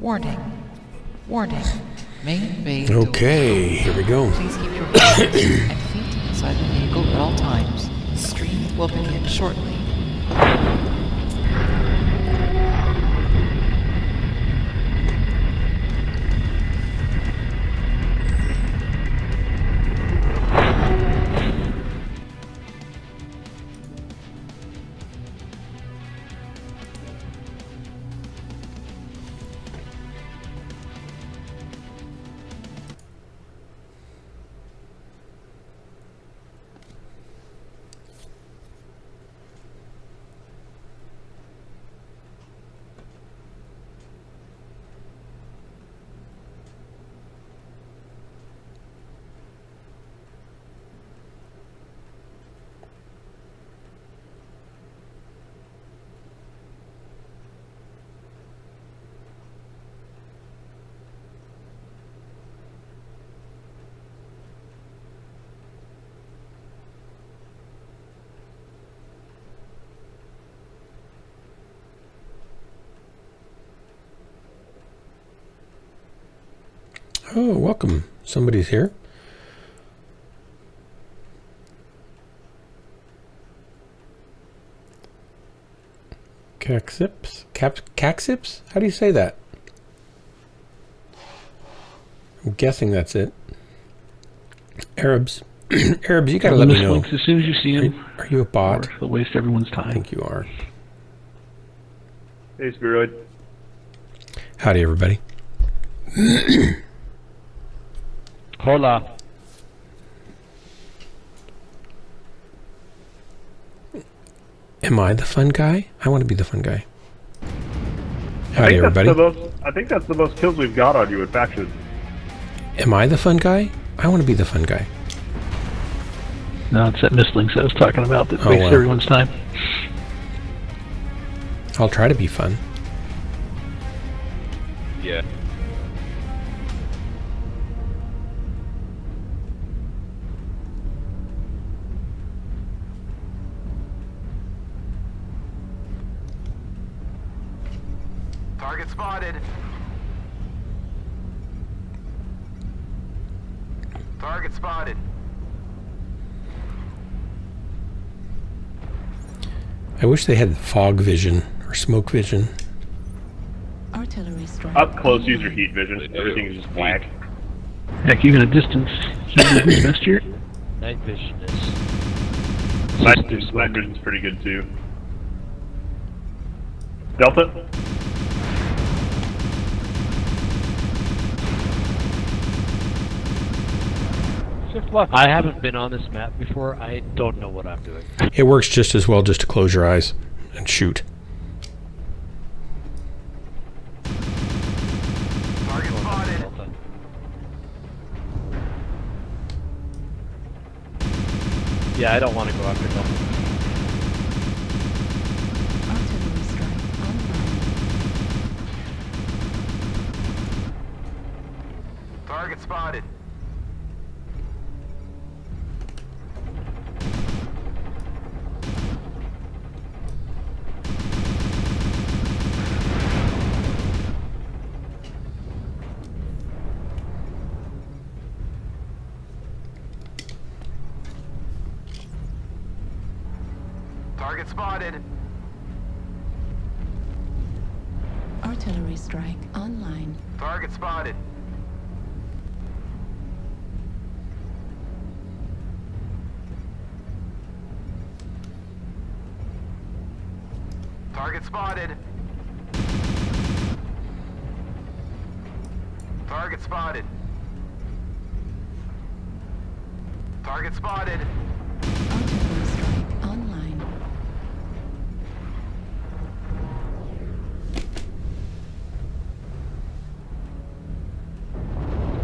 Warning. Warning. Main bay. Okay, here we go. Please keep your hands and feet inside the vehicle at all times. Stream will begin shortly. Oh, welcome. Somebody's here. Caxips? Caxips? How do you say that? I'm guessing that's it. Arabs. Arabs, you gotta let me know. Links as soon as you see them. Are you a bot? Or they'll waste everyone's time. I think you are. Hey, Spiroid. Howdy, everybody. Hola. Am I the fun guy? I want to be the fun guy. Howdy, everybody. I think that's the most kills we've got on you in faction. Am I the fun guy? I want to be the fun guy. No, it's that Mistlinks I was talking about that Oh, wastes well. everyone's time. I'll try to be fun. Yeah. Target spotted. Target spotted. I wish they had fog vision or smoke vision. Artillery strike. Up close, use your heat vision. Everything is just black. Heck, even at distance, heat vision's best here. Night vision is... Night vision's pretty good too. Delta? I haven't been on this map before. I don't know what I'm doing. It works just as well just to close your eyes and shoot. Target spotted. Yeah, I don't want to go after them. Artillery strike online. Target spotted. Target spotted. Artillery strike online. Target spotted. Target spotted. Target spotted. Target spotted. Artillery strike online.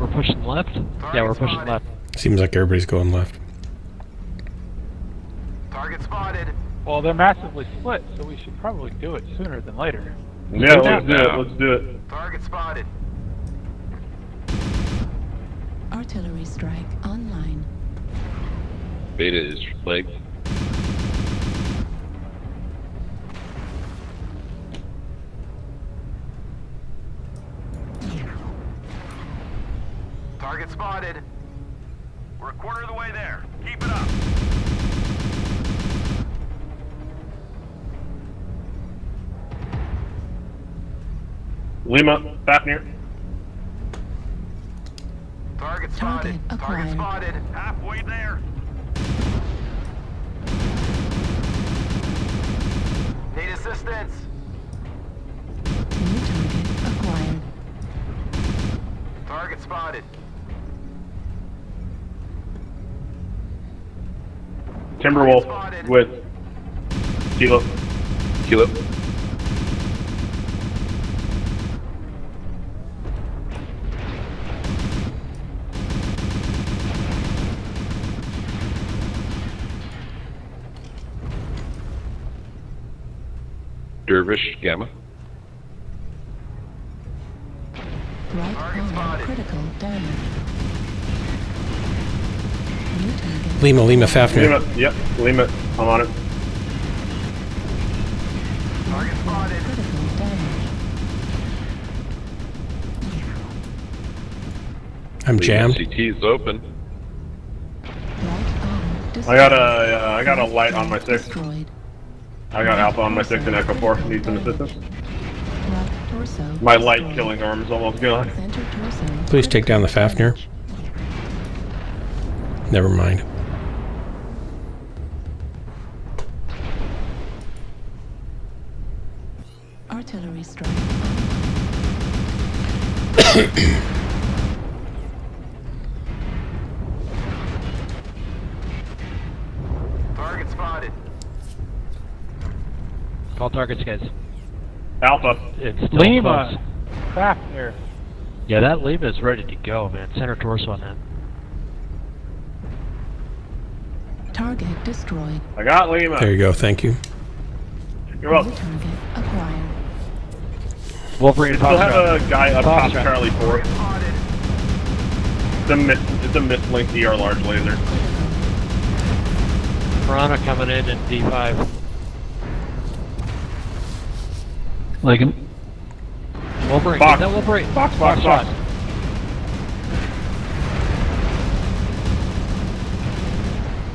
We're pushing left? Yeah, we're pushing spotted. left. Seems like everybody's going left. Target spotted. Well, they're massively split, so we should probably do it sooner than later. Yeah, let's do it. Let's do it. Target spotted. Artillery strike online. Beta is flagged. Target spotted. We're a quarter of the way there. Keep it up. Lima, Fafnir. Target spotted. Target Target acquired. spotted. Halfway there. Need assistance. New target acquired. Target spotted. Timberwolf with Kilo. Kilo. Dervish, Gamma. Right Target arm spotted. critical damage. New target. Lima, Fafnir. Lima, yep, Lima, I'm on it. Target spotted. Critical damage. I'm jammed. CT is open. Right arm destroyed. I got a light on my 6. Destroyed. I got Alpha on my 6 and Echo 4. Need some assistance. Right torso. My light destroyed. killing arm is almost gone. Center torso. Please take down the Fafnir. Never mind. Artillery strike. Target spotted. Call targets, guys. Alpha. It's still Lima. close. Fafnir. Yeah, that Lima is ready to go, man. Center torso on that. Target destroyed. I got Lima. There you go. Thank you. You're New welcome. target acquired. Wolverine, Still have a guy up top, Fox Charlie 4. Spotted. It's a mislink ER large laser. Piranha coming in D5. Like him. Wolverine, Fox. get that Wolverine. Fox. shot.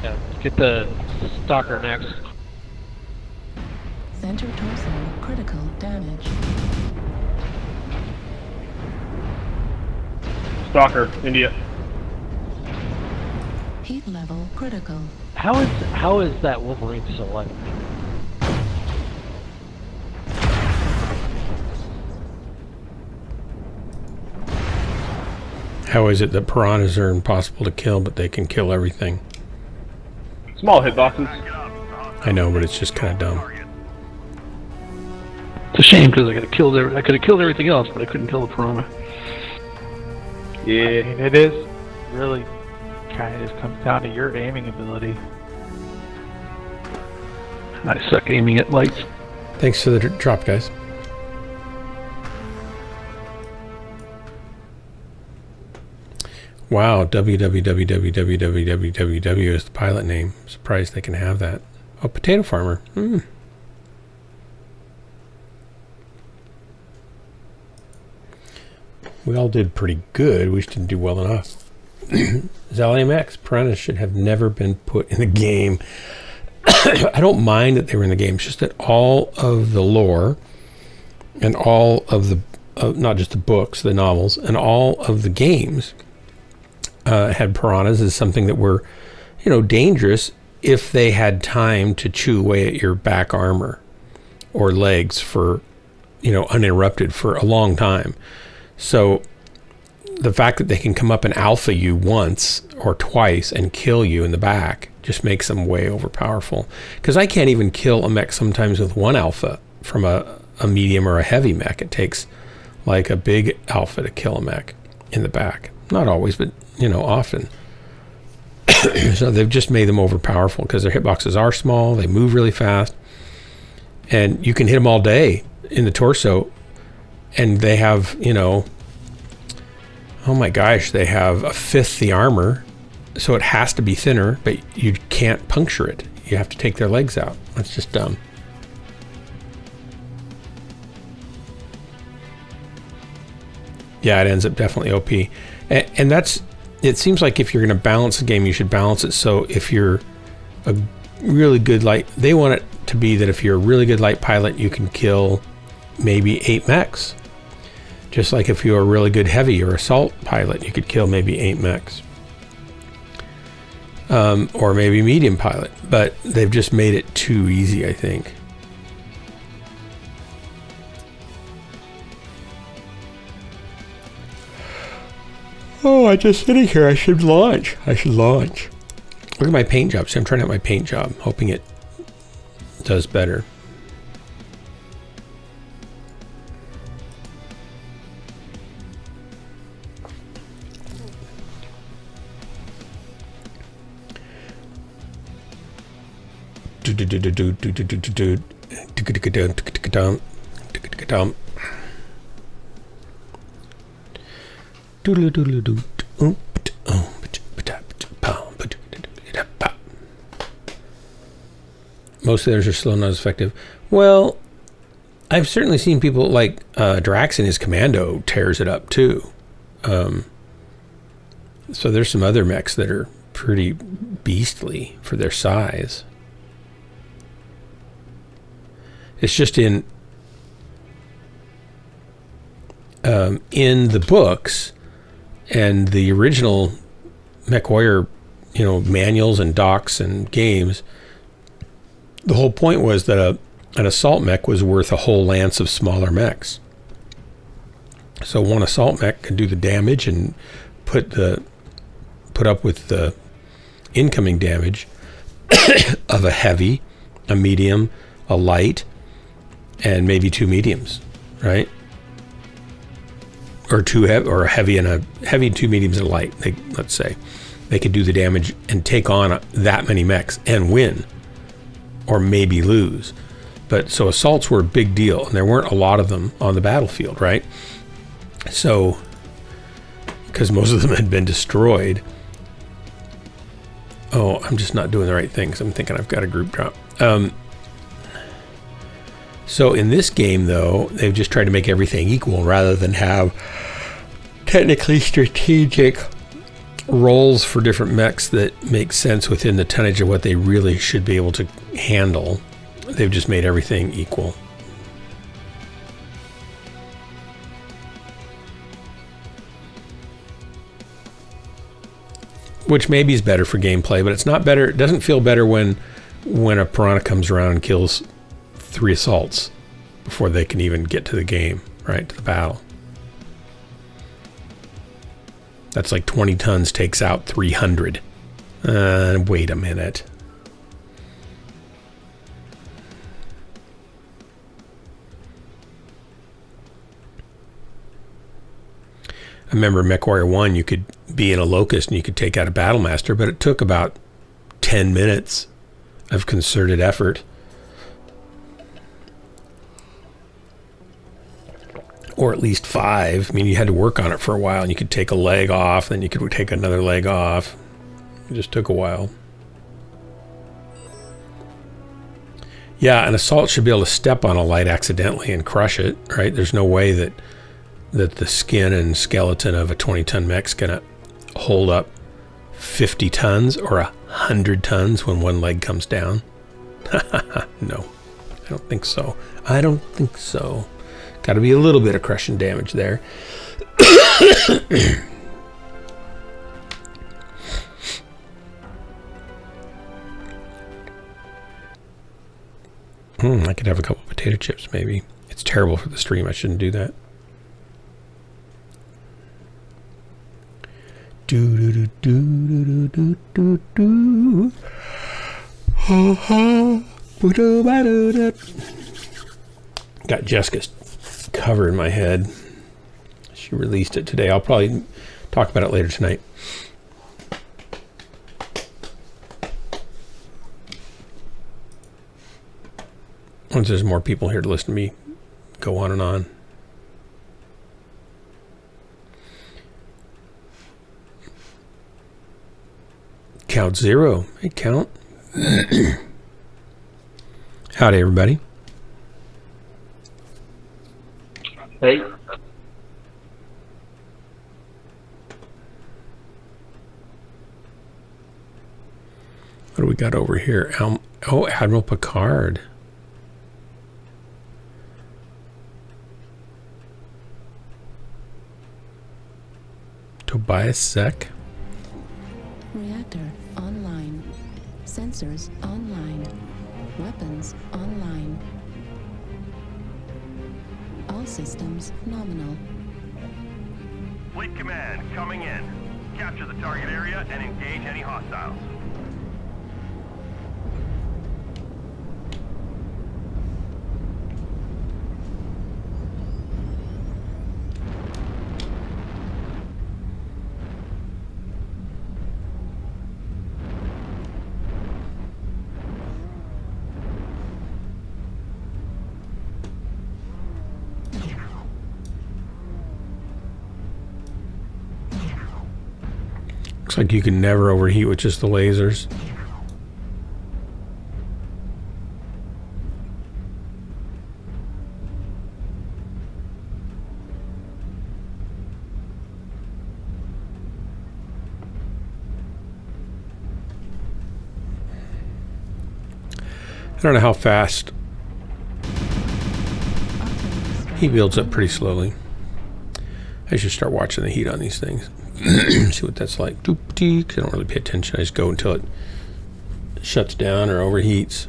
Yeah, get the stalker next. Center torso critical damage. Stalker, India. Heat level critical. How is that Wolverine still alive? How is it that piranhas are impossible to kill, but they can kill everything? Small hitboxes. I know, but it's just kind of dumb. It's a shame because I could have killed everything else, but I couldn't kill the piranha. I mean, it is really kind of just comes down to your aiming ability. I suck aiming at lights. Thanks for the drop, guys. Wow, www is the pilot name. Surprised they can have that. Oh, potato farmer. We all did pretty good. We just didn't do well enough. Zallium Mechs. Piranhas should have never been put in the game. I don't mind that they were in the game. It's just that all of the lore and all of the, not just the books, the novels, and all of the games had piranhas as something that were, dangerous if they had time to chew away at your back armor or legs for, uninterrupted for a long time. So the fact that they can come up and alpha you once or twice and kill you in the back just makes them way overpowerful. Because I can't even kill a mech sometimes with one alpha from a medium or a heavy mech. It takes like a big alpha to kill a mech in the back. Not always, but often. So they've just made them overpowerful because their hitboxes are small, they move really fast, and you can hit them all day in the torso, and they have, oh my gosh, they have a fifth the armor, so it has to be thinner, but you can't puncture it. You have to take their legs out. That's just dumb. Yeah, it ends up definitely OP. And that's, it seems like if you're going to balance the game, you should balance it so if you're a really good light, they want it to be that if you're a really good light pilot, you can kill maybe 8 mechs. Just like if you're a really good heavy or assault pilot, you could kill maybe 8 mechs. Or maybe medium pilot, but they've just made it too easy, I think. Oh, I'm just sitting here. I should launch. Look at my paint job. See, I'm trying out my paint job, hoping it does better. Most of theirs are slow, not as effective. Well, I've certainly seen people like Drax in his commando tears it up too. So there's some other mechs that are pretty beastly for their size. It's just in the books and the original Mechwarrior, manuals and docs and games, the whole point was that an assault mech was worth a whole lance of smaller mechs. So one assault mech could do the damage and put up with the incoming damage of a heavy, a medium, a light, and maybe 2 mediums, right? Or a heavy and a heavy and 2 mediums and a light. Let's say they could do the damage and take on that many mechs and win, or maybe lose. But so assaults were a big deal, and there weren't a lot of them on the battlefield, right? So, because most of them had been destroyed. Oh, I'm just not doing the right thing because I'm thinking I've got a group drop. So in this game, though, they've just tried to make everything equal rather than have technically strategic roles for different mechs that make sense within the tonnage of what they really should be able to handle. They've just made everything equal. Which maybe is better for gameplay, but it's not better. It doesn't feel better when a piranha comes around and kills 3 assaults before they can even get to the game, right, to the battle. That's like 20 tons takes out 300. Wait a minute. I remember Mechwarrior 1, you could be in a Locust and you could take out a Battlemaster, but it took about 10 minutes of concerted effort. Or at least 5. I mean, you had to work on it for a while, and you could take a leg off, then you could take another leg off. It just took a while. Yeah, an assault should be able to step on a light accidentally and crush it, right? There's no way that the skin and skeleton of a 20-ton mech's gonna hold up 50 tons or 100 tons when one leg comes down. No, I don't think so. Got to be a little bit of crushing damage there. I could have a couple potato chips, maybe. It's terrible for the stream. I shouldn't do that. Got Jessica's cover in my head. She released it today. I'll probably talk about it later tonight. Once there's more people here to listen to me go on and on. Count 0. Hey, Count. Howdy, everybody. Hey. What do we got over here? Oh, Admiral Picard. Tobias Sek. Reactor online. Sensors online. Weapons online. All systems nominal. Fleet command coming in. Capture the target area and engage any hostiles. Looks like you can never overheat with just the lasers. I don't know how fast. He builds up pretty slowly. I should start watching the heat on these things. See what that's like. I don't really pay attention. I just go until it shuts down or overheats.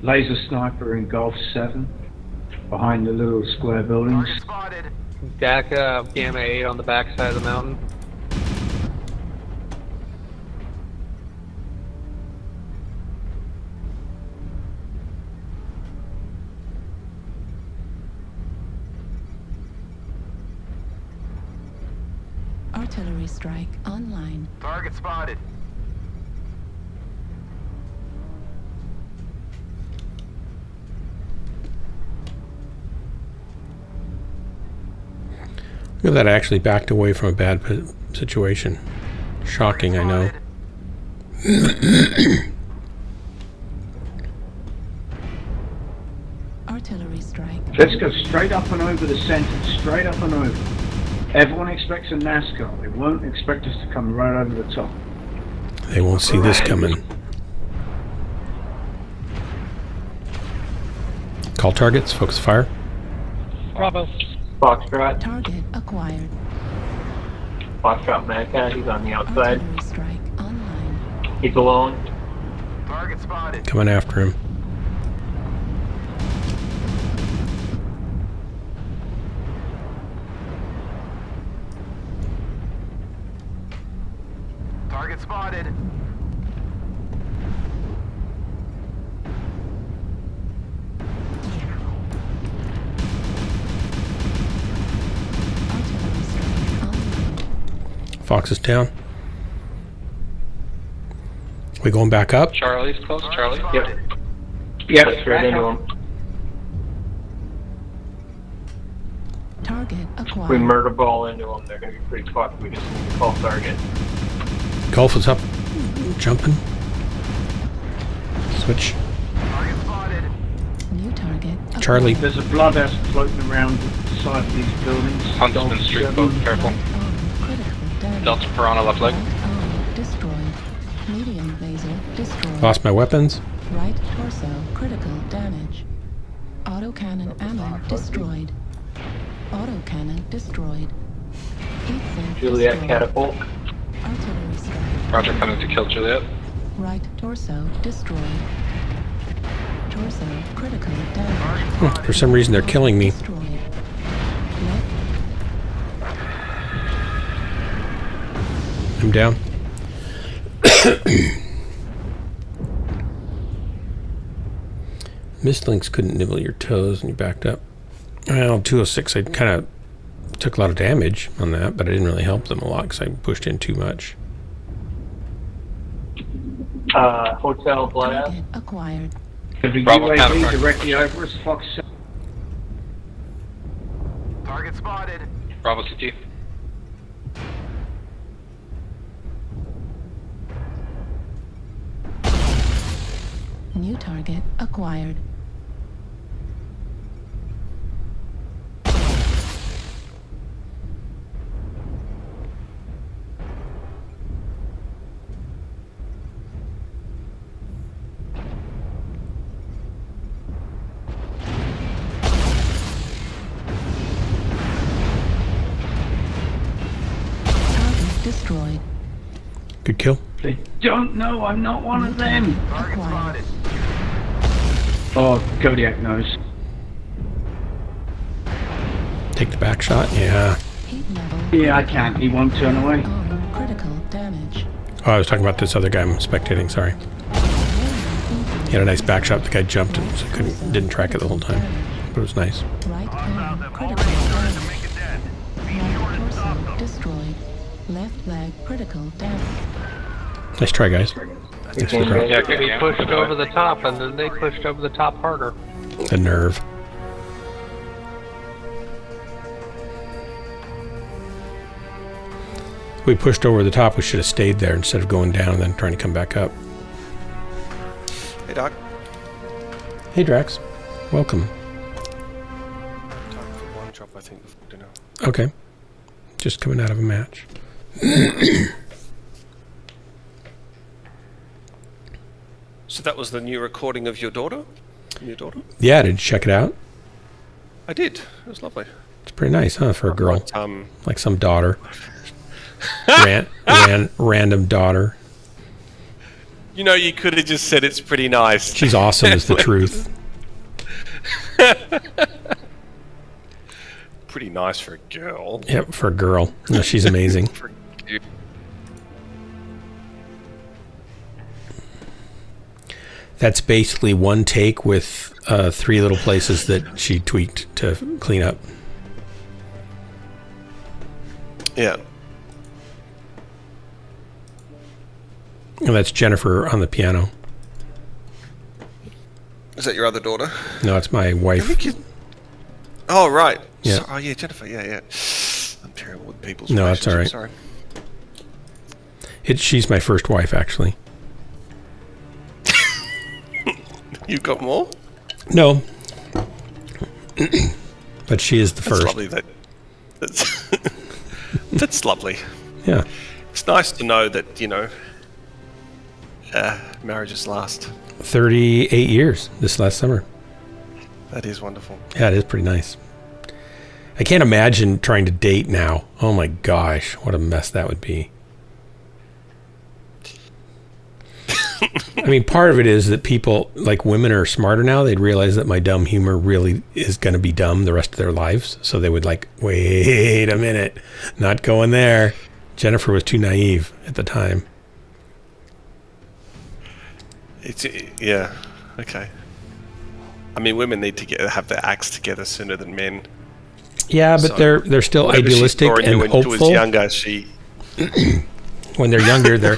Laser sniper in Golf 7, behind the little square buildings. Target spotted. DACA Gamma 8 on the backside of the mountain. Artillery strike online. Target spotted. Look at that, actually backed away from a bad situation. Shocking, I know. Artillery strike. Let's go straight up and over the center, straight up and over. Everyone expects a NASCAR. They won't expect us to come right over the top. They won't see this coming. Call targets, focus fire. Bravo. Foxtrot. Target acquired. Foxtrot Mechs, he's on the outside. Artillery strike online. He's alone. Target spotted. Coming after him. Target spotted. Artillery strike online. Fox is down. We going back up? Charlie's close. Charlie. Yep. Yep, straight into him. Target acquired. We murder ball into them. They're going to be pretty fucked. We just need to call target. Golf is up. Jumping. Switch. Target spotted. New target. Charlie. acquired. There's a bloodhouse floating around the side of these buildings. Huntsman Street, boat, careful. Right arm critical damage. Delta Piranha left leg. Right arm destroyed. Medium laser destroyed. Lost my weapons. Right torso critical damage. Autocannon ammo destroyed. Autocannon destroyed. Heat sink Juliet destroyed. catapult. Artillery strike. Roger, coming to kill Juliet. Right torso destroyed. Torso critical damage. For some reason, they're killing me. Destroyed. Left I'm down. Mistlinks couldn't nibble your toes and you backed up. Well, 206, I kind of took a lot of damage on that, but I didn't really help them a lot because I pushed in too much. Hotel Blast. Target acquired. The Bravo, UAV counter. directly over us, Fox. Target spotted. Bravo CT. New target acquired. Target destroyed. Good kill. They don't know I'm not one of them. Target Acquired. spotted. Oh, Kodiak knows. Take the back shot. Yeah. Heat level. Yeah, I can't. He won't turn away. Oh, critical damage. Oh, I was talking about this other guy I'm spectating. Sorry. He had a nice back shot. The guy jumped and so didn't track it the whole time. But it was nice. Right Hostiles arm have critical already started to damage. make a dent. Be Right sure to stop torso them. destroyed. Left leg critical damage. Nice try, guys. Yeah, get We me pushed out. over the top, and then they pushed over the top harder. The nerve. We pushed over the top. We should have stayed there instead of going down and then trying to come back up. Hey, Doc. Hey, Drax. Welcome. Time for one drop, I think, before dinner. Okay. Just coming out of a match. So that was the new recording of your daughter? Your daughter? Yeah, did you check it out? I did. It was lovely. It's pretty nice, huh, for a girl. But, Like some daughter. Random daughter. you know, you could have just said it's pretty nice. She's awesome is the truth. Pretty nice for a girl. Yep, for a girl. No, she's amazing. For you. That's basically one take with 3 little places that she tweaked to clean up. Yeah. And that's Jennifer on the piano. Is that your other daughter? No, it's my wife. Oh, right. Yeah. So, oh, yeah, Jennifer. Yeah, yeah. I'm terrible with people's No, that's all right. Sorry. She's my first wife, actually. You've got more? No. But she is the That's first. lovely. That's, that's lovely. Yeah. It's nice to know that, you know, marriages last. 38 years this last summer. That is wonderful. Yeah, it is pretty nice. I can't imagine trying to date now. Oh my gosh, what a mess that would be. I mean, part of it is that people, like women, are smarter now. They'd realize that my dumb humor really is going to be dumb the rest of their lives. So they would like, wait a minute, not going there. Jennifer was too naive at the time. Yeah, okay. I mean, women need to have their acts together sooner than men. Yeah, but So, they're still whatever idealistic she saw in and you when she hopeful. was younger, she When they're younger, they're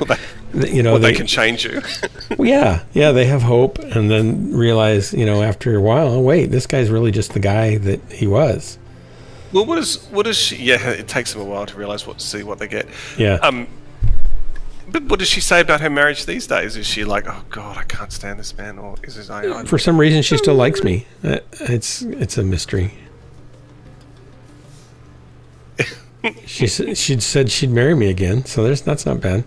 you know they can change you. yeah, they have hope, and then realize, you know, after a while, oh wait, this guy's really just the guy that he was. Well, what is she? Yeah, it takes them a while to realize what they get. Yeah. But what does she say about her marriage these days? Is she like, oh God, I can't stand this man, or is it? For some reason, she still likes me. It's a mystery. She'd said she'd marry me again, so that's not bad.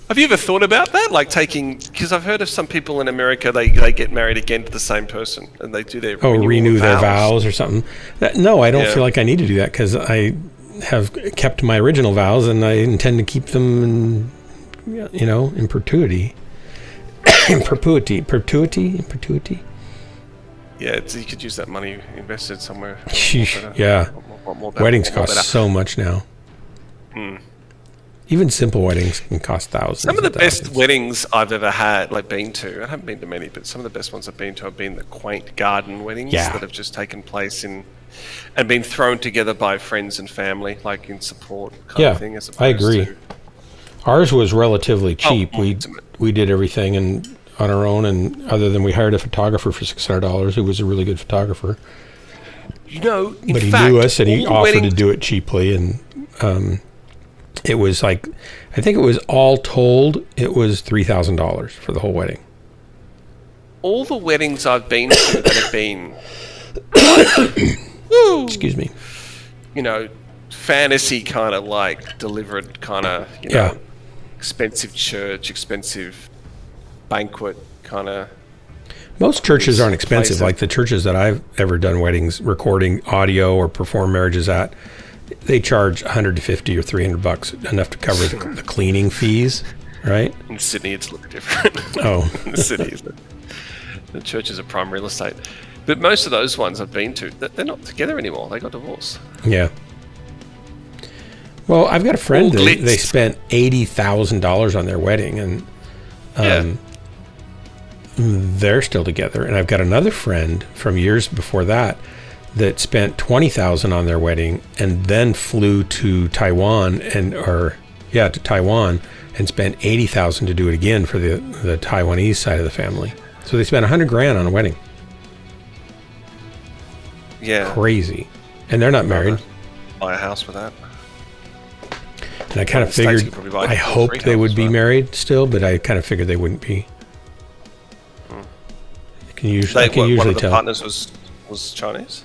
Have you ever thought about that? Like taking, because I've heard of some people in America, they get married again to the same person, and they do their renew their vows or something. No, I don't Yeah. feel like I need to do that because I have kept my original vows and I intend to keep them in, you know, in perpetuity. In perpetuity. Yeah, you could use that money invested somewhere. Sheesh, More better. yeah. More better, Weddings more cost better. so much now. Even simple weddings can cost thousands. Some of the best thousands. weddings I've ever had, like been to, I haven't been to many, but some of the best ones I've been to have been the quaint garden weddings that have just taken place and been thrown together by friends and family, like in support kind of thing. As I agree. to, ours was relatively cheap. ultimate. We did everything on our own, and other than we hired a photographer for $600, who was a really good photographer. You know, But he knew us, and he offered to do it cheaply, and it was like, I think it was all told, it was $3,000 for the whole wedding. All the weddings I've been to that have been, excuse me, you know, fantasy kind of like delivered kind of, you know, expensive church, expensive banquet kind of. Most churches aren't expensive. Like the churches that I've ever done weddings, recording audio or perform marriages at, they charge $150 or $300, enough to cover the cleaning fees, right? In Sydney, it's a little different. Oh, in Sydney, the churches are prime real estate. But most of those ones I've been to, they're not together anymore. They got divorced. Yeah. Well, I've got a friend that they spent $80,000 on their wedding, and they're still together. And I've got another friend from years before that spent $20,000 on their wedding, and then flew to Taiwan to Taiwan and spent $80,000 to do it again for the Taiwanese side of the family. So they spent $100,000 on a wedding. Yeah. Crazy. And they're not married. Buy a house with that. And I kind of figured, I hoped they would be married still, but I kind of figured they wouldn't be. I can usually one of the tell. partners was Chinese?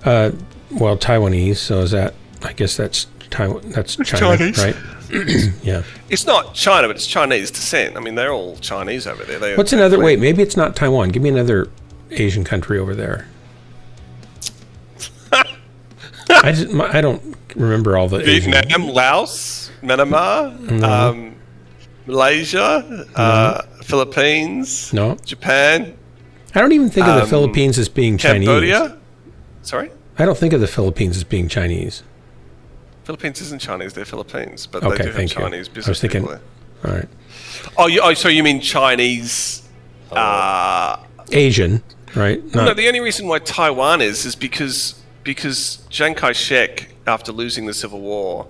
Well, Taiwanese, so is that, I guess that's China, Chinese. Right? Yeah. It's not China, but it's Chinese descent. I mean, they're all Chinese over there. What's another, wait, maybe it's not Taiwan. Give me another Asian country over there. I don't remember all the Vietnam, Laos, Myanmar, Malaysia, Philippines, Japan. I don't even think of the Philippines as being Cambodia? Chinese. Sorry? I don't think of the Philippines as being Chinese. Philippines isn't Chinese, they're Philippines, but Okay, they do have Chinese business I was thinking, people all right. there. So you mean Chinese... Asian, right? No, the only reason why Taiwan is because Chiang Kai-shek, after losing the Civil War,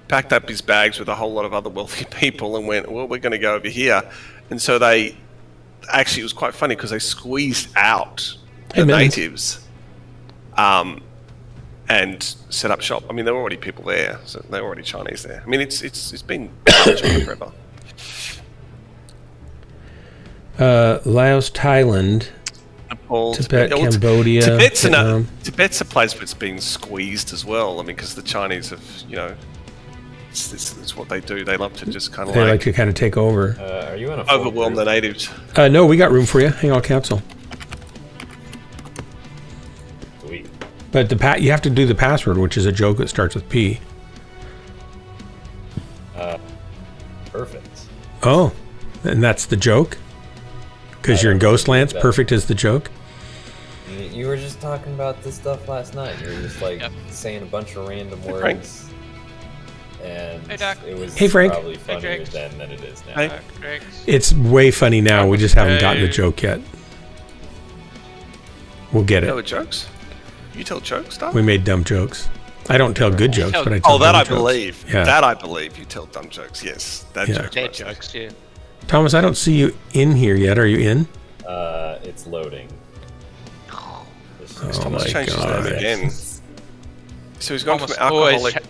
packed up his bags with a whole lot of other wealthy people and went, well, we're going to go over here. And so it was quite funny because they squeezed out the natives and set up shop. I mean, there were already people there, so they were already Chinese there. I mean, it's been China forever. Laos, Thailand, Nepal, Tibet, Cambodia, Tibet's a place where it's been squeezed as well. I mean, because the Chinese have, it's what they do. They love to just kind of they like to kind of take over. Are you in a overwhelm the natives? No, we got room for you. Hang on, council. Sweet. But you have to do the password, which is a joke that starts with P. Perfect. Oh, and that's the joke? Because you're in Ghostlands, perfect is the joke? You were just talking about this stuff last night. You were just saying a bunch of random words. And it was probably funnier then than it is now. It's way funny now. We just haven't gotten the joke yet. We'll get it. You tell jokes? You tell jokes, Doc? We made dumb jokes. I don't tell good jokes, but I tell dumb jokes. Believe. Yeah. That I believe. You tell dumb jokes. Yes. That jokes, yeah. Thomas, I don't see you in here yet. Are you in? It's loading. Thomas changed his name again. So he's gone from alcoholic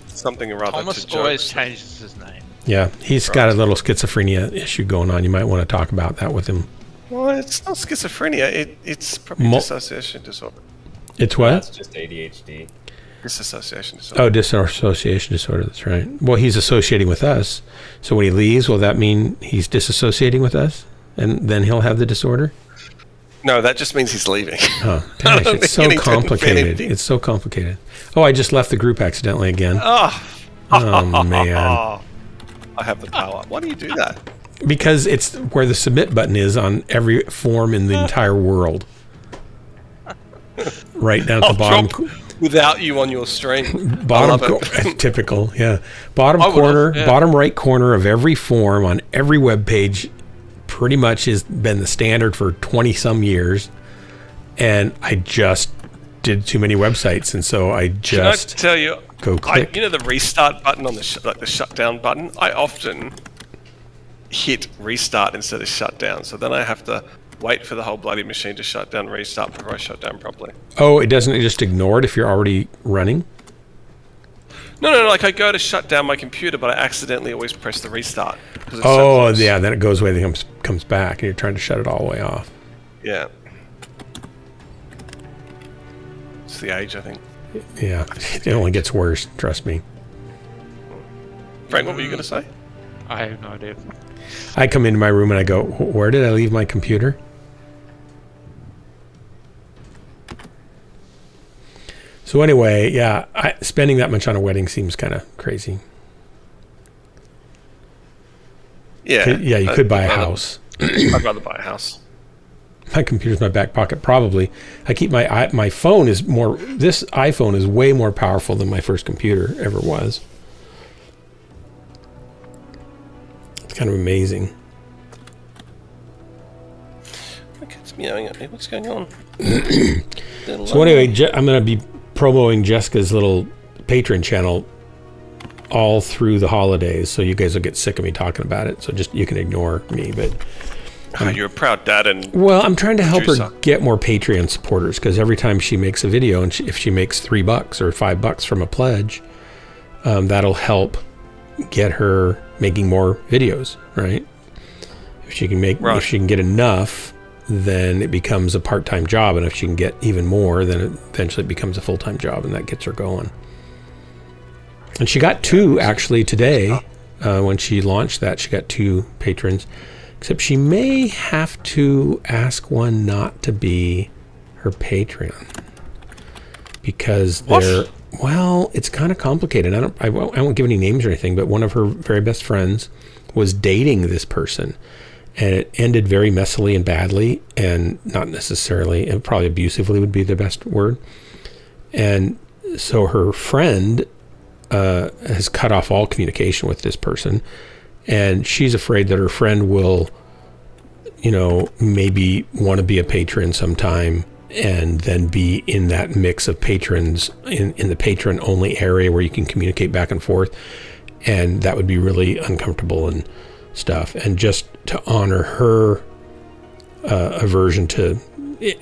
something or other Thomas to jokes. always changes his name. Yeah, he's got a little schizophrenia issue going on. You might want to talk about that with him. Well, it's not schizophrenia. It's probably dissociation disorder. It's what? It's just ADHD. Dissociation disorder. Oh, dissociation disorder. That's right. Well, he's associating with us. So when he leaves, will that mean he's disassociating with us? And then he'll have the disorder? No, that just means he's leaving. Oh, gosh, it's so complicated. It's so complicated. Oh, I just left the group accidentally again. Oh man. I have the power. Why do you do that? Because it's where the submit button is on every form in the entire world. Right down at the bottom. without you on your stream. Bottom typical, yeah. Bottom corner, bottom right corner of every form on every web page pretty much has been the standard for 20 some years. And I just did too many websites, and so I just Can I tell you, go click. You know the restart button on the shutdown button? I often hit restart instead of shutdown, so then I have to wait for the whole bloody machine to shut down and restart before I shut down properly. Oh, it doesn't just ignore it if you're already running? No, like I go to shut down my computer, but I accidentally always press the restart. Oh, yeah, then it goes away and comes back, and you're trying to shut it all the way off. Yeah. It's the age, I think. Yeah, it only gets worse, trust me. Frank, what were you going to say? I have no idea. I come into my room and I go, where did I leave my computer? So anyway, yeah, spending that much on a wedding seems kind of crazy. Yeah. Yeah, you could buy a house. I'd rather buy a house. My computer's in my back pocket, probably. I keep my phone is more. This iPhone is way more powerful than my first computer ever was. It's kind of amazing. It's meowing at me. What's going on? So anyway, I'm going to be promoting Jessica's little Patreon channel all through the holidays, so you guys will get sick of me talking about it. So just you can ignore me, but. You're a proud dad, and well, I'm trying to help her get more Patreon supporters, because every time she makes a video, and if she makes $3 or $5 from a pledge, that'll help get her making more videos, right? If she can if she can get enough, then it becomes a part-time job, and if she can get even more, then it eventually becomes a full-time job, and that gets her going. And she got 2 actually today. When she launched that, she got 2 patrons. Except she may have to ask one not to be her Patreon, because it's kind of complicated. I won't give any names or anything, but one of her very best friends was dating this person, and it ended very messily and badly, and not necessarily, and probably abusively would be the best word. And so her friend has cut off all communication with this person. And she's afraid that her friend will, maybe want to be a patron sometime, and then be in that mix of patrons in the patron only area where you can communicate back and forth. And that would be really uncomfortable and stuff. And just to honor her aversion to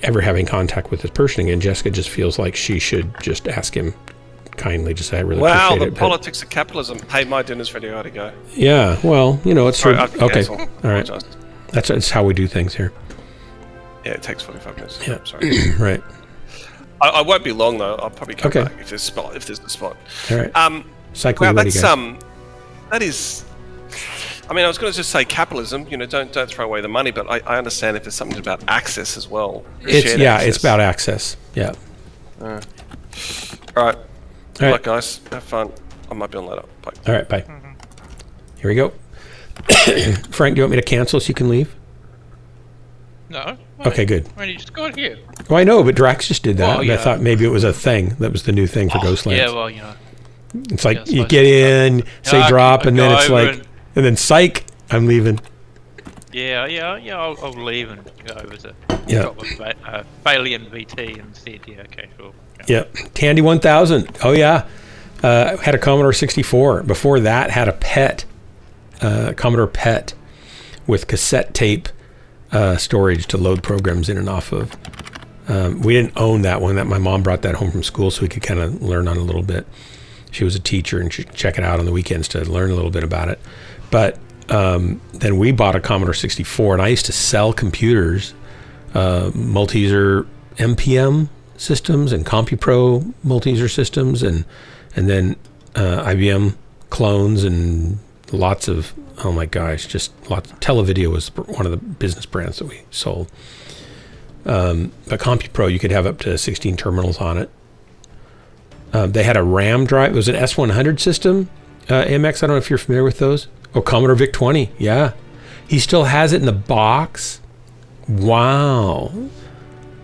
ever having contact with this person again, Jessica just feels like she should just ask him kindly to say, I really appreciate it. Wow, the politics of capitalism. Hey, my dinner's ready. I gotta go. Yeah, well, it's Sorry, okay. All right. That's how we do things here. Yeah, it takes 45 minutes. Yeah, sorry. Right. I won't be long though. I'll probably come back if there's a spot. All right. Cycle wow, ready, that's guys. that is. I mean, I was going to just say capitalism. Don't throw away the money, but I understand if there's something about access as well. It's about access. Yeah. All right. Good luck, guys. Have fun. I might be on later. Bye. All right, bye. Here we go. Frank, do you want me to cancel so you can leave? No. Okay, good. Why don't you just go out here? Well, I know, but Drax just did that. Well, and I thought maybe it was a thing. That was the new thing for Ghostlands. Yeah, well, It's like you get in, say drop, and then it's like, and then psych, I'm leaving. Yeah, I'll leave and go over to drop with Balian VT and said, okay, cool. Yeah, Tandy 1000. Oh yeah, had a Commodore 64. Before that, had a PET, Commodore PET, with cassette tape storage to load programs in and off of. We didn't own that one. That my mom brought that home from school so we could kind of learn on a little bit. She was a teacher and she'd check it out on the weekends to learn a little bit about it. But then we bought a Commodore 64, and I used to sell computers, multi-user MPM systems and CompuPro multi-user systems, and then IBM clones and lots of, oh my gosh, just lots. Televideo was one of the business brands that we sold. But CompuPro, you could have up to 16 terminals on it. They had a RAM drive. It was an S100 system. MX, I don't know if you're familiar with those. Oh, Commodore VIC-20. Yeah. He still has it in the box. Wow.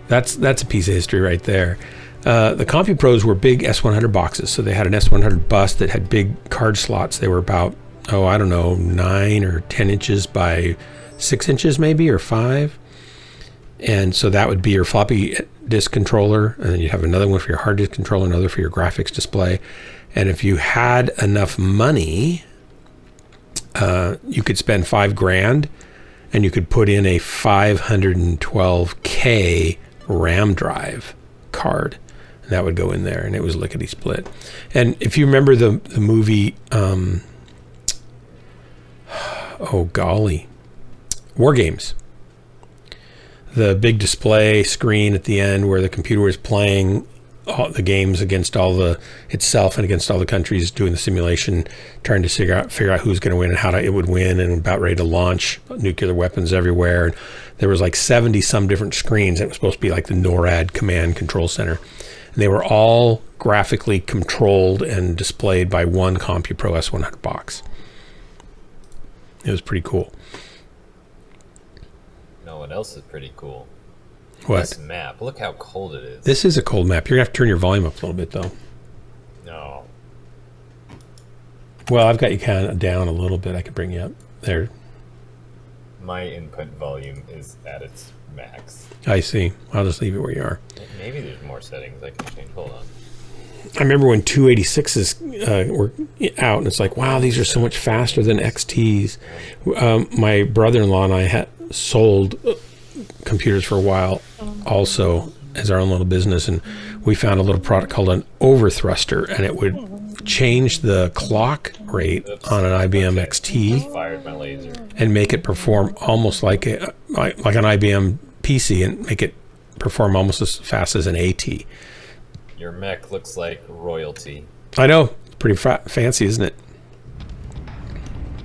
That's a piece of history right there. The CompuPros were big S100 boxes. So they had an S100 bus that had big card slots. They were about, 9 or 10 inches by 6 inches maybe, or 5. And so that would be your floppy disk controller. And then you have another one for your hard disk controller, another for your graphics display. And if you had enough money, you could spend $5,000 and you could put in a 512K RAM drive card. And that would go in there, and it was lickety split. And if you remember the movie, War Games. The big display screen at the end where the computer was playing all the games against itself and against all the countries, doing the simulation, trying to figure out who's going to win and how it would win, and about ready to launch nuclear weapons everywhere. And there was like 70 some different screens. It was supposed to be like the NORAD command control center. And they were all graphically controlled and displayed by one CompuPro S100 box. It was pretty cool. No, what else is pretty cool? What? This map. Look how cold it is. This is a cold map. You're going to have to turn your volume up a little bit, though. No. Well, I've got you kind of down a little bit. I could bring you up there. My input volume is at its max. I see. I'll just leave it where you are. Maybe there's more settings I can change. Hold on. I remember when 286s were out, and it's like, wow, these are so much faster than XTs. My brother-in-law and I had sold computers for a while also as our own little business, and we found a little product called an overthruster, and it would change the clock rate on an IBM XT Fired my laser. and make it perform almost like an IBM PC, and make it perform almost as fast as an AT. Your mech looks like royalty. I know. It's pretty fancy, isn't it?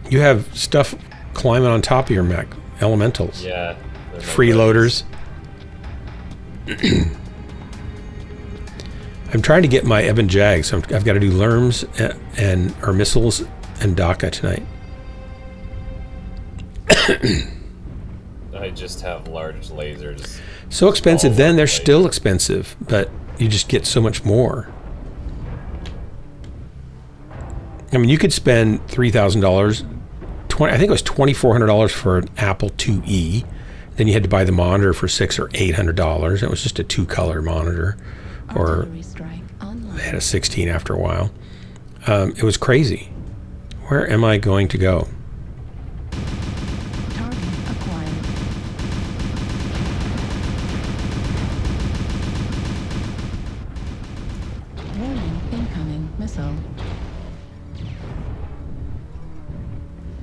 You have stuff climbing on top of your mech. Elementals. Yeah. Freeloaders. I'm trying to get my Eben Jag, so I've got to do LERMs or missiles and DACA tonight. I just have large lasers. So expensive then, they're still expensive, but you just get so much more. I mean, you could spend $3,000, I think it was $2,400 for an Apple IIe. Then you had to buy the monitor for $600 or $800. It was just a 2-color monitor, or they had a 16 after a while. It was crazy. Where am I going to go? Target acquired. Warning, incoming missile.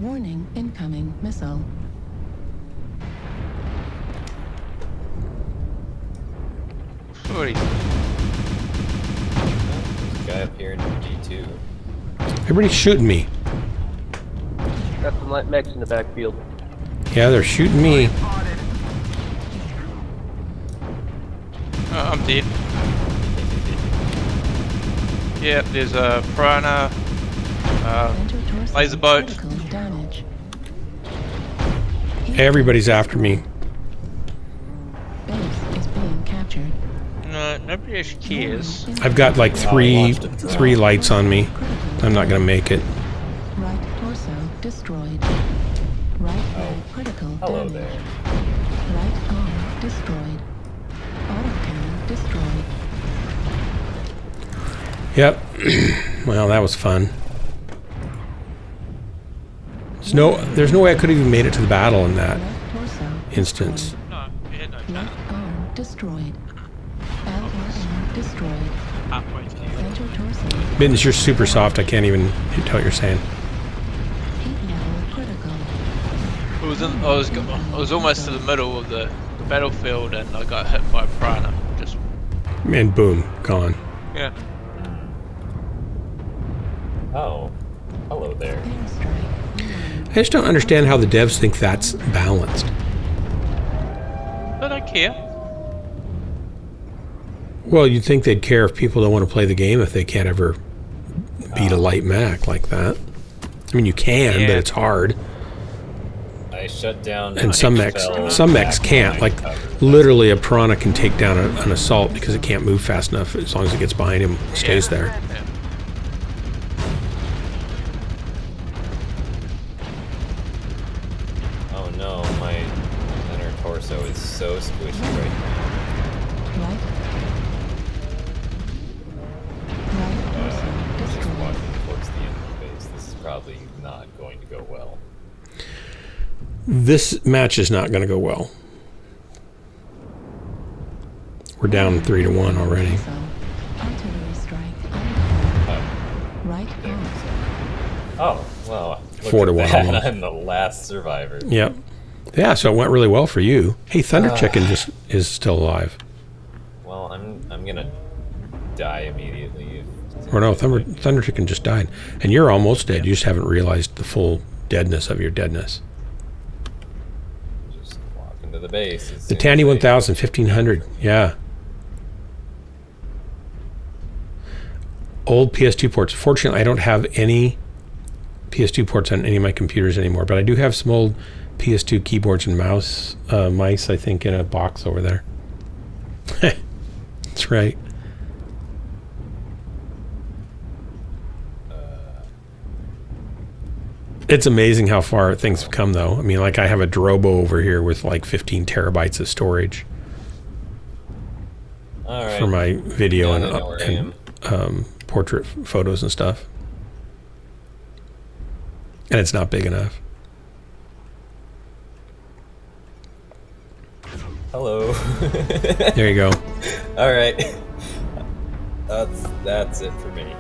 Warning, incoming missile. There's a guy up here in G2. Everybody's shooting me. Got some light mechs in the backfield. Yeah, they're shooting me. I'm dead. Yep, there's a piranha, laser boat. Everybody's after me. Base is being captured. No, nobody actually cares. I've got like three lights on me. I'm not gonna make it. Right torso destroyed. Right leg critical Hello damage. there. Right arm destroyed. Autocannon destroyed. Yep. Well, that was fun. There's no way I could have even made it to the battle in that instance. No, we had no chance. Left arm destroyed. LRM destroyed. Halfway to you. Center torso. Mittens, you're super soft. I can't even tell what you're saying. Heat level critical. I was almost to the middle of the battlefield, and I got hit by a piranha. Just And boom, gone. yeah. Oh. Hello there. I just don't understand how the devs think that's balanced. I don't care. Well, you'd think they'd care if people don't want to play the game if they can't ever beat a light Mac like that. I mean, you can, but it's hard. I shut down. And some mechs can't. Like literally, a piranha can take down an assault because it can't move fast enough. As long as it gets behind him, it stays there. Oh no, my inner torso is so squishy right now. Just walking towards the end of the base. This is probably not going to go well. This match is not going to go well. We're down 3-1 already. Oh, well. 4-1. I'm the last survivor. Yep. Yeah, so it went really well for you. Hey, Thunder Chicken just is still alive. Well, I'm gonna die immediately. Or no, Thunder Chicken just died. And you're almost dead. You just haven't realized the full deadness of your deadness. Just walk into the base. The Tandy 1000, 1500. Yeah. Old PS2 ports. Fortunately, I don't have any PS2 ports on any of my computers anymore, but I do have some old PS2 keyboards and mice, I think, in a box over there. That's right. It's amazing how far things have come, though. I mean, like, I have a Drobo over here with like 15 terabytes of storage for my video and portrait photos and stuff. And it's not big enough. Hello. There you go. All right. That's it for me.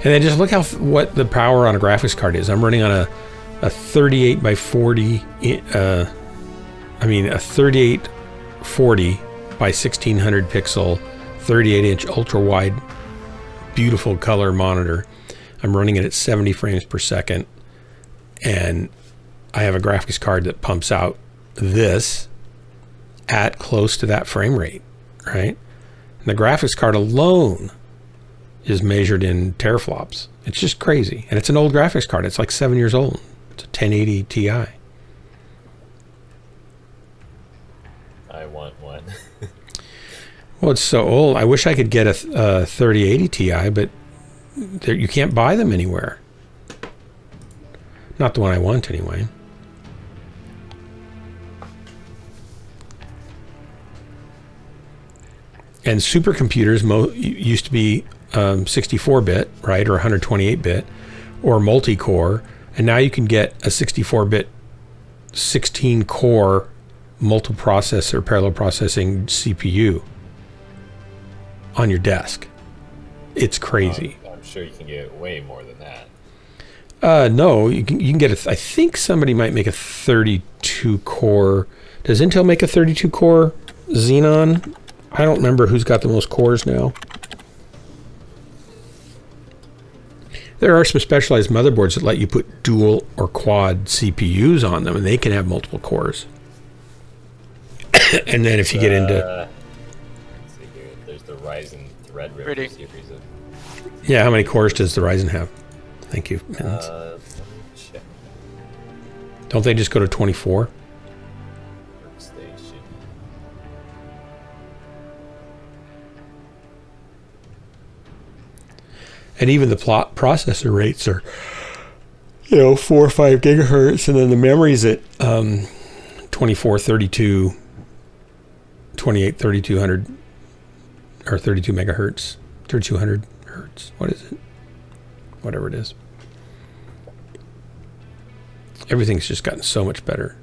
And then just look what the power on a graphics card is. I'm running on a 38 by 40. A 3840 by 1600 pixel, 38-inch ultra wide, beautiful color monitor. I'm running it at 70 frames per second, and I have a graphics card that pumps out this at close to that frame rate, right? And the graphics card alone is measured in teraflops. It's just crazy. And it's an old graphics card. It's like 7 years old. It's a 1080 Ti. I want one. Well, it's so old. I wish I could get a 3080 Ti, but you can't buy them anywhere. Not the one I want, anyway. And supercomputers used to be 64-bit, right, or 128-bit, or multi-core, and now you can get a 64-bit, 16-core multiprocessor, parallel processing CPU on your desk. It's crazy. I'm sure you can get way more than that. No, you can get I think somebody might make a 32-core. Does Intel make a 32-core Xenon? I don't remember who's got the most cores now. There are some specialized motherboards that let you put dual or quad CPUs on them, and they can have multiple cores. And then if you get into... Let's see here. There's the Ryzen Threadripper series of... Yeah, how many cores does the Ryzen have? Thank you. Check. Don't they just go to 24? Workstation. And even the processor rates are, 4 or 5 gigahertz, and then the memory's at 24, 32, 28, 3200, or 32 megahertz, 3200 hertz. What is it? Whatever it is. Everything's just gotten so much better,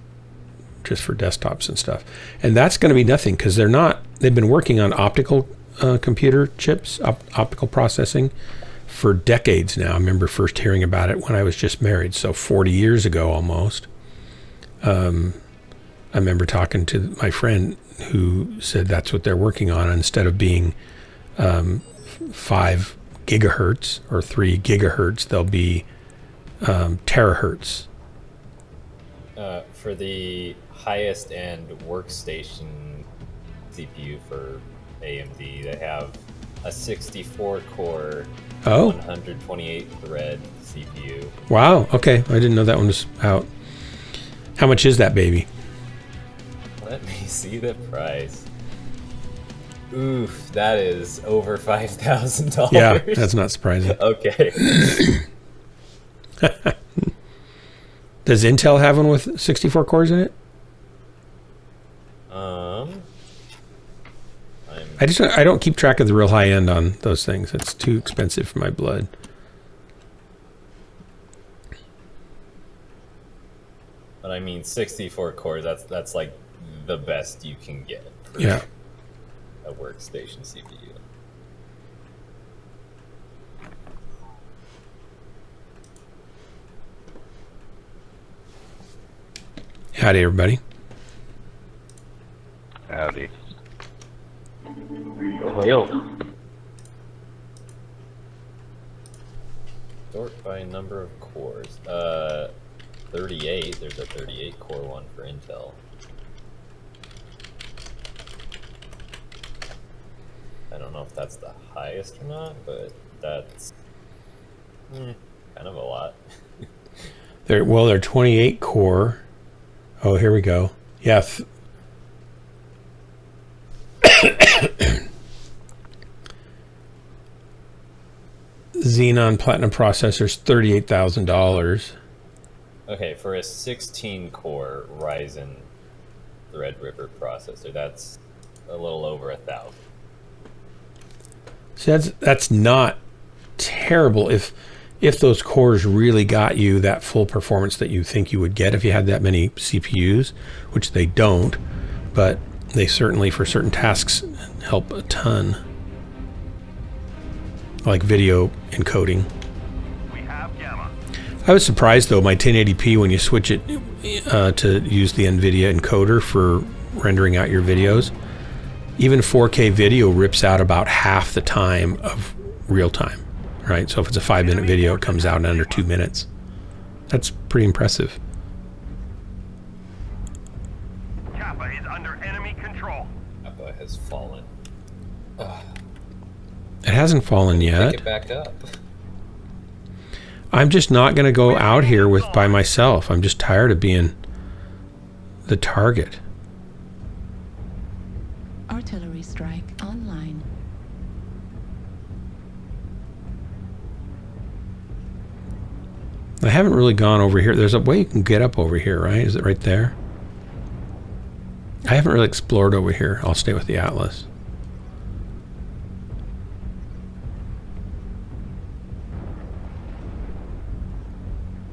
just for desktops and stuff. And that's going to be nothing, because they've been working on optical computer chips, optical processing, for decades now. I remember first hearing about it when I was just married, so 40 years ago almost. I remember talking to my friend who said that's what they're working on. Instead of being 5 gigahertz or 3 gigahertz, they'll be terahertz. For the highest end workstation CPU for AMD, they have a 64-core, Oh. 128-thread CPU. Wow. Okay, I didn't know that one was out. How much is that baby? Let me see the price. Oof, that is over $5,000. Yeah, that's not surprising. Okay. Does Intel have one with 64 cores in it? I don't keep track of the real high end on those things. It's too expensive for my blood. But I mean, 64 cores. That's like the best you can get. For yeah. A workstation CPU. Howdy, everybody. Howdy. Yo. Sort by number of cores. 38. There's a 38-core one for Intel. I don't know if that's the highest or not, but that's kind of a lot. They're 28 core. Oh, here we go. Yeah. Xenon Platinum processors, $38,000. Okay, for a 16-core Ryzen Threadripper processor, that's a little over $1,000. So that's not terrible if those cores really got you that full performance that you think you would get if you had that many CPUs, which they don't, but they certainly for certain tasks help a ton. Like video encoding. We have Gamma. I was surprised though, my 1080p, when you switch it to use the NVIDIA encoder for rendering out your videos, even 4K video rips out about half the time of real time, right? So if it's a 5-minute video, it comes out in under 2 minutes. That's pretty impressive. Kappa is under enemy control. Kappa has fallen. It hasn't fallen yet. Pick it back up. I'm just not going to go out here by myself. I'm just tired of being the target. Artillery strike online. I haven't really gone over here. There's a way you can get up over here, right? Is it right there? I haven't really explored over here. I'll stay with the Atlas.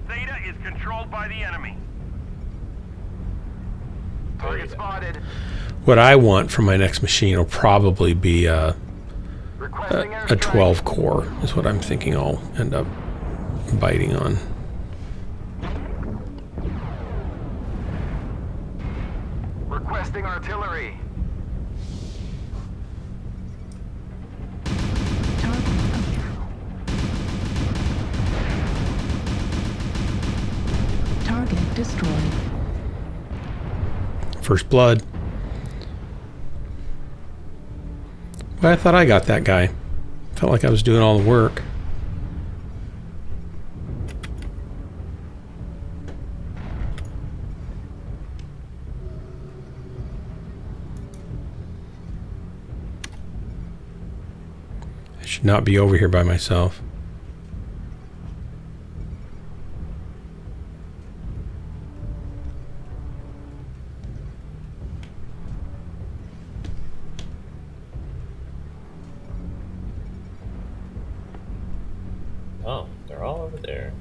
Theta is controlled by the enemy. Target spotted. What I want for my next machine will probably be a 12 core is what I'm thinking I'll end up biting on. Requesting artillery. Target destroyed. First blood. Well, I thought I got that guy. Felt like I was doing all the work. I should not be over here by myself. Oh, they're all over there.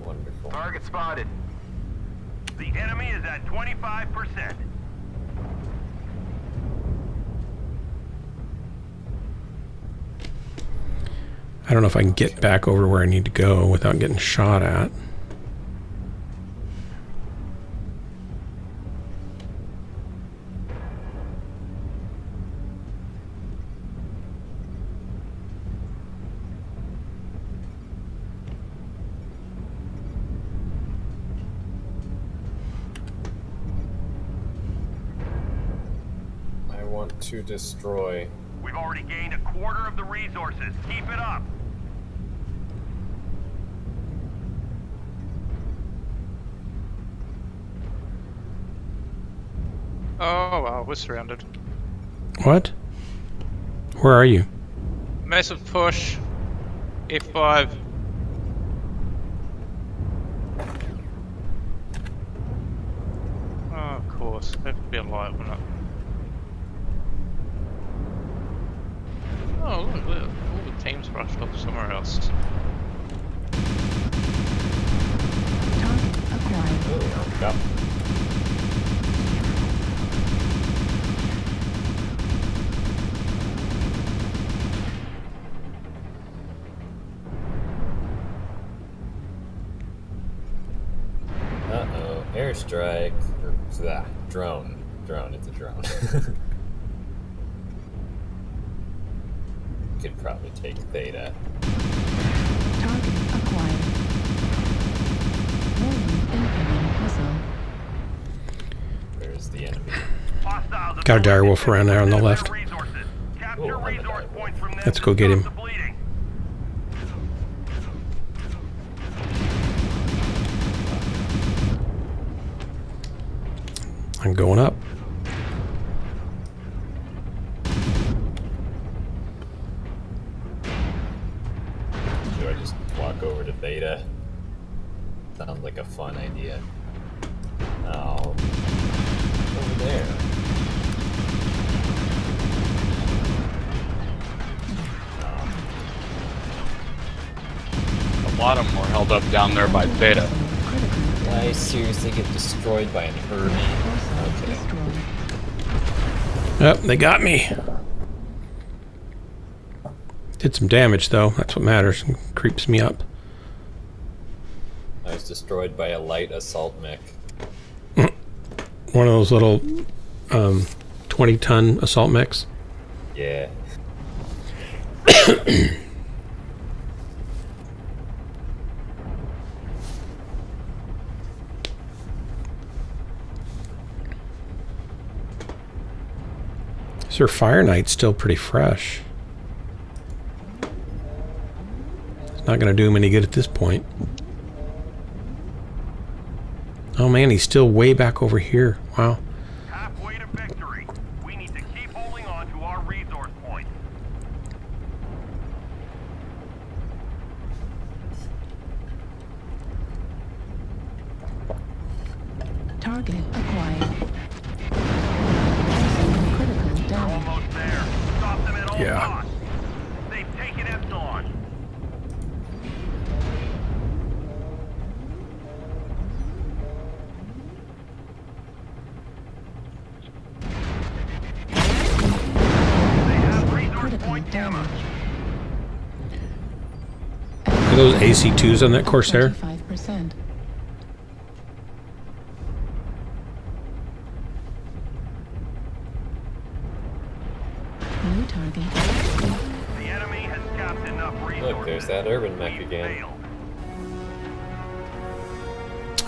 Wonderful. Target spotted. The enemy is at 25%. I don't know if I can get back over where I need to go without getting shot at. To destroy We've already gained a quarter of the resources. Keep it up. Oh, wow, we're surrounded. What? Where are you? Massive push. F5. Oh, of course. Have to be a light one up. Oh, look, all the teams rushed off somewhere else. Target acquired. Oh, got Uh-oh, airstrike. Drone. It's a drone. Could probably take Theta. Target acquired. Rolling incoming missile. Where's the enemy? Got a direwolf around there on the left. Let's go get him. I'm going up. Do I just walk over to Theta? Sounds like a fun idea. Oh. Over there. A lot of them were held up down there by Theta. I seriously get destroyed by an Herbie. Okay. Yep, they got me. Did some damage though, that's what matters. Creeps me up. I was destroyed by a light assault mech. One of those little 20-ton assault mechs. Yeah. Sir Fire Knight's still pretty fresh. It's not going to do him any good at this point. Oh man, he's still way back over here. Wow. Halfway to victory. We need to keep holding on to our resource points. Target acquired. Critical damage. Almost there. Stop them at all Yeah. costs. They've taken Epsilon. Critical damage. Are those AC2s on that Corsair? 25%. New target. The enemy has capped enough resources. Look, there's that urban mech again.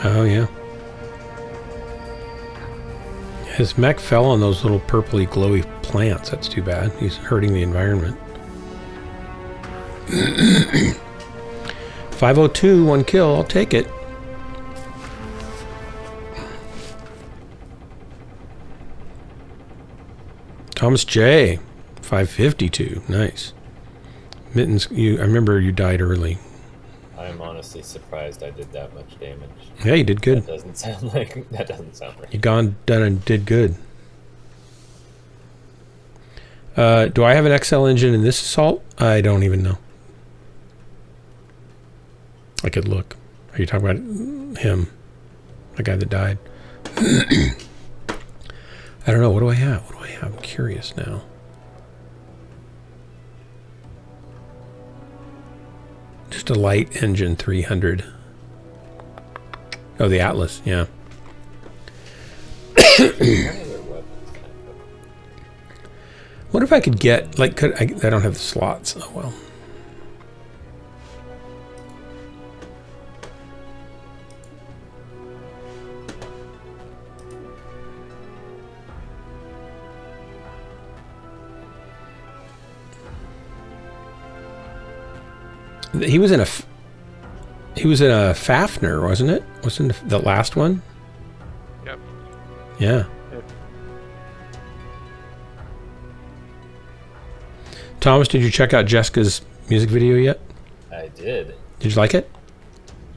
Oh yeah. His mech fell on those little purpley glowy plants. That's too bad. He's hurting the environment. 502, 1 kill. I'll take it. Thomas J, 552. Nice. Mittens, I remember you died early. I'm honestly surprised I did that much damage. Yeah, you did good. That doesn't sound right. You done and did good. Do I have an XL engine in this assault? I don't even know. I could look. Are you talking about him? The guy that died? I don't know. What do I have? What do I have? I'm curious now. Just a light engine 300. Oh, the Atlas, yeah. What if I could get, like, I don't have the slots. Oh, well. He was in a Fafnir, wasn't it? Wasn't the last one? Yep. Yeah. Thomas, did you check out Jessica's music video yet? I did. Did you like it?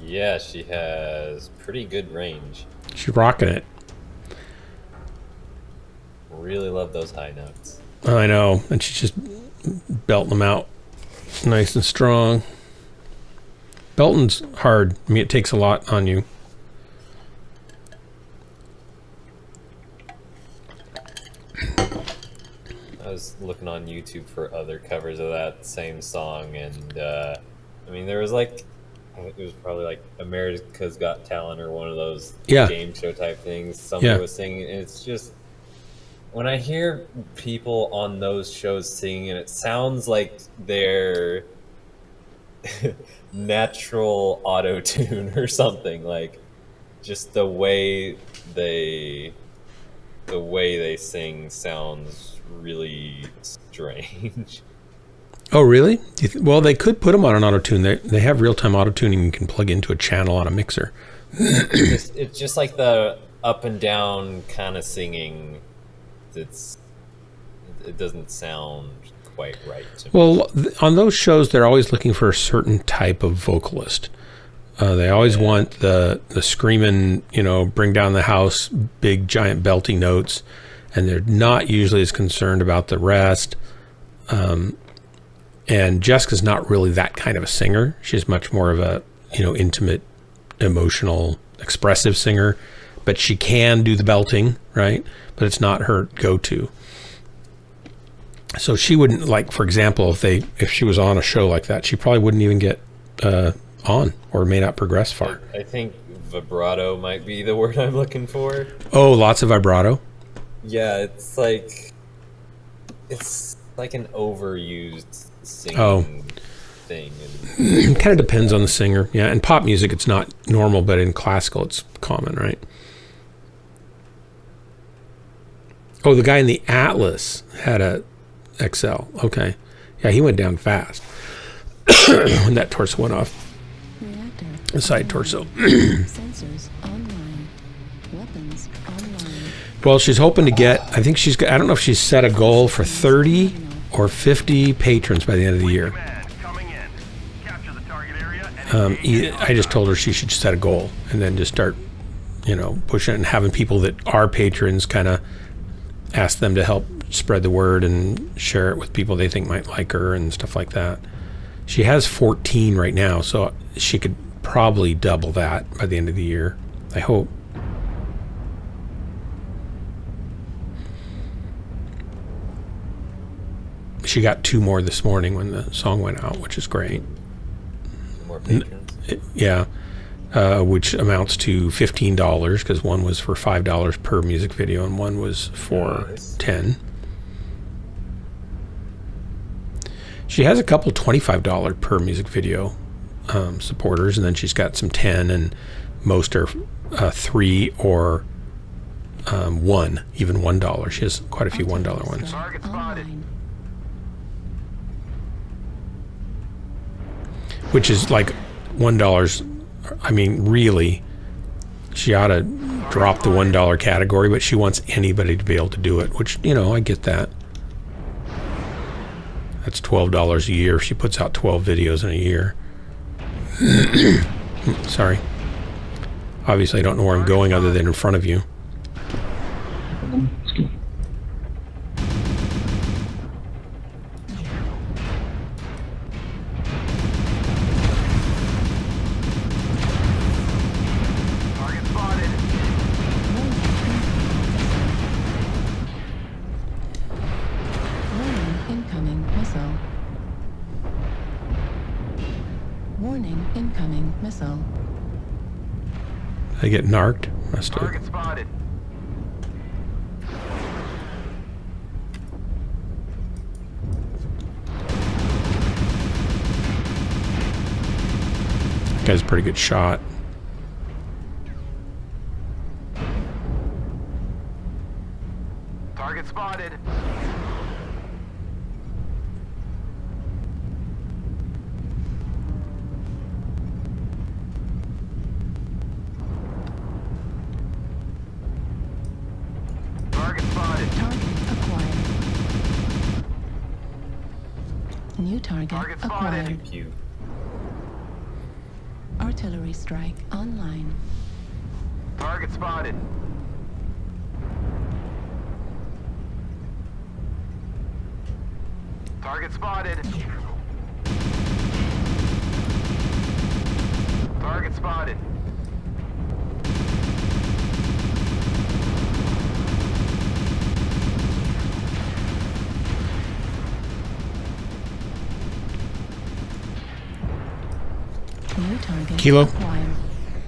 Yeah, she has pretty good range. She's rocking it. Really love those high notes. I know, and she's just belting them out nice and strong. Belting's hard. I mean, it takes a lot on you. I was looking on YouTube for other covers of that same song, and I mean, there was like, it was probably like America's Got Talent or one of those game show type things. Somebody was singing, and it's just, when I hear people on those shows singing, and it sounds like they're natural auto-tune or something, like just the way they sing sounds really strange. Oh, really? Well, they could put them on an auto-tune. They have real-time auto-tuning you can plug into a channel on a mixer. It's just like the up and down kind of singing. It doesn't sound quite right to me. Well, on those shows, they're always looking for a certain type of vocalist. They always want the screaming, bring down the house, big giant belting notes, and they're not usually as concerned about the rest. And Jessica's not really that kind of a singer. She's much more of a, intimate, emotional, expressive singer, but she can do the belting, right? But it's not her go-to. So she wouldn't, like, for example, if she was on a show like that, she probably wouldn't even get on, or may not progress far. I think vibrato might be the word I'm looking for. Oh, lots of vibrato? Yeah, it's like an overused singing thing. It kind of depends on the singer. Yeah, in pop music it's not normal, but in classical it's common, right? Oh, the guy in the Atlas had a XL. Okay. Yeah, he went down fast when that torso went off. The side torso. Sensors online. Weapons online. Well, she's hoping to get, I don't know if she's set a goal for 30 or 50 patrons by the end of the year. I just told her she should set a goal and then just start, pushing it and having people that are patrons kind of ask them to help spread the word and share it with people they think might like her and stuff like that. She has 14 right now, so she could probably double that by the end of the year, I hope. She got 2 more this morning when the song went out, which is great. More patrons? Yeah, which amounts to $15 because one was for $5 per music video and one was for $10. She has a couple $25 per music video supporters, and then she's got some 10, and most are 3 or 1, even $1. She has quite a few $1 ones. Target spotted. Which is like $1. I mean, really, she ought to drop the $1 category, but she wants anybody to be able to do it, which, I get that. That's $12 a year. She puts out 12 videos in a year. Sorry. Obviously, I don't know where I'm going other than in front of you. Target spotted. Warning, incoming missile. Warning, incoming missile. I get narked. Must have. Target spotted. That guy's a pretty good shot. Target spotted. New target acquired. Pew. Artillery strike online. Target spotted. Target spotted. Target spotted. New target Kilo. acquired.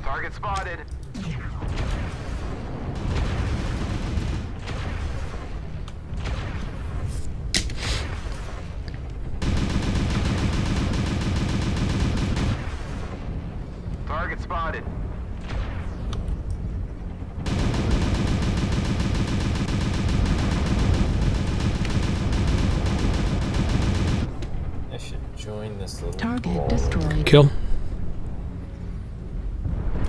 Target spotted. Target spotted. I should join this little Target ball. destroyed. Kill.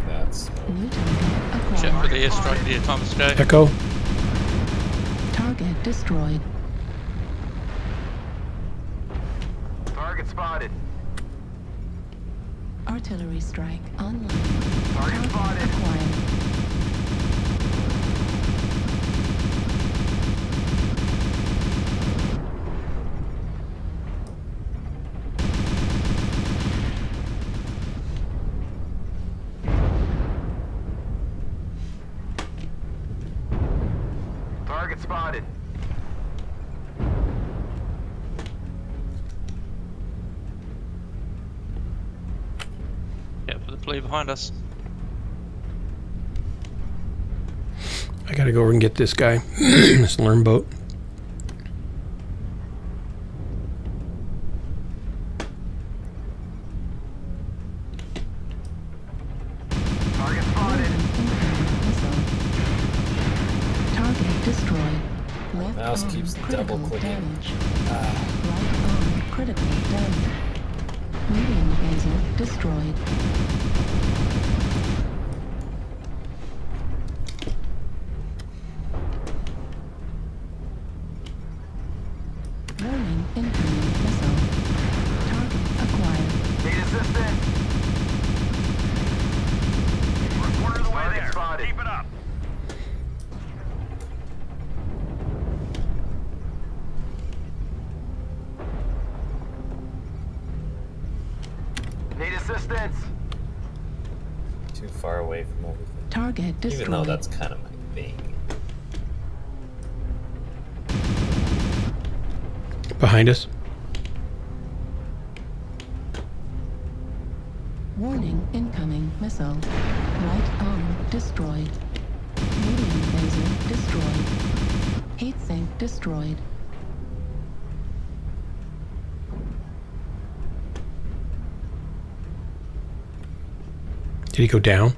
That's New target acquired. Check for the airstrike there, Thomas J. Echo. Target destroyed. Target spotted. Artillery strike online. Target spotted. Acquired. Target spotted. Yeah, for the plea behind us. I gotta go over and get this guy. This learn boat. Target spotted. Missile. Target destroyed. Left Mouse arm keeps critical double-clicking. damage. Right arm critical damage. Medium laser destroyed. Warning, incoming missile. Target acquired. Need assistance. We're a quarter of the way there. Spotted. Keep it up. Need assistance. too far away from everything. Target destroyed. Even though that's kind of my thing. Behind us. Warning, incoming missile. Right arm destroyed. Medium laser destroyed. Heat sink destroyed. Did he go down?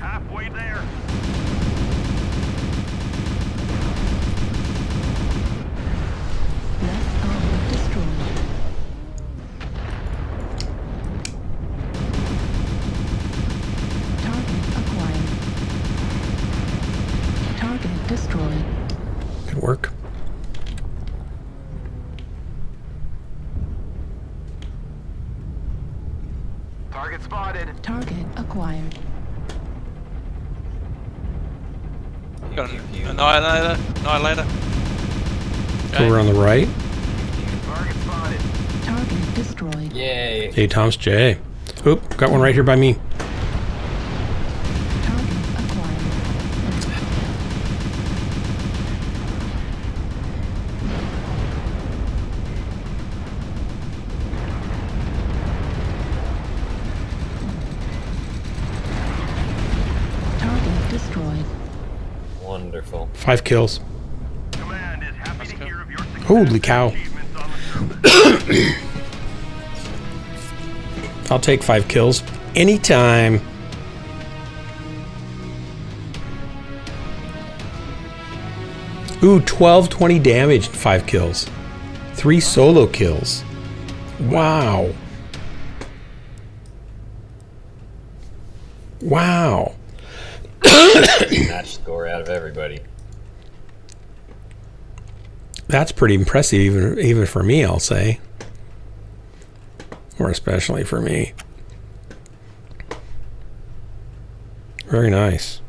Halfway there. Left arm destroyed. Target acquired. Target destroyed. Good work. Target spotted. Target acquired. Got an annihilator. Over on the right. Target spotted. Target destroyed. Yay! Hey, Thomas J. Oop, got one right here by me. Target acquired. Target destroyed. Wonderful. 5 kills. Command is happy to hear of your success Holy cow. and achievements on the surface. I'll take 5 kills anytime. Ooh, 1220 damage and 5 kills. 3 solo kills. Wow. Wow. Match score out of everybody. That's pretty impressive, even for me, I'll say. Or especially for me. Very nice.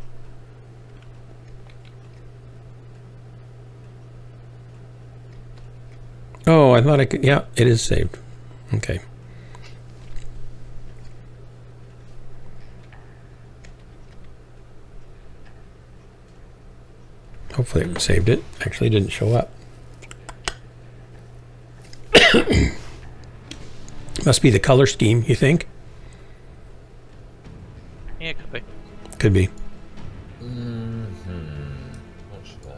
Oh, I thought I could. Yeah, it is saved. Okay. Hopefully it saved it. Actually, it didn't show up. Must be the color scheme, you think? Yeah, could be. Could be. What should I?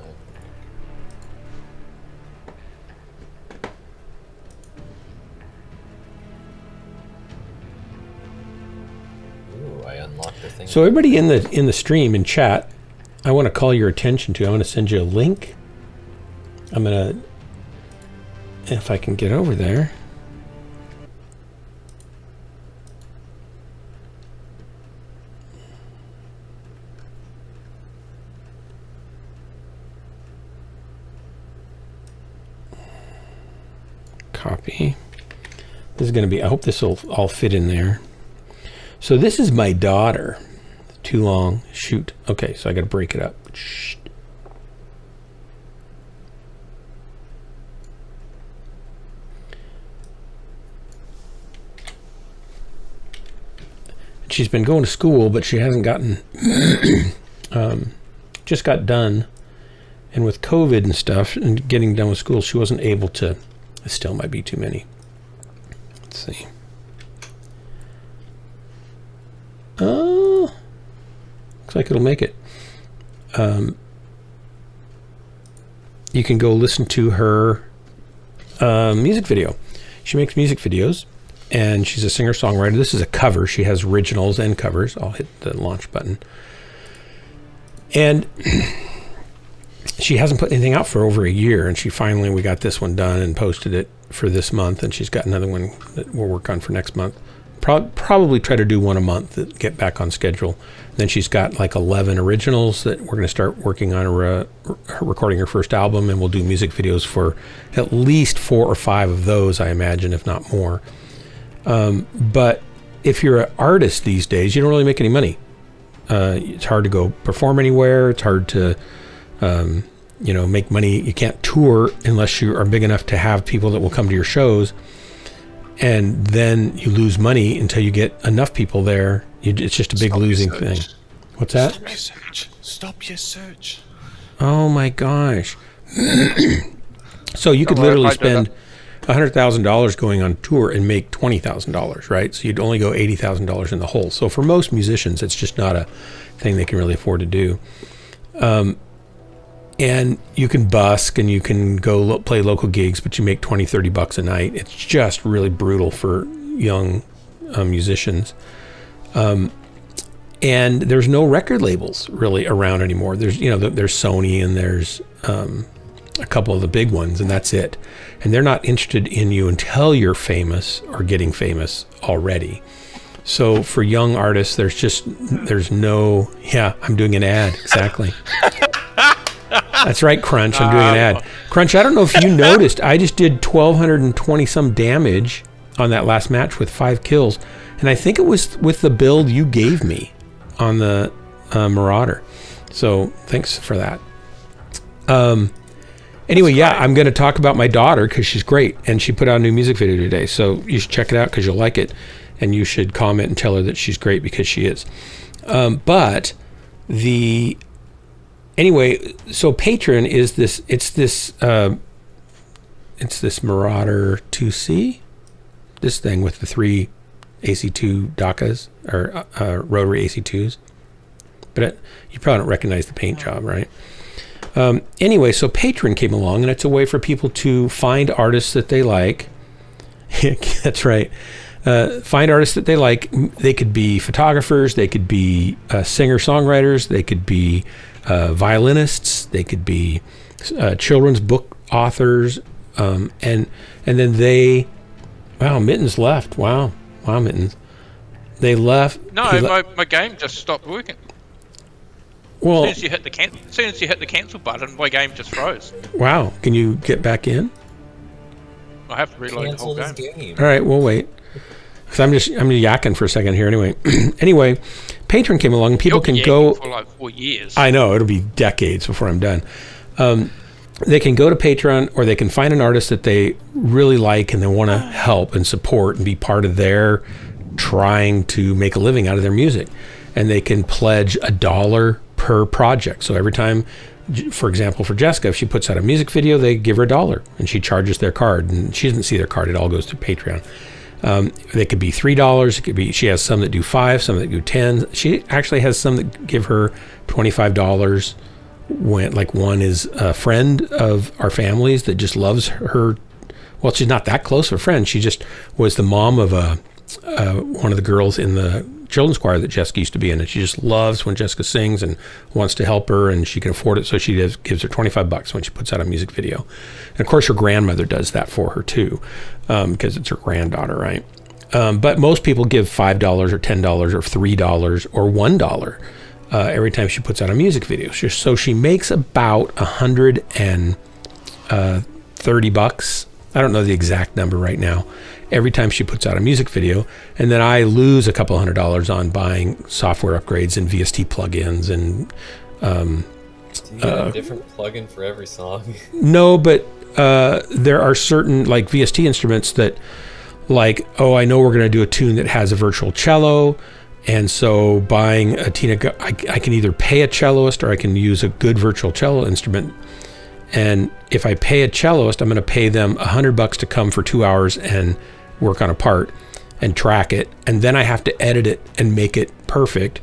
Ooh, I unlocked the thing. So everybody in the stream and chat, I want to call your attention to. I want to send you a link. I'm gonna, if I can get over there. Copy. This is going to be, I hope this will all fit in there. So this is my daughter. Too long. Shoot. Okay, so I got to break it up. Shh. She's been going to school, but she hasn't gotten, just got done. And with COVID and stuff and getting done with school, she wasn't able to. It still might be too many. Let's see. Oh, looks like it'll make it. You can go listen to her music video. She makes music videos, and she's a singer-songwriter. This is a cover. She has originals and covers. I'll hit the launch button. And she hasn't put anything out for over a year, and we got this one done and posted it for this month, and she's got another one that we'll work on for next month. Probably try to do one a month, that get back on schedule. And then she's got like 11 originals that we're going to start working on recording her first album, and we'll do music videos for at least 4 or 5 of those, I imagine, if not more. But if you're an artist these days, you don't really make any money. It's hard to go perform anywhere. It's hard to make money. You can't tour unless you are big enough to have people that will come to your shows, and then you lose money until you get enough people there. It's just a big losing thing. What's that? Stop your search. Stop your search. Oh my gosh. So you could literally spend $100,000 going on tour and make $20,000, right? So you'd only go $80,000 in the hole. So for most musicians, it's just not a thing they can really afford to do. And you can busk and you can go play local gigs, but you make $20-$30 a night. It's just really brutal for young musicians. And there's no record labels really around anymore. There's Sony, and there's a couple of the big ones, and that's it. And they're not interested in you until you're famous or getting famous already. So for young artists, there's no, I'm doing an ad, exactly. That's right, Crunch. I'm doing an ad. Crunch, I don't know if you noticed, I just did 1,220 some damage on that last match with 5 kills. And I think it was with the build you gave me on the Marauder. So thanks for that. Anyway, I'm going to talk about my daughter because she's great. And she put out a new music video today. So you should check it out because you'll like it. And you should comment and tell her that she's great because she is. Anyway, so Patron is this, it's this Marauder 2C, this thing with the 3 AC2 DACAs, or rotary AC2s. But you probably don't recognize the paint job, right? Anyway, so Patron came along, and it's a way for people to find artists that they like. That's right. Find artists that they like. They could be photographers, they could be singer-songwriters, they could be violinists, they could be children's book authors, and then Mittens left. Wow, Mittens. They left. No, my game just stopped working. Well, as soon as you hit the cancel button, my game just froze. Wow. Can you get back in? I have to reload the whole game. All right, we'll wait. Because I'm yakking for a second here anyway. Anyway, Patreon came along. People can go for like 4 years. I know, it'll be decades before I'm done. They can go to Patreon, or they can find an artist that they really like and they want to help and support and be part of their trying to make a living out of their music. And they can pledge $1 per project. So every time, for example, for Jessica, if she puts out a music video, they give her $1 and she charges their card, and she doesn't see their card. It all goes through Patreon. They could be $3. It could be, she has some that do $5, some that do $10. She actually has some that give her $25. When, like, one is a friend of our family's that just loves her. Well, she's not that close of a friend. She just was the mom of one of the girls in the children's choir that Jessica used to be in, and she just loves when Jessica sings and wants to help her, and she can afford it, so she gives her $25 when she puts out a music video. And of course, her grandmother does that for her too, because it's her granddaughter, right? But most people give $5 or $10 or $3 or $1 every time she puts out a music video. So she makes about $130. I don't know the exact number right now. Every time she puts out a music video, and then I lose a couple $100 on buying software upgrades and VST plugins and. Do you get a different plugin for every song? No, but there are certain like VST instruments that, like, I know we're going to do a tune that has a virtual cello. And so buying a Tina, I can either pay a celloist or I can use a good virtual cello instrument. And if I pay a celloist, I'm going to pay them $100 to come for 2 hours and work on a part and track it. And then I have to edit it and make it perfect.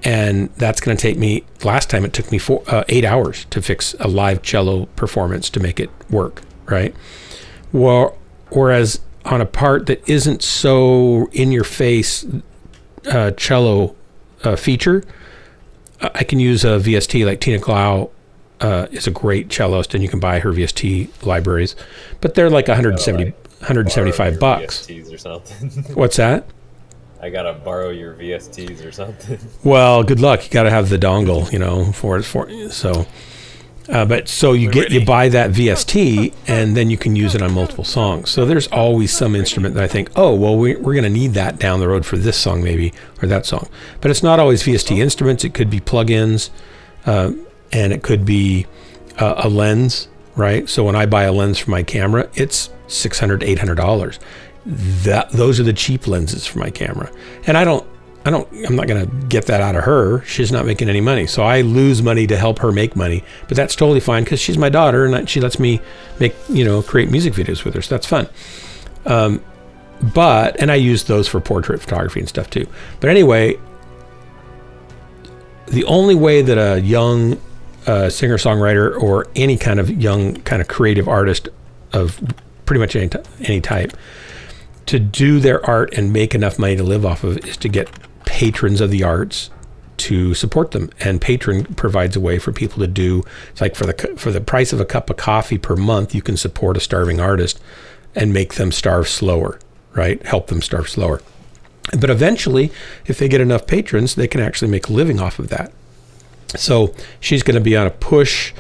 And that's going to take me, last time it took me 8 hours to fix a live cello performance to make it work, right? Well, whereas on a part that isn't so in your face, cello feature, I can use a VST. Like Tina Glau is a great cellist, and you can buy her VST libraries, but they're like $175. VSTs or something. What's that? I gotta borrow your VSTs or something. Well, good luck. You got to have the dongle, for it. So, but so you buy that VST, and then you can use it on multiple songs. So there's always some instrument that I think, we're going to need that down the road for this song maybe, or that song. But it's not always VST instruments. It could be plugins, and it could be a lens, right? So when I buy a lens for my camera, it's $600, $800. Those are the cheap lenses for my camera, and I'm not going to get that out of her. She's not making any money. So I lose money to help her make money, but that's totally fine because she's my daughter and she lets me create music videos with her. So that's fun. And I use those for portrait photography and stuff too. But anyway, the only way that a young singer-songwriter or any kind of young kind of creative artist of pretty much any type to do their art and make enough money to live off of is to get patrons of the arts to support them. And Patreon provides a way for people to do, it's like for the price of a cup of coffee per month, you can support a starving artist and make them starve slower, right? Help them starve slower. But eventually, if they get enough patrons, they can actually make a living off of that. So she's going to be on a push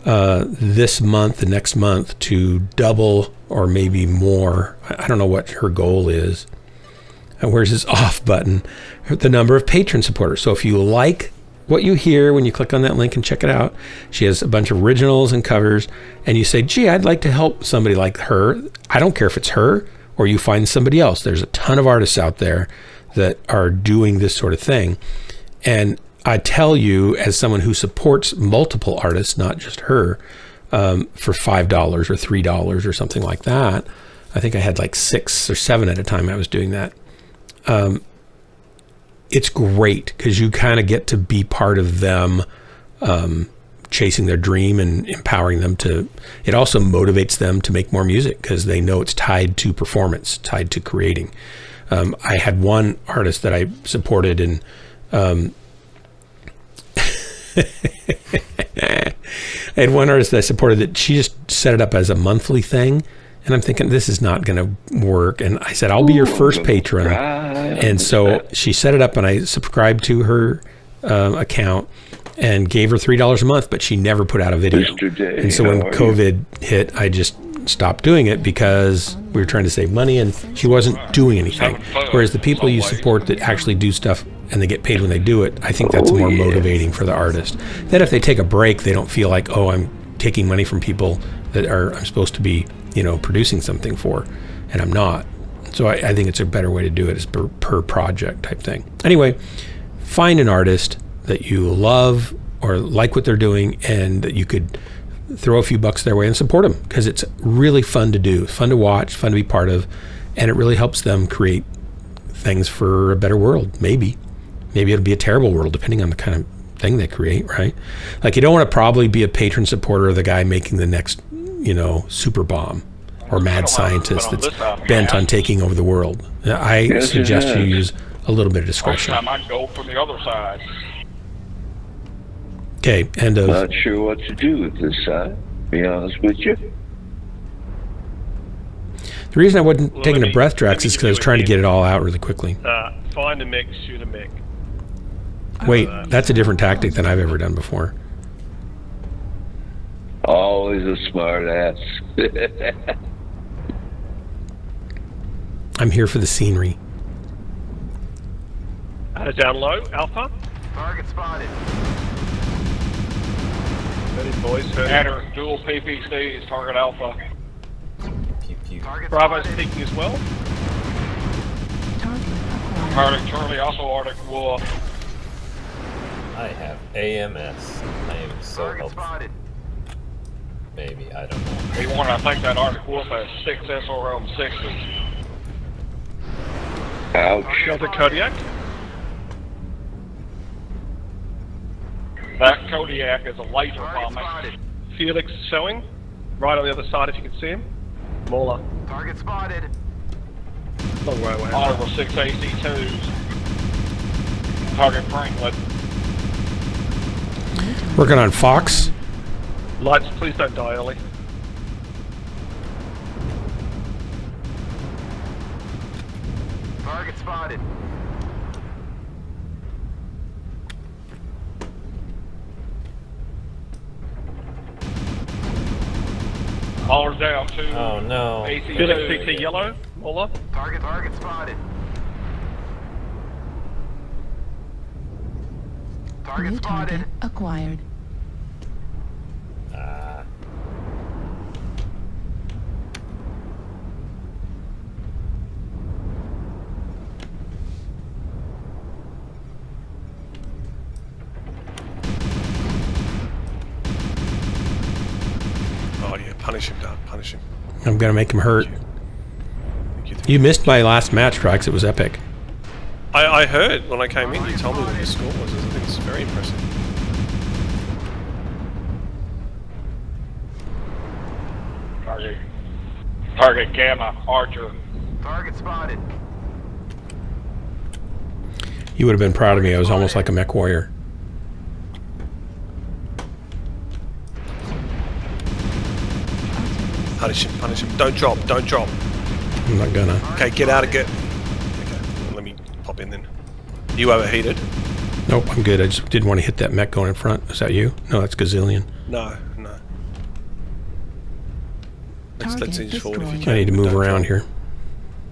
this month, the next month, to double or maybe more. I don't know what her goal is. Where's this off button? The number of patron supporters. So if you like what you hear when you click on that link and check it out, she has a bunch of originals and covers, and you say, gee, I'd like to help somebody like her. I don't care if it's her or you find somebody else. There's a ton of artists out there that are doing this sort of thing. And I tell you, as someone who supports multiple artists, not just her, for $5 or $3 or something like that. I think I had like 6 or 7 at a time I was doing that. It's great because you kind of get to be part of them chasing their dream and empowering them to. It also motivates them to make more music because they know it's tied to performance, tied to creating. I had one artist that I supported, and I had one artist that I supported that she just set it up as a monthly thing, And I'm thinking, this is not going to work. And I said, I'll be your first patron. And so she set it up, and I subscribed to her account and gave her $3 a month, but she never put out a video. And so when COVID hit, I just stopped doing it because we were trying to save money, and she wasn't doing anything. Whereas the people you support that actually do stuff and they get paid when they do it, I think that's more motivating for the artist. Then if they take a break, they don't feel like, oh, I'm taking money from people that I'm supposed to be, producing something for, and I'm not. So I think it's a better way to do it, is per project type thing. Anyway, find an artist that you love or like what they're doing, and that you could throw a few bucks their way and support them, because it's really fun to do, fun to watch, fun to be part of, and it really helps them create things for a better world. Maybe it'll be a terrible world depending on the kind of thing they create, right? Like, you don't want to probably be a patron supporter of the guy making the next, super bomb or mad scientist that's bent on taking over the world. I suggest you use a little bit of discretion. I might go from the other side. Okay, end of. Not sure what to do with this side, to be honest with you. The reason I wasn't taking a breath, Drax, is because I was trying to get it all out really quickly. Find a mech, shoot a mech. Wait, that's a different tactic than I've ever done before. Always a smart ass. I'm here for the scenery. Down low, Alpha. Target spotted. Ready, boys. Adder, dual PPCs, target Alpha. Bravo's peeking as well. Target Charlie, also Arctic Wolf. I have AMS. I am so helpful. Maybe, I don't know. P1, I think that Arctic Wolf has 6 SRM-6s. Ouch. Shelter Kodiak. That Kodiak is a laser bomber. Felix is showing. Right on the other side if you can see him. Mauler. Target spotted. Long way away. Oliver 6 AC2s. Target Franklin. Working on Fox. Lights, please don't die early. Target spotted. Mauler's down to Oh no. AC2. Felix CT yellow. Mauler. Target spotted. Target New spotted. target acquired. Oh yeah, punish him, Doug. Punish him. I'm gonna make him hurt. You missed my last match, Drax. It was epic. I heard when I came in, you told me what the score was. I think it's very impressive. Target Gamma, Archer. Target spotted. You would have been proud of me. I was almost like a Mechwarrior. Punish him, punish him. Don't drop, don't drop. I'm not gonna. Okay, get out of get. Okay, let me pop in then. You overheated? Nope, I'm good. I just didn't want to hit that mech going in front. Is that you? No, that's Gazillion. No. Let's inch forward if you can. I need to move around here.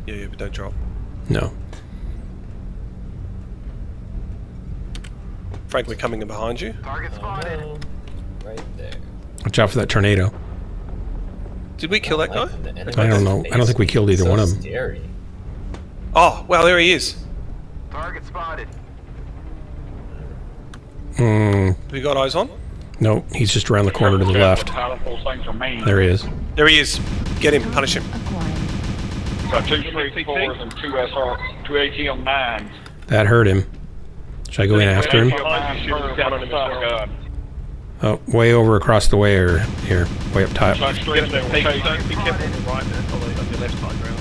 Yeah, but don't drop. No. Frankly, coming in behind you. Target spotted. Right there. Watch out for that tornado. Did we kill that guy? I don't know. I don't think we killed either one of them. Scary. Oh, wow, there he is. Target spotted. Have you got eyes on? No, he's just around the corner to the left. There he is. There he is. Get him, punish him. Got 2 3-4s and 2 ATM-9s. That hurt him. Should I go in after him? Oh, way over across the way, or here, way up top. Be careful on the right there, on your left side ground.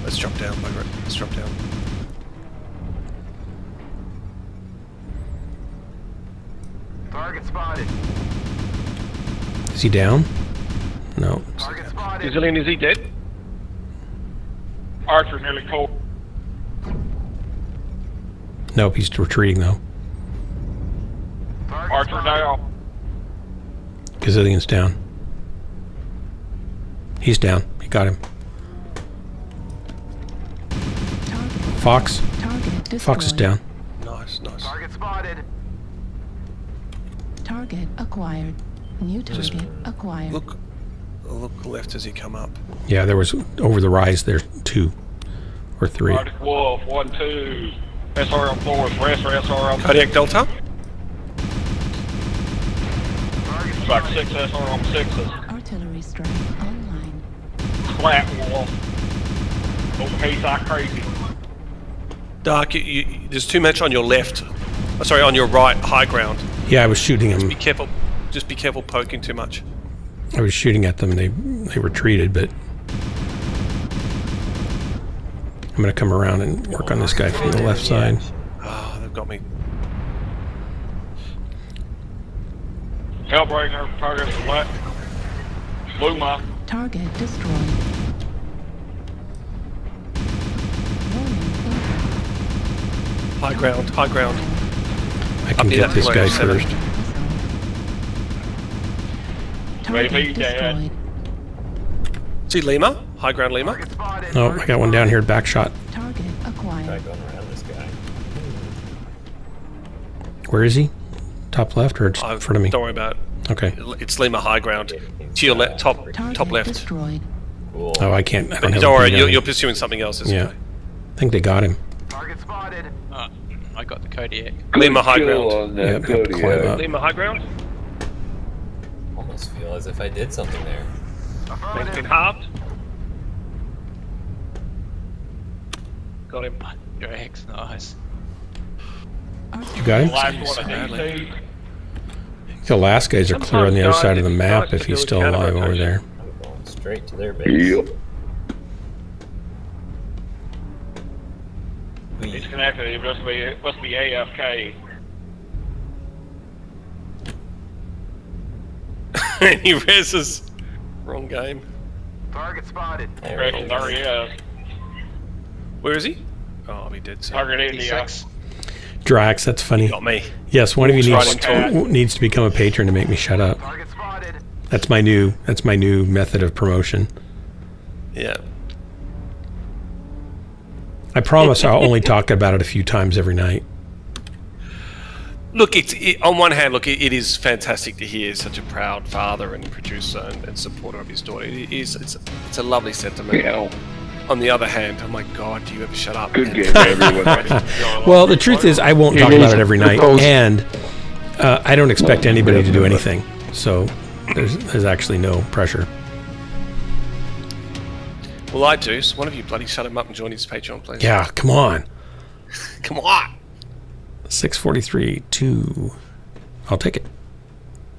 Let's drop down, bugger it. Let's drop down. Target spotted. Is he down? No. Gazillion, is he dead? Archer nearly cold. Nope, he's retreating though. Archer down. Gazillion's down. He's down. He got him. Fox. Fox is down. Nice. Target spotted. Target acquired. New target acquired. Look left as he come up. Yeah, there was over the rise. There's 2 or 3. Arctic Wolf, 1, 2. SR on 4s, rest for SR on Cardiac Delta. Back 6 SR on 6s. Artillery strike online. Flat Wolf. Overheat like crazy. Dark, there's 2 Mechs on your left. Sorry, on your right, high ground. Yeah, I was shooting him. Just be careful poking too much. I was shooting at them. They retreated, but I'm going to come around and work on this guy from the left side. Oh, they've got me. Hellbreaker, target flat. Luma. Target destroyed. High ground. I can get this guy first. Maybe dead. See Lima? High ground Lima? Oh, I got one down here, back shot. Target acquired. Try going around this guy. Where is he? Top left or in front of me? Don't worry about it. Okay. It's Lima high ground. To your left, top left. Destroyed. Cool. Oh, I can't. I don't have Don't worry, a beat on you're him. pursuing something else. Yeah. I think they got him. Target spotted. I got the Kodiak. Lima high ground. On that Yep, have to climb up. Lima high ground. Almost feel as if I did something there. Thing's been halved. Got him. Drax, nice. You got him? Last one of DT. The last guys are clear on the other side of the map if he's still alive over there. I'm going straight to their base. Yep. He's connected. He must be AFK. He reses. Wrong game. Target spotted. There he is. Where is he? Oh, I'll be dead soon. Target India. Drax, that's funny. Got me. Yes, one of you Walks right needs to become a patron to make me shut up. Target spotted. That's my new method of promotion. Yeah. I promise I'll only talk about it a few times every night. Look, on one hand, it is fantastic to hear such a proud father and producer and supporter of his daughter. It's a lovely sentiment. Yeah. On the other hand, oh my God, do you ever shut up? Good game, everyone. Well, the truth is, I won't talk about it every night, and I don't expect anybody to do anything. So there's actually no pressure. Well, I do. So one of you bloody shut him up and join his Patreon, please. Yeah, come on. Come on. 643, 2. I'll take it.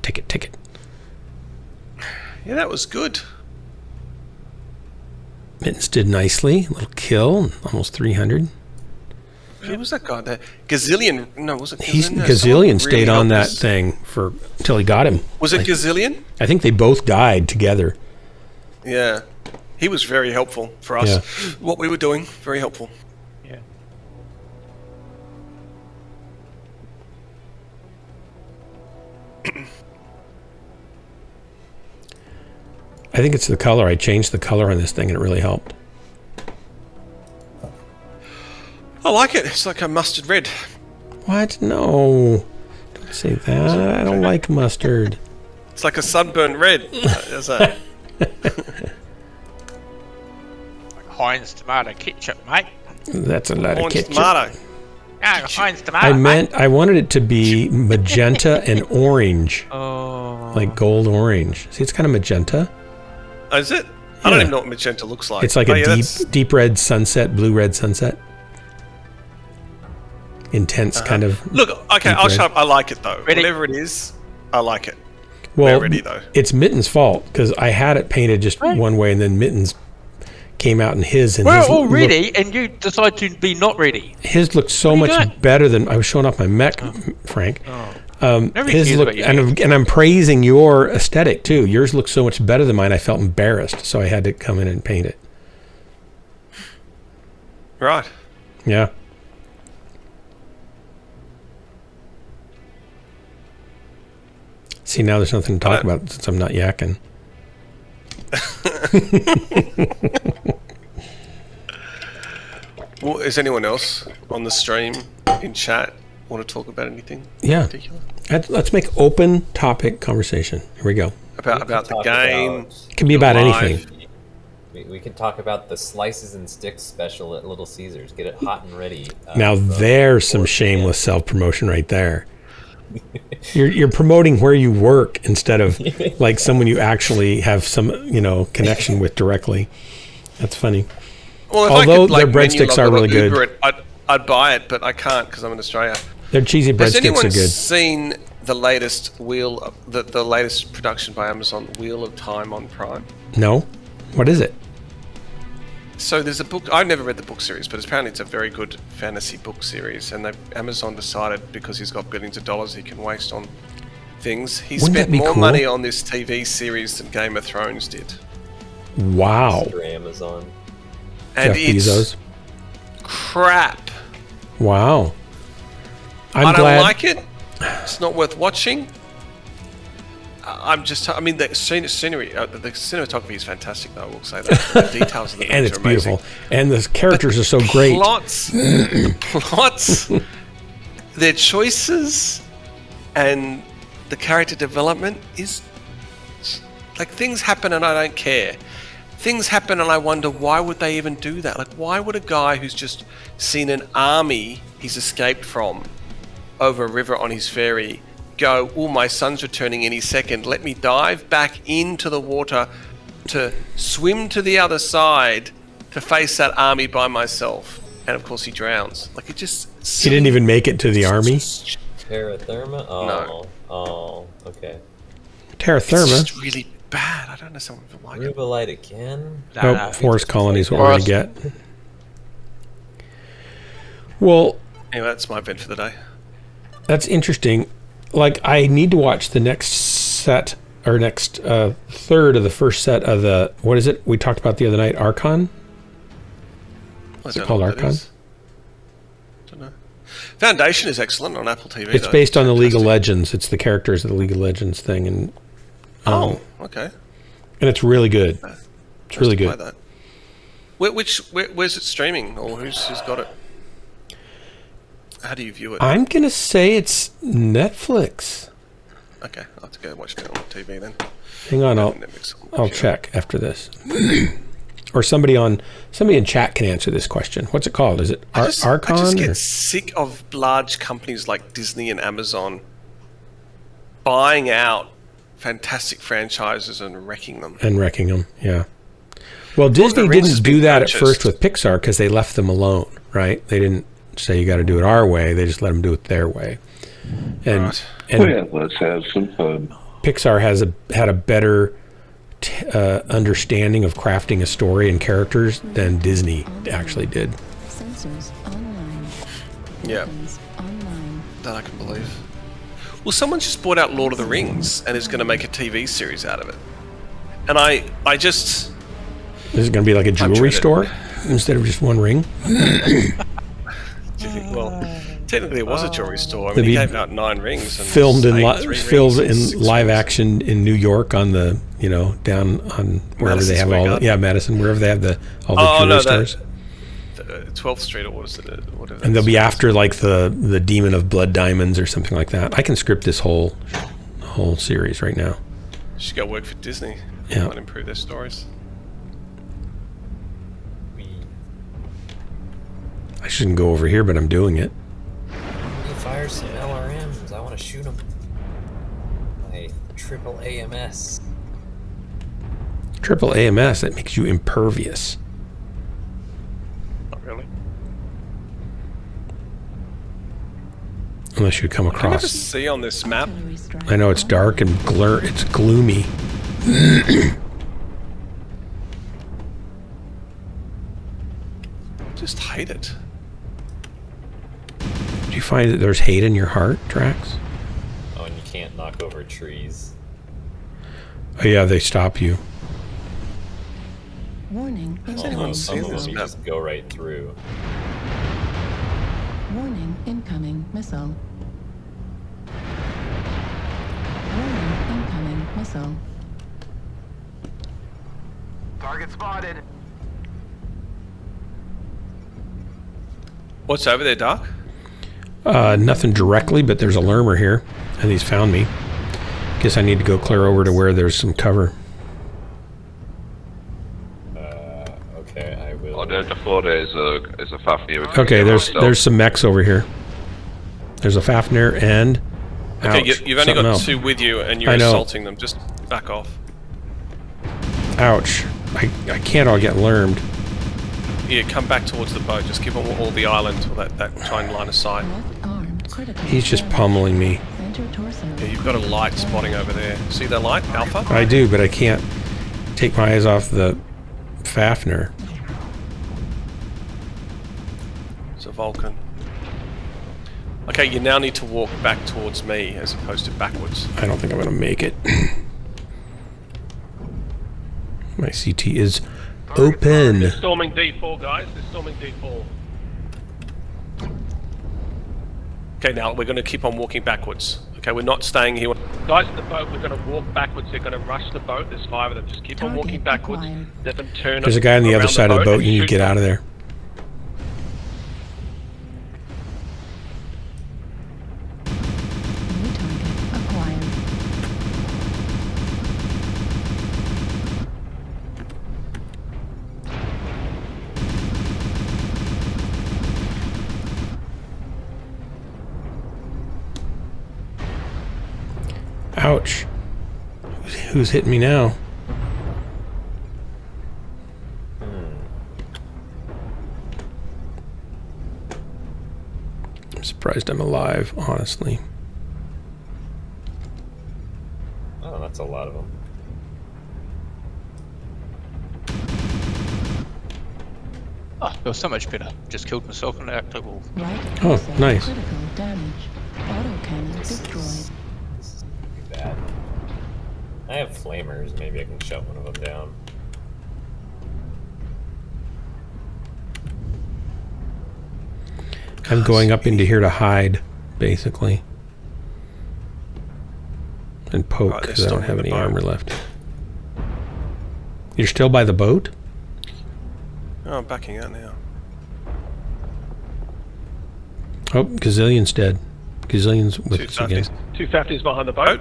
Take it. Yeah, that was good. Mittens did nicely. A little kill, almost 300. Who was that guy there? Gazillion? No, was it Gazillion? Gazillion stayed on that thing until he got him. Was it Gazillion? I think they both died together. Yeah. He was very helpful for us. Yeah. What we were doing, very helpful. Yeah. I think it's the color. I changed the color on this thing and it really helped. I like it. It's like a mustard red. What? No. Don't say that. I don't like mustard. It's like a sunburned red. Is that? Heinz tomato ketchup, mate. That's a lot of Orange ketchup. tomato. Yeah, Heinz tomato. I wanted it to be magenta and orange. Oh. Like gold orange. See, it's kind of magenta. Oh, is it? I don't even know what magenta looks like. It's like deep red sunset, blue red sunset. Intense kind of. Look, okay, I'll shut up. I like it though. Ready? Whatever it is, I like it. Well, ready though. It's Mitten's fault because I had it painted just one way, and then Mitten's came out in his. And We're his all ready, and you decide to be not ready. His looked so much better than I was showing off my mech, Frank. His look, and I'm praising your aesthetic too. Yours looks so much better than mine. I felt embarrassed, so I had to come in and paint it. Right. Yeah. See, now there's nothing to talk about since I'm not yakking. Well, is anyone else on the stream in chat want to talk about anything? Yeah. Let's make open topic conversation. Here we go. About the game. It can be about anything. We can talk about the slices and sticks special at Little Caesars. Get it hot and ready. Now there's some shameless self-promotion right there. You're promoting where you work instead of like someone you actually have some connection with directly. That's funny. Well, although their breadsticks are really good, I'd buy it, but I can't because I'm in Australia. Their cheesy breadsticks are good. Has anyone seen the latest the latest production by Amazon, Wheel of Time on Prime? No. What is it? So there's a book. I've never read the book series, but apparently it's a very good fantasy book series. And Amazon decided because he's got billions of dollars he can waste on things. He spent more money on this TV series than Game of Thrones did. Wow. Mr. Amazon. And Jeff Bezos. Crap. Wow. I don't like it. It's not worth watching. I mean, the scenery, the cinematography is fantastic, though, I will say that. The details of the and it's are amazing. beautiful. And the characters are so great. The plots, their choices, and the character development is... Like, things happen and I don't care. Things happen and I wonder, why would they even do that? Like, why would a guy who's just seen an army he's escaped from over a river on his ferry go, oh, my son's returning any second, let me dive back into the water to swim to the other side to face that army by myself? And of course he drowns. Like, it just... He didn't even make it to the army? Terra Therma? Oh, no. Oh, okay. Terra Therma? It's just really bad. I don't understand what people like it. Rubelite again? Nope, forest colonies what we're going to get. Well... Anyway, that's my vent for the day. That's interesting. Like, I need to watch the next set, or next third of the first set of the, what is it we talked about the other night, Archon? What's it called, Archon? I don't know. Foundation is excellent on Apple TV. It's based on the League of Legends. It's the characters of the League of Legends thing. And okay. And it's really good. It's really good. That. Where's it streaming, or who's got it? How do you view it? I'm going to say it's Netflix. Okay, I'll have to go watch it on TV then. Hang on, I'll check after this. Or somebody in chat can answer this question. What's it called? Is it Archon? I just get sick of large companies like Disney and Amazon buying out fantastic franchises and wrecking them. Yeah. Well, Disney didn't do that at first with Pixar because they left them alone, right? They didn't say you got to do it our way. They just let them do it their way. And let's have some fun. Pixar had a better understanding of crafting a story and characters than Disney actually did. Sensors online. Yeah. Online. That I can believe. Well, someone just bought out Lord of the Rings and is going to make a TV series out of it. And I just... Is it going to be like a jewelry store instead of just one ring? Well, technically it was a jewelry store. I mean, he gave out 9 rings. And filmed in live action in New York on the, down on wherever they have Madison, wherever they have all the jewelry stores. 12th Street or whatever. And they'll be after like the Demon of Blood Diamonds or something like that. I can script this whole series right now. Should go work for Disney. Yeah. Might improve their stories. I shouldn't go over here, but I'm doing it. He fires some LRMs. I want to shoot them. My triple AMS. Triple AMS, that makes you impervious. Not really. Unless you come I can never across... see on this map. I know it's dark and it's gloomy. Just hate it. Do you find that there's hate in your heart, Drax? can't knock over trees. Oh yeah, they stop you. Warning. Although some of them this you map? just go right through. Warning. Incoming missile. Warning. Incoming missile. Target spotted. What's over there, Doc? Nothing directly, but there's a lurmer here, and he's found me. Guess I need to go clear over to where there's some cover. Okay, I will. I don't know there's a Fafnir. Okay, there's some mechs over here. There's a Fafnir and... Okay, ouch, you've only something got else. 2 with you, and you're I know. assaulting them. Just back off. Ouch. I can't all get lurmed. Yeah, come back towards the boat. Just give them all the island, or that trying line of sight. He's just pummeling me. Yeah, you've got a light spotting over there. See that light, Alpha? I do, but I can't take my eyes off the Fafnir. It's a Vulcan. Okay, you now need to walk back towards me as opposed to backwards. I don't think I'm going to make it. My CT is open. They're storming D4, guys. They're storming D4. Okay, now we're going to keep on walking backwards. Okay, we're not staying here. Guys in the boat, we're going to walk backwards. They're going to rush the boat. There's 5 of them. Just keep on walking backwards. Let them turn. There's a guy on the other around side of the boat. and You need to shoot get them. out of there. New target acquired. Ouch. Who's hitting me now? I'm surprised I'm alive, honestly. Oh, that's a lot of them. Oh, it was so much better. Just killed myself and acted all. Right. Oh, missile nice. Critical damage. Autocannon destroyed. Be bad. I have flamers. Maybe I can shut one of them down. I'm going up into here to hide, basically. And poke, Right, they're because I don't still have in the any boat. armor left. You're still by the boat? Oh, I'm backing out now. Oh, Gazillion's dead. Gazillion's with us again. 2 Fafnirs behind the boat.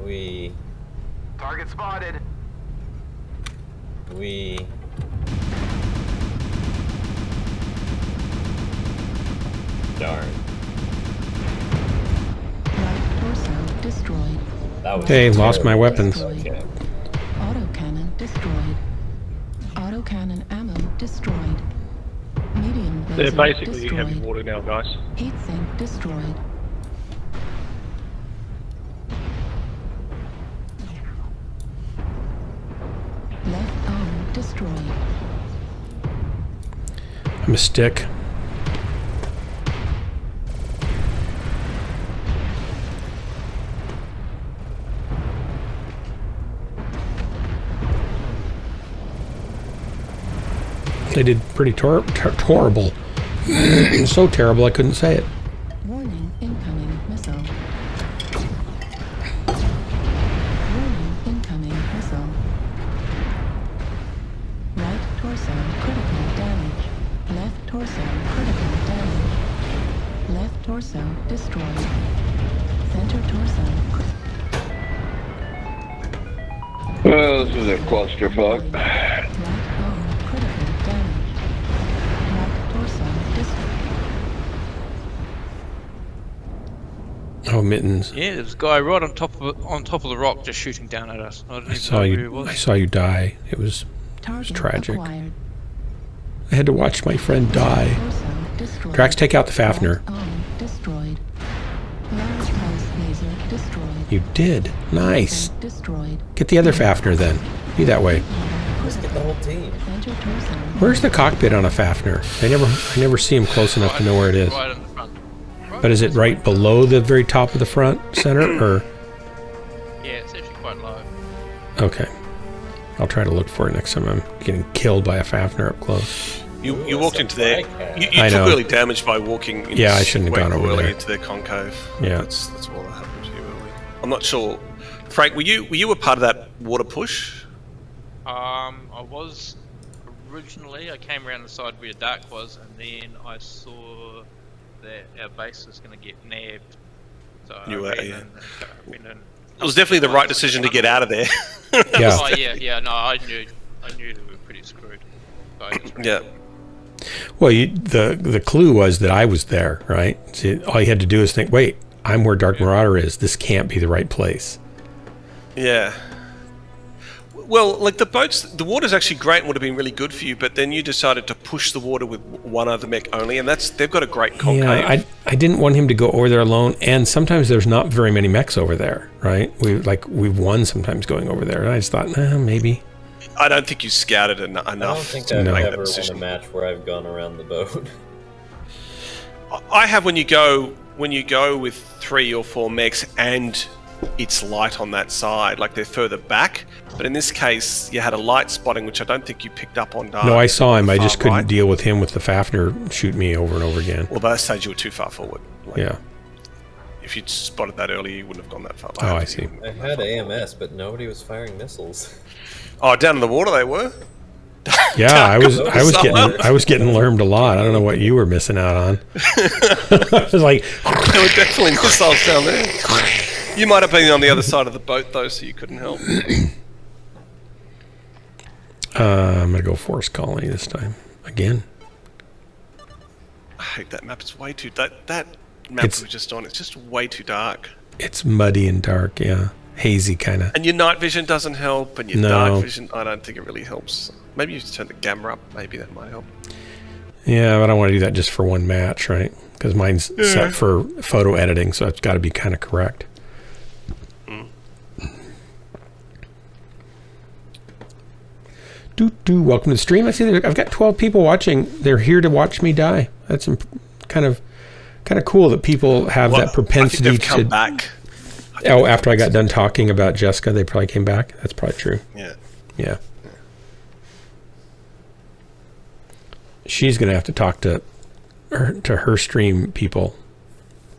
We Target spotted. darn. Right torso destroyed. That was Hey, lost my terrible. weapons. Okay. Autocannon destroyed. Autocannon ammo destroyed. Medium laser They're basically destroyed. heavy water now, guys. Heatsink destroyed. Left arm destroyed. I'm a stick. They did pretty horrible. So terrible I couldn't say it. Warning, incoming missile. Warning, incoming missile. Right torso, critical damage. Left torso, critical damage. Left torso, destroyed. Center torso, Well, this is a clusterfuck. right arm, critical damage. Right torso, destroyed. Oh, mittens. Yeah, there was a guy right on top of the rock, just shooting down at us. I didn't I even saw know who he you. was. I saw you die. It was Target tragic. acquired. I had to watch my friend die. Torso destroyed. Drax, take out the Fafnir. Right arm destroyed. Large pulse laser destroyed. You did. Nice. Destroyed. Get the other Fafnir then. Be that way. Let's get the whole team. Where's the cockpit on a Fafnir? I never see him close enough to know where it is. Right in the front. But is it right below the very top of the front center, or? Yeah, it's actually quite low. Okay. I'll try to look for it next time I'm getting killed by a Fafnir up close. You walked into there. You I took know. early damage by walking. Yeah, I shouldn't have gone over early there. into their concave. Yeah. That's all that happened to you early. I'm not sure. Frank, were you a part of that water push? I was originally. I came around the side where Dark was, and then I saw that our base was going to get nabbed. So I ran in. It was definitely the right decision to get out of there. Yeah. Oh yeah. No, I knew they were pretty screwed. So I just Yeah. Well, the clue was that I was there, right? So all you had to do is think, wait, I'm where Dark Marauder is. This can't be the right place. Yeah. Well, like the boats, the water's actually great and would have been really good for you, but then you decided to push the water with one other mech only, and they've got a great concave. Yeah, I didn't want him to go over there alone, and sometimes there's not very many mechs over there, right? We've won sometimes going over there, and I just thought, maybe. I don't think you scouted enough I don't think I've ever won a match where I've gone around the boat. I have when you go with 3 or 4 mechs and it's light on that side, like they're further back. But in this case, you had a light spotting, which I don't think you picked up on Dark. No, I saw him. I just couldn't deal with him with the Fafnir shoot me over and over again. Well, by that stage, you were too far forward. Yeah. If you'd spotted that earlier, you wouldn't have gone that far. Oh, I see. I had AMS, but nobody was firing missiles. Oh, down in the water they were. Yeah, I was getting lermed a lot. I don't know what you were missing out on. I was like, there were definitely missiles down there. You might have been on the other side of the boat though, so you couldn't help. I'm gonna go Forest Colony this time again. I hate that map. It's way too that map we were just on. It's just way too dark. It's muddy and dark, yeah, hazy kind of. And your night vision doesn't help, and your dark vision, I don't think it really helps. Maybe you should turn the gamma up. Maybe that might help. Yeah, but I don't want to do that just for one match, right? Because mine's set for photo editing, so it's got to be kind of correct. Welcome to the stream. I see that I've got 12 people watching. They're here to watch me die. That's kind of cool that people have that propensity I think they've come back. After I got done talking about Jessica, they probably came back. That's probably true. Yeah. She's gonna have to talk to her stream people,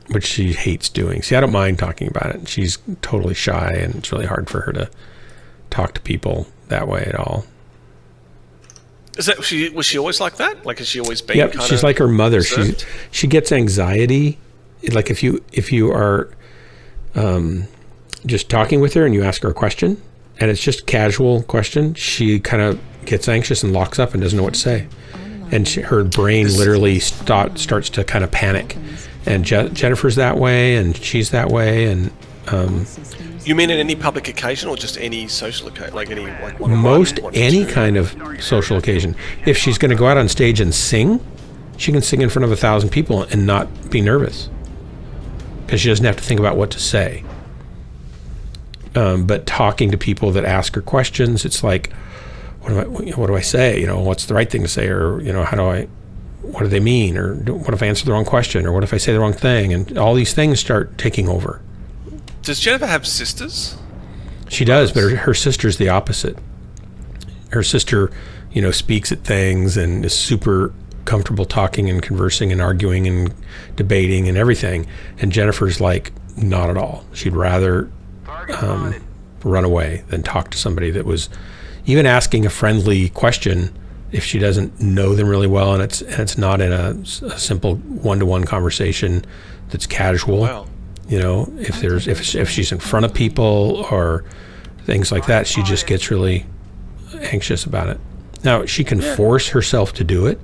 which she hates doing. See, I don't mind talking about it. She's totally shy, and it's really hard for her to talk to people that way at all. Was she always like that? Like, has she always been? Yep, she's like her mother. She gets anxiety. Like if you are just talking with her and you ask her a question, and it's just a casual question, she kind of gets anxious and locks up and doesn't know what to say, and her brain literally starts to kind of panic. And Jennifer's that way, and she's that way, and. You mean at any public occasion or just any social occasion? Like any any kind of social occasion. If she's going to go out on stage and sing, she can sing in front of 1,000 people and not be nervous because she doesn't have to think about what to say. But talking to people that ask her questions, it's like, what do I say? What's the right thing to say? Or what do they mean? Or what if I answer the wrong question? Or what if I say the wrong thing? And all these things start taking over. Does Jennifer have sisters? She does, but her sister's the opposite. Her sister, speaks at things and is super comfortable talking and conversing and arguing and debating and everything. And Jennifer's like, not at all. She'd rather run away than talk to somebody that was even asking a friendly question if she doesn't know them really well, and it's not in a simple one-to-one conversation that's casual. Wow. If she's in front of people or things like that, she just gets really anxious about it. Now, she can force herself to do it,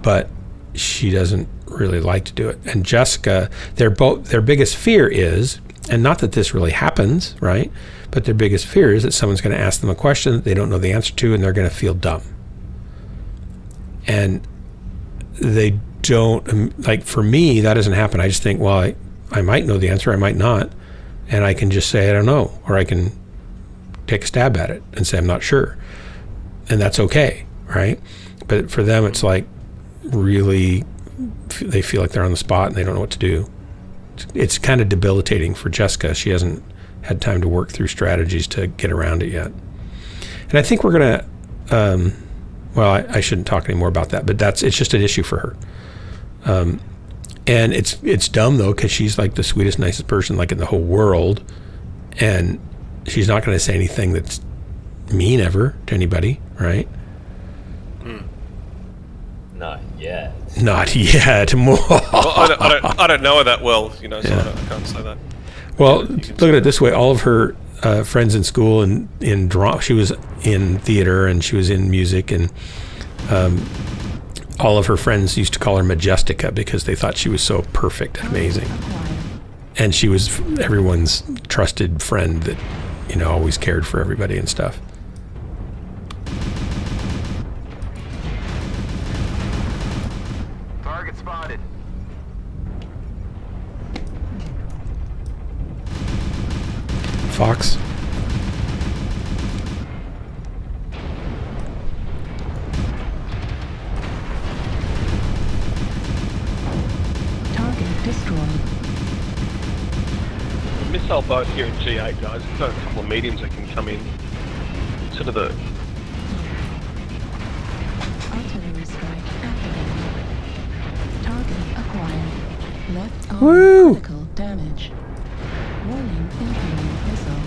but she doesn't really like to do it. And Jessica, their biggest fear is, and not that this really happens, right? But their biggest fear is that someone's going to ask them a question that they don't know the answer to, and they're going to feel dumb. And they don't, like for me, that doesn't happen. I just think, well, I might know the answer, I might not. and I can just say I don't know, or I can take a stab at it and say I'm not sure, and that's okay, right? But for them, it's like really, they feel like they're on the spot and they don't know what to do. It's kind of debilitating for Jessica. She hasn't had time to work through strategies to get around it yet. And I think we're gonna, well, I shouldn't talk anymore about that, but it's just an issue for her. And it's dumb though, because she's like the sweetest, nicest person like in the whole world, and she's not going to say anything that's mean ever to anybody, right? Not yet. Not yet. Well, I don't know her that well, you know, so Yeah. I can't say that. Well, look at it this way: all of her friends in school and in drama, she was in theater and she was in music, and all of her friends used to call her Majestica because they thought she was so perfect and amazing. And she was everyone's trusted friend that, you know, always cared for everybody and stuff. Target spotted. Fox. Target destroyed. Missile boat here in G8, guys. We've got a couple of mediums that can come in. Sort of the... Artillery strike activated. Target acquired. Left arm Woo! critical damage. Warning incoming missile.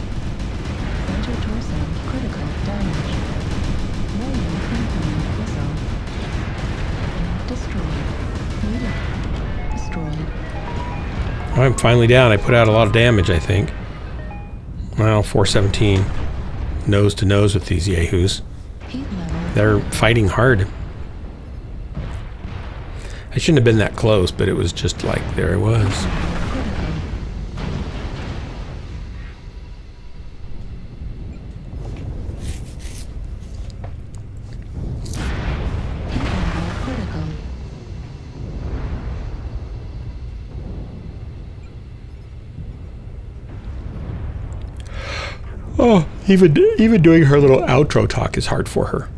Center torso critical damage. Warning incoming missile. Destroyed. Unit destroyed. I'm finally down. I put out a lot of damage, I think. Well, 417. Nose to nose with these yahoos. Heat level. They're fighting hard. I shouldn't have been that close, but it was just like, there it was. Critical. Heat level critical. Oh, even doing her little outro talk is hard for her.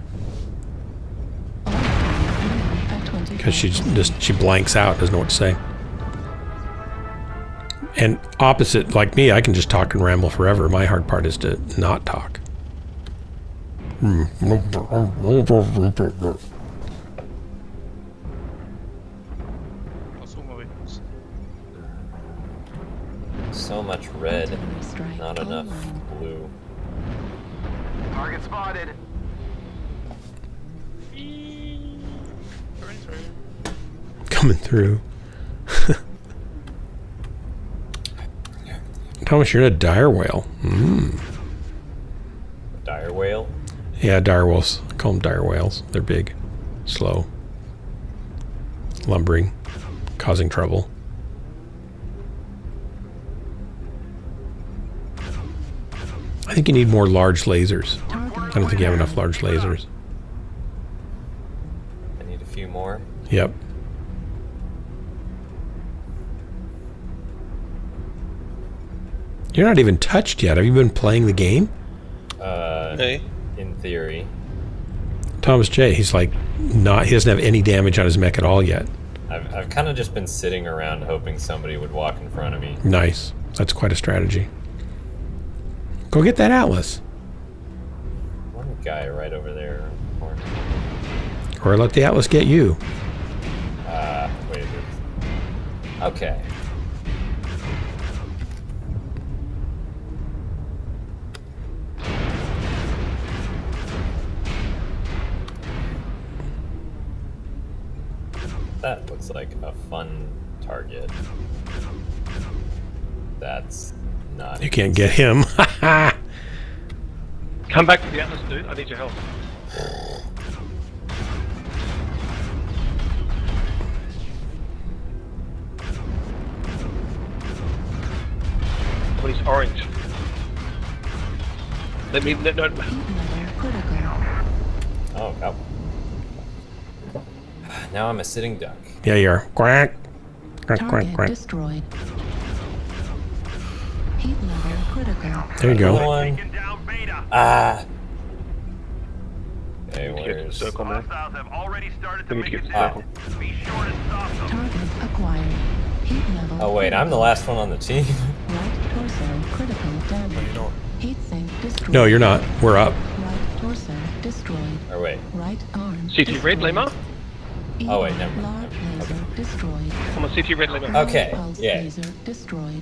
Because she blanks out, doesn't know what to say. And opposite, like me, I can just talk and ramble forever. My hard part is to not talk. So much red, not enough blue. Target spotted. Coming through. Thomas, you're in a dire whale. Dire whale? Yeah, dire whales. I call them dire whales. They're big, slow, lumbering, causing trouble. I think you need more large lasers. I don't think you have enough large lasers. I need a few more. Yep. You're not even touched yet. Have you been playing the game? Hey. In theory. Thomas J, he's like not, he doesn't have any damage on his mech at all yet. I've kind of just been sitting around hoping somebody would walk in front of me. Nice. That's quite a strategy. Go get that Atlas. One guy right over there. Or let the Atlas get you. Wait. Okay. That looks like a fun target. That's not... You can't get him. Come back to the Atlas, dude. I need your help. Please, orange. Let me... No. Heat level critical. Oh, God. Now I'm a sitting duck. Yeah, you are. Quack. Quack, quack, Target quack. destroyed. Heat level critical. There you go. One. Ah. Okay, Get the where's... circle now. Hostiles have already started to We need to make get it the circle. Be sure to stop them. Target acquired. Heat level. Oh wait, I'm the last one on the team. Right torso critical damage. Heat sink destroyed. No, you're not. We're up. Right torso destroyed. Or wait. Right arm. CT red, Lima? Oh wait, never mind. Large laser destroyed. Come on, CT red, Lima. Okay, Pulse yeah. laser destroyed.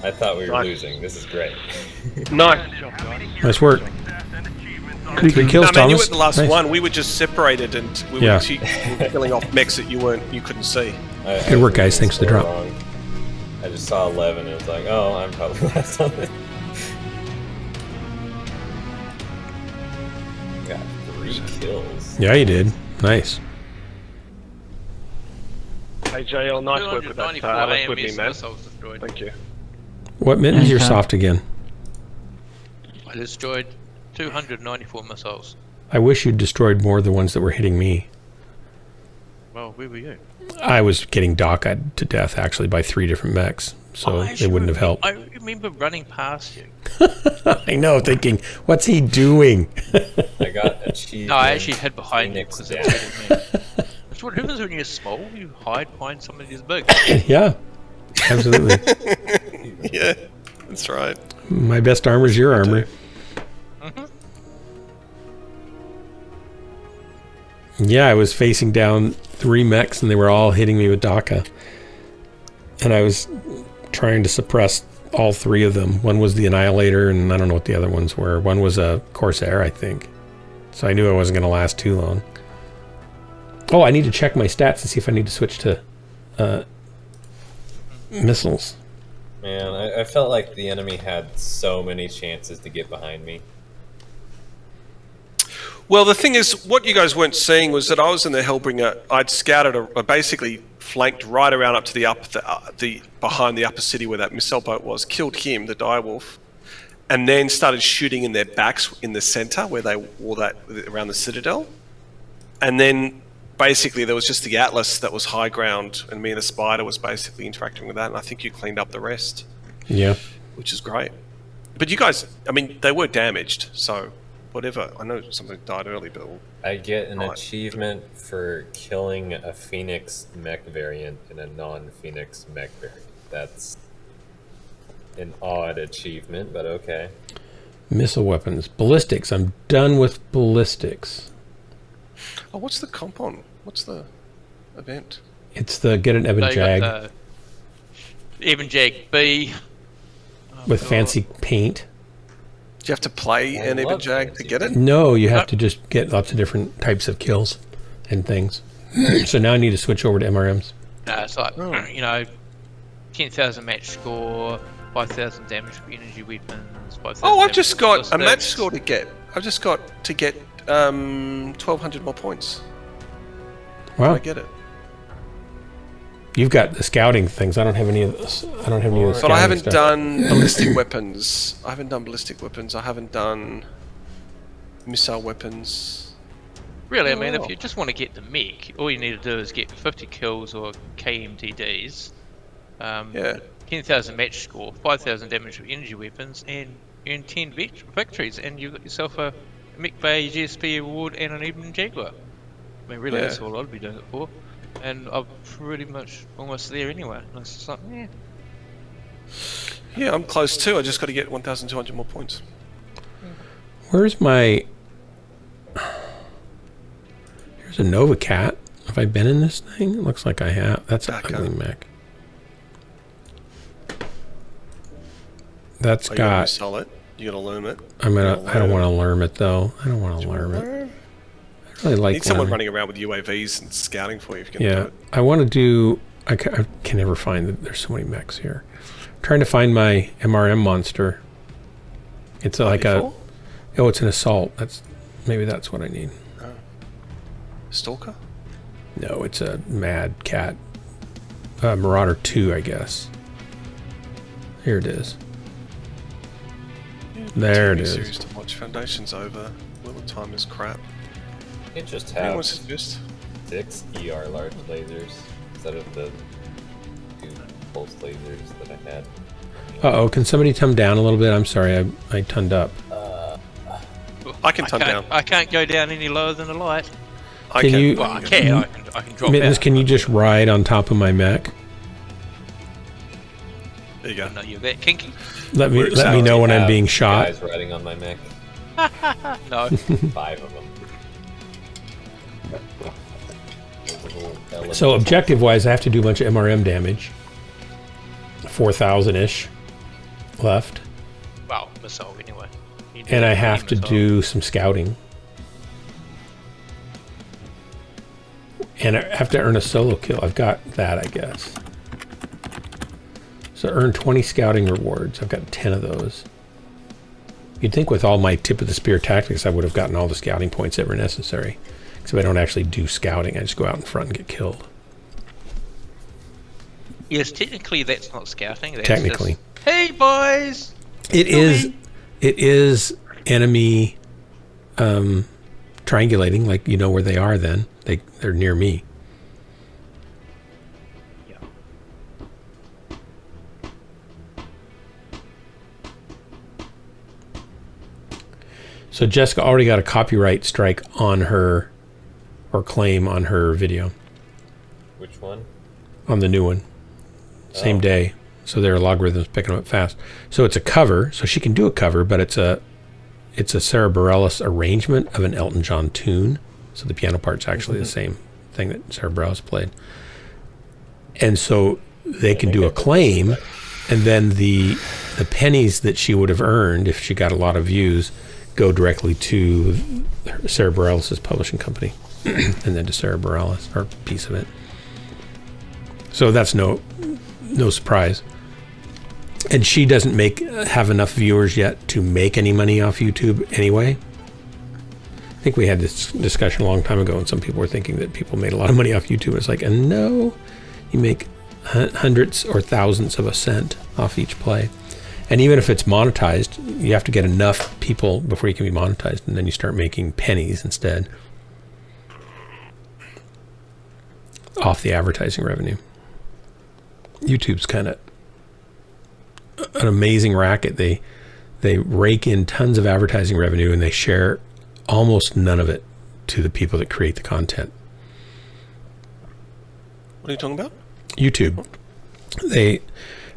I thought we were Nice. losing. This is great. Nice job, guys. Nice work. 3 kills, No, man, you Thomas. were the last Nice. one. We were just separated, and we Yeah. were killing off mechs that you couldn't see. Good work, guys. Thanks for the drop. Wrong. I just saw 11 and it was like, oh, I'm probably last on it. Got 3 kills. Yeah, you did. Nice. Hey, JL, nice work with that. 294 That's with me, AMS man. missiles destroyed. Thank you. What mittens? You're soft again. I destroyed 294 missiles. I wish you'd destroyed more of the ones that were hitting me. Well, where were you? I was getting Docked to death, actually, by 3 different mechs, so it wouldn't have helped. I remember running past you. I know, thinking, what's he doing? I got achievement. No, I actually hid behind you because it down. triggered me. That's what happens when you're small. You hide behind somebody who's big. Yeah, absolutely. Yeah, that's right. My best armor's your armor. Yeah, I was facing down 3 mechs and they were all hitting me with Daka. And I was trying to suppress all 3 of them. One was the Annihilator and I don't know what the other ones were. One was a Corsair, I think. So I knew I wasn't going to last too long. Oh, I need to check my stats to see if I need to switch to missiles. Man, I felt like the enemy had so many chances to get behind me. Well, the thing is, what you guys weren't seeing was that I was in the Hellbringer. I'd scouted, basically flanked right around up to the behind the upper city where that missile boat was, killed him, the direwolf, and then started shooting in their backs in the center where they wore that around the citadel. And then basically there was just the Atlas that was high ground, and me and the Spider was basically interacting with that. And I think you cleaned up the rest. Yeah, which is great. But you guys, I mean, they were damaged, so. Whatever. I know somebody died early, but I get an achievement for killing a Phoenix mech variant and a non-Phoenix mech variant. That's an odd achievement, but okay. Missile weapons. Ballistics. I'm done with ballistics. Oh, what's the comp on? What's the event? It's the get an Ebon Jag. Ebon Jag B. With fancy paint. Do you have to play an Ebon Jag to get it? No, you have to just get lots of different types of kills and things. So now I need to switch over to MRMs. No, it's like, you know, 10,000 match score, 5,000 damage for energy weapons, 5,000 Oh, I've damage just for got a match ballistics. score to get. I've just got to get 1,200 more points. Wow. I get it. You've got the scouting things. I don't have any of this. I don't have any of the But I haven't stuff. done ballistic weapons. I haven't done ballistic weapons. I haven't done missile weapons. Really, I mean, if you just want to get the mech, all you need to do is get 50 kills or KMTDs, 10,000 match score, 5,000 damage for energy weapons, and earn 10 victories, and you've got yourself a Mech Bay GSP award and an Ebon Jaguar. I mean, really, that's all I'd be doing it for. And I'm pretty much almost there anyway. And it's just like, Yeah, I'm close too. I just got to get 1,200 more points. Where's my... Here's a Nova Cat. Have I been in this thing? It looks like I have. That's an ugly mech. That's Are you gonna got... resell it? You gonna learn it? I don't want to learn it though. I don't want to learn it. I really like Need someone learning. running around with UAVs and scouting for you if you can do Yeah, it. I want to do... I can never find it. There's so many mechs here. I'm trying to find my MRM monster. It's like a... Oh, it's an assault. Maybe that's what I need. Stalker? No, it's a Mad Cat. Marauder 2, I guess. Here it is. There it TV is. series to watch. Foundation's over. Wheel of Time is crap. You just Anyone have suggest? 6 ER large lasers instead of the 2 pulse lasers that I had. Uh-oh, can somebody come down a little bit? I'm sorry, I turned up. I can turn down. I can't go down any lower than a light. I can. Well, I can. I can drop Mittens, out. can you just ride on top of my mech? There you go. No, you're that kinky. Let me know when I'm being shot. Guys riding on my mech. No. 5 of them. So objective-wise, I have to do a bunch of MRM damage. 4,000-ish left. Well, missile anyway. And I have to do some scouting. And I have to earn a solo kill. I've got that, I guess. So earn 20 scouting rewards. I've got 10 of those. You'd think with all my tip of the spear tactics, I would have gotten all the scouting points that were necessary. Except I don't actually do scouting. I just go out in front and get killed. Yes, technically that's not scouting. That's Technically. Just, hey, boys! It is enemy triangulating, like you know where they are then. They're near me. Yeah. So Jessica already got a copyright strike on her, or claim on her video. Which one? On the new one. Same day. So their logarithm's picking them up fast. So it's a cover, so she can do a cover, but it's a Sarah Bareilles arrangement of an Elton John tune. So the piano part's actually the same thing that Sarah Bareilles played. And so they can do a claim, and then the pennies that she would have earned if she got a lot of views go directly to Sarah Bareilles' publishing company, and then to Sarah Bareilles, or a piece of it. So that's no surprise. And she doesn't have enough viewers yet to make any money off YouTube anyway. I think we had this discussion a long time ago, and some people were thinking that people made a lot of money off YouTube. It's like, no, you make hundreds or thousands of a cent off each play. And even if it's monetized, you have to get enough people before you can be monetized, and then you start making pennies instead off the advertising revenue. YouTube's kind of an amazing racket. They rake in tons of advertising revenue, and they share almost none of it to the people that create the content. What are you talking about? YouTube.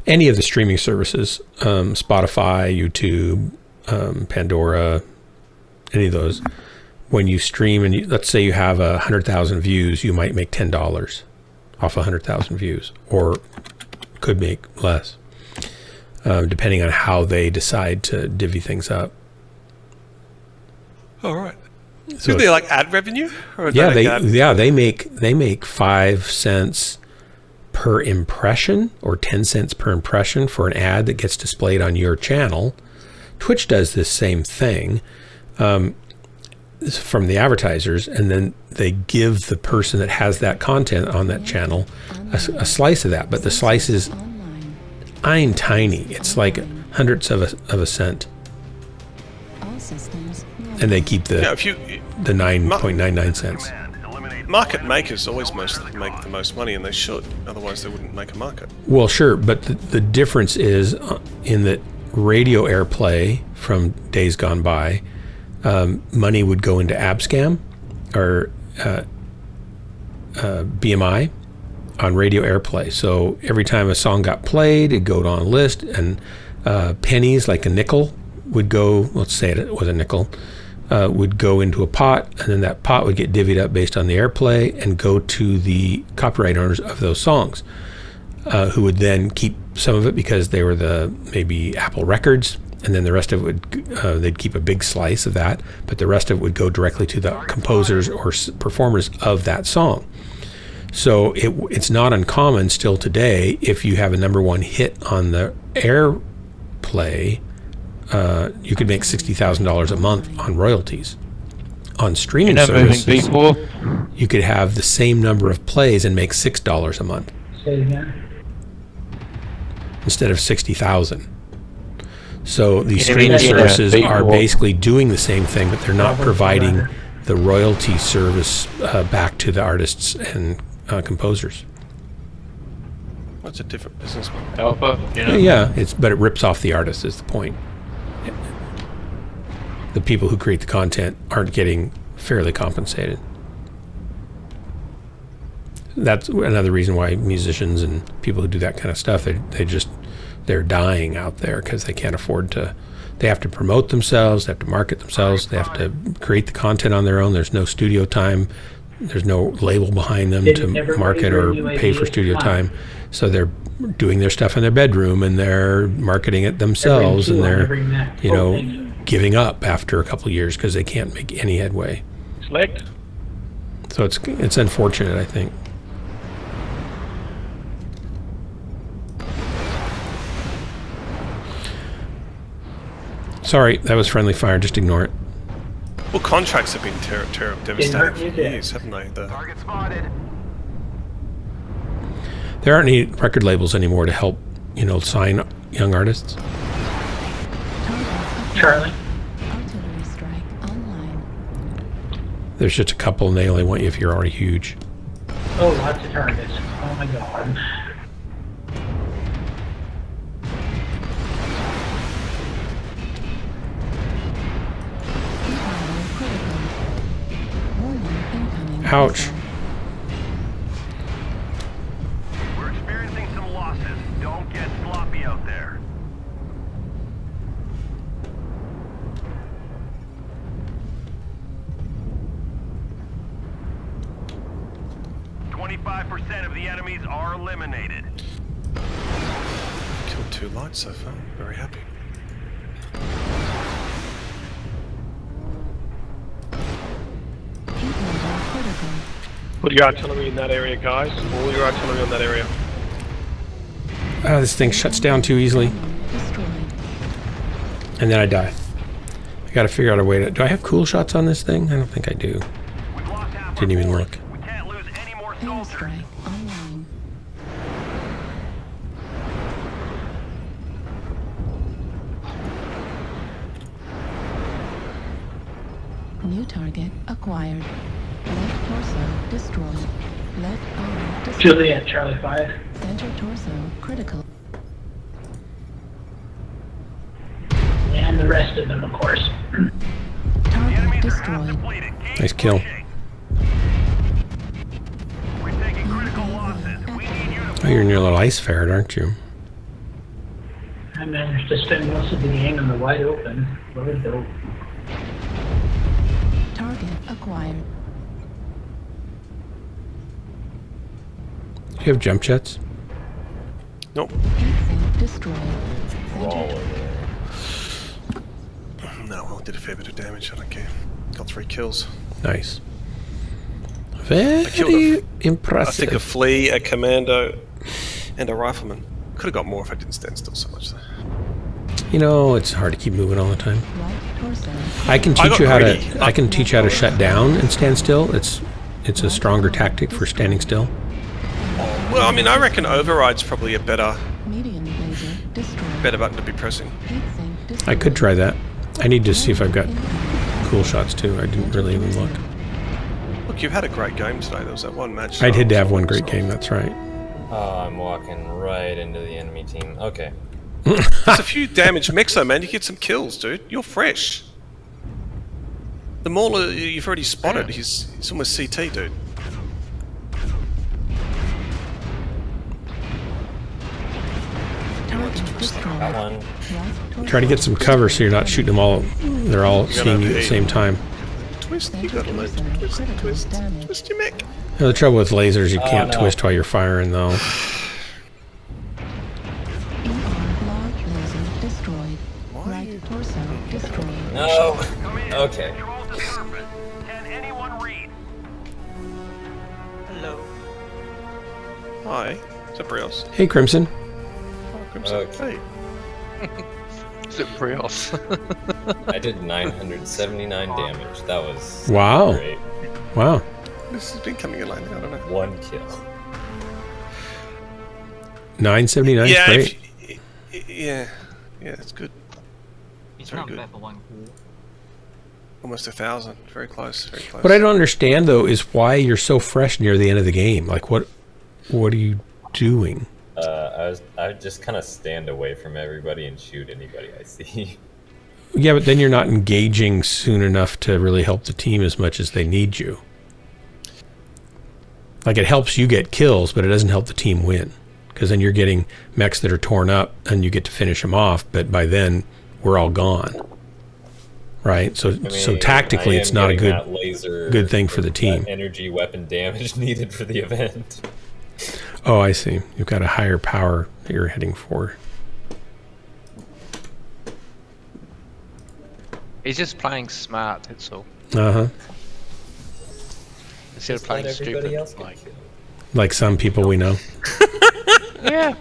Any of the streaming services, Spotify, YouTube, Pandora, any of those, when you stream and let's say you have 100,000 views, you might make $10 off 100,000 views, or could make less, depending on how they decide to divvy things up. All right. So do they like ad revenue? Or they make 5 cents per impression or 10 cents per impression for an ad that gets displayed on your channel. Twitch does this same thing from the advertisers, and then they give the person that has that content on that channel a slice of that, but the slice is tiny. It's like hundredths of a cent. And they keep the 9.99 cents. Market makers always make the most money, and they should. Otherwise, they wouldn't make a market. Well, sure, but the difference is in that radio airplay from days gone by, money would go into Abscam or BMI on radio airplay. So every time a song got played, it'd go on a list, and pennies, like a nickel, would go, let's say it was a nickel, would go into a pot, and then that pot would get divvied up based on the airplay and go to the copyright owners of those songs, who would then keep some of it because they were maybe Apple Records, and then the rest of it they'd keep a big slice of that, but the rest of it would go directly to the composers or performers of that song. So it's not uncommon still today, if you have a #1 hit on the airplay, you could make $60,000 a month on royalties. On streaming services, you could have the same number of plays and make $6 a month. Say it again. Instead of 60,000. So these streaming services are basically doing the same thing, but they're not providing the royalty service back to the artists and composers. What's a different business model? Alpha, you know? Yeah, but it rips off the artist is the point. The people who create the content aren't getting fairly compensated. That's another reason why musicians and people who do that kind of stuff, they're dying out there because they can't afford to. They have to promote themselves, they have to market themselves, they have to create the content on their own. There's no studio time. There's no label behind them to market or pay for studio time. So they're doing their stuff in their bedroom and they're marketing it themselves, and they're, giving up after a couple of years because they can't make any headway. Select. So it's unfortunate, I think. Sorry, that was friendly fire. Just ignore it. Well, contracts have been devastating for years, haven't they? Target spotted. There aren't any record labels anymore to help, sign young artists. Charlie. Artillery strike online. There's just a couple, and they only want you if you're already huge. Oh, lots of targets. Oh my god. Ouch. We're experiencing some losses. Don't get sloppy out there. .5% of the enemies are eliminated. Killed 2 lights so far. Very happy. Put your artillery in that area, guys. All your artillery on that area. This thing shuts down too easily. And then I die. I gotta figure out a way to... Do I have cool shots on this thing? I don't think I do. Didn't even look. We can't lose any more soldiers. Online. New target acquired. Left torso destroyed. Left arm destroyed. Juliet, Charlie 5. Center torso critical. And the rest of them, of course. Target destroyed. Nice kill. We're taking critical losses. We need you to Oh, you're near a little ice ferret, aren't you? I managed to spend most of the game in the wide open. Really dope. Target acquired. Do you have jump jets? Nope. Heat destroyed. No, well, did a fair bit of damage. I don't care. Got 3 kills. Nice. Very impressive. I think a flea, a commando, and a rifleman. Could have got more if I didn't stand still so much. It's hard to keep moving all the time. I can teach you how to. I can teach you how to shut down and stand still. It's a stronger tactic for standing still. Well, I mean, I reckon override's probably a better button to be pressing. I could try that. I need to see if I've got cool shots too. I didn't really even look. Look, you've had a great game today. There was that one match. I did have one great game. That's right. Oh, I'm walking right into the enemy team. Okay. There's a few damaged mechs though, man. You get some kills, dude. You're fresh. The mauler you've already spotted. He's almost CT, dude. Got one. Try to get some cover so you're not shooting them all. They're all seeing you at the same time. Twist. You gotta learn to twist your mech. The trouble with lasers, you can't twist while you're firing, though. No. Okay. Can anyone read? Hello. Hi. Is that Brios? Hey, Crimson. Oh, Crimson. Okay. Hey. Is it Brios? I did 979 damage. That was great. Wow. This has been coming in lately. I don't know. 1 kill. 979 is great. Yeah, it's good. It's very good. Almost 1,000. Very close. Very close. What I don't understand though is why you're so fresh near the end of the game. Like, what are you doing? I would just kind of stand away from everybody and shoot anybody I see. Yeah, but then you're not engaging soon enough to really help the team as much as they need you. Like, it helps you get kills, but it doesn't help the team win. Because then you're getting mechs that are torn up, and you get to finish them off, but by then, we're all gone. Right? So, so tactically, it's not a good thing for the team. Energy weapon damage needed for the event. Oh, I see. You've got a higher power that you're heading for. He's just playing smart, that's all. Uh-huh. Instead of playing stupid. Like some people we know. Yeah.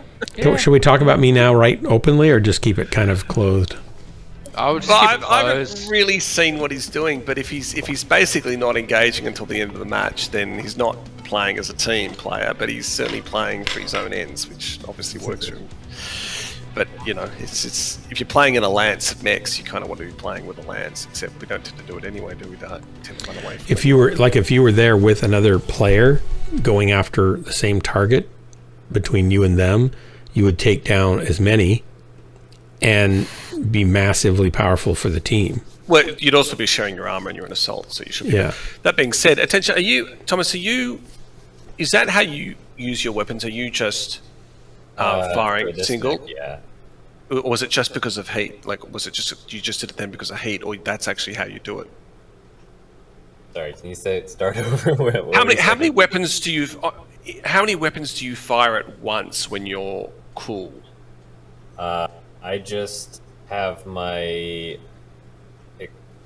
Should we talk about me now right openly, or just keep it kind of clothed? I would just I haven't really seen what he's doing, but if he's basically not engaging until the end of the match, then he's not playing as a team player, but he's certainly playing for his own ends, which obviously works for him. But you know, it's if you're playing in a lance of mechs, you kind of want to be playing with a lance. Except we don't tend to do it anyway, do we? Tend to run away from if you were there with another player going after the same target between you and them, you would take down as many and be massively powerful for the team. Well, you'd also be sharing your armor and you're an assault, so you should be. Yeah. That being said, attention, Thomas, is that how you use your weapons? Are you just firing single? Deck, yeah. Or was it just because of heat? Like, was it just you just did it then because of heat, or that's actually how you do it? Sorry, can you start over? How many weapons do you fire at once when you're cool? I just have my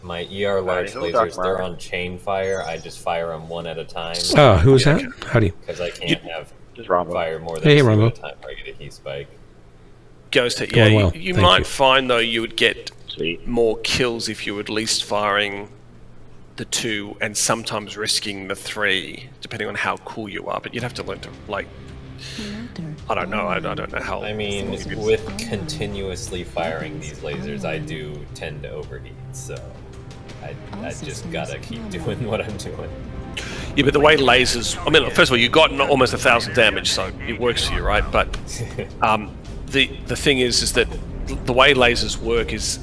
ER large lasers. They're on chain fire. I just fire them one at a time. Oh, who is that? Howdy. Because I can't have just fire more than two at a time or I get a heat spike. Ghost hit. Going Yeah, well. you Thank might you. find though you would get more kills if you were at least firing the 2 and sometimes risking the 3, depending on how cool you are. But you'd have to learn to I don't know. I don't know how. I mean, with continuously firing these lasers, I do tend to overheat. So I just gotta keep doing what I'm doing. Yeah, but the way lasers... I mean, first of all, you got almost 1,000 damage, so it works for you, right? But the thing is that the way lasers work is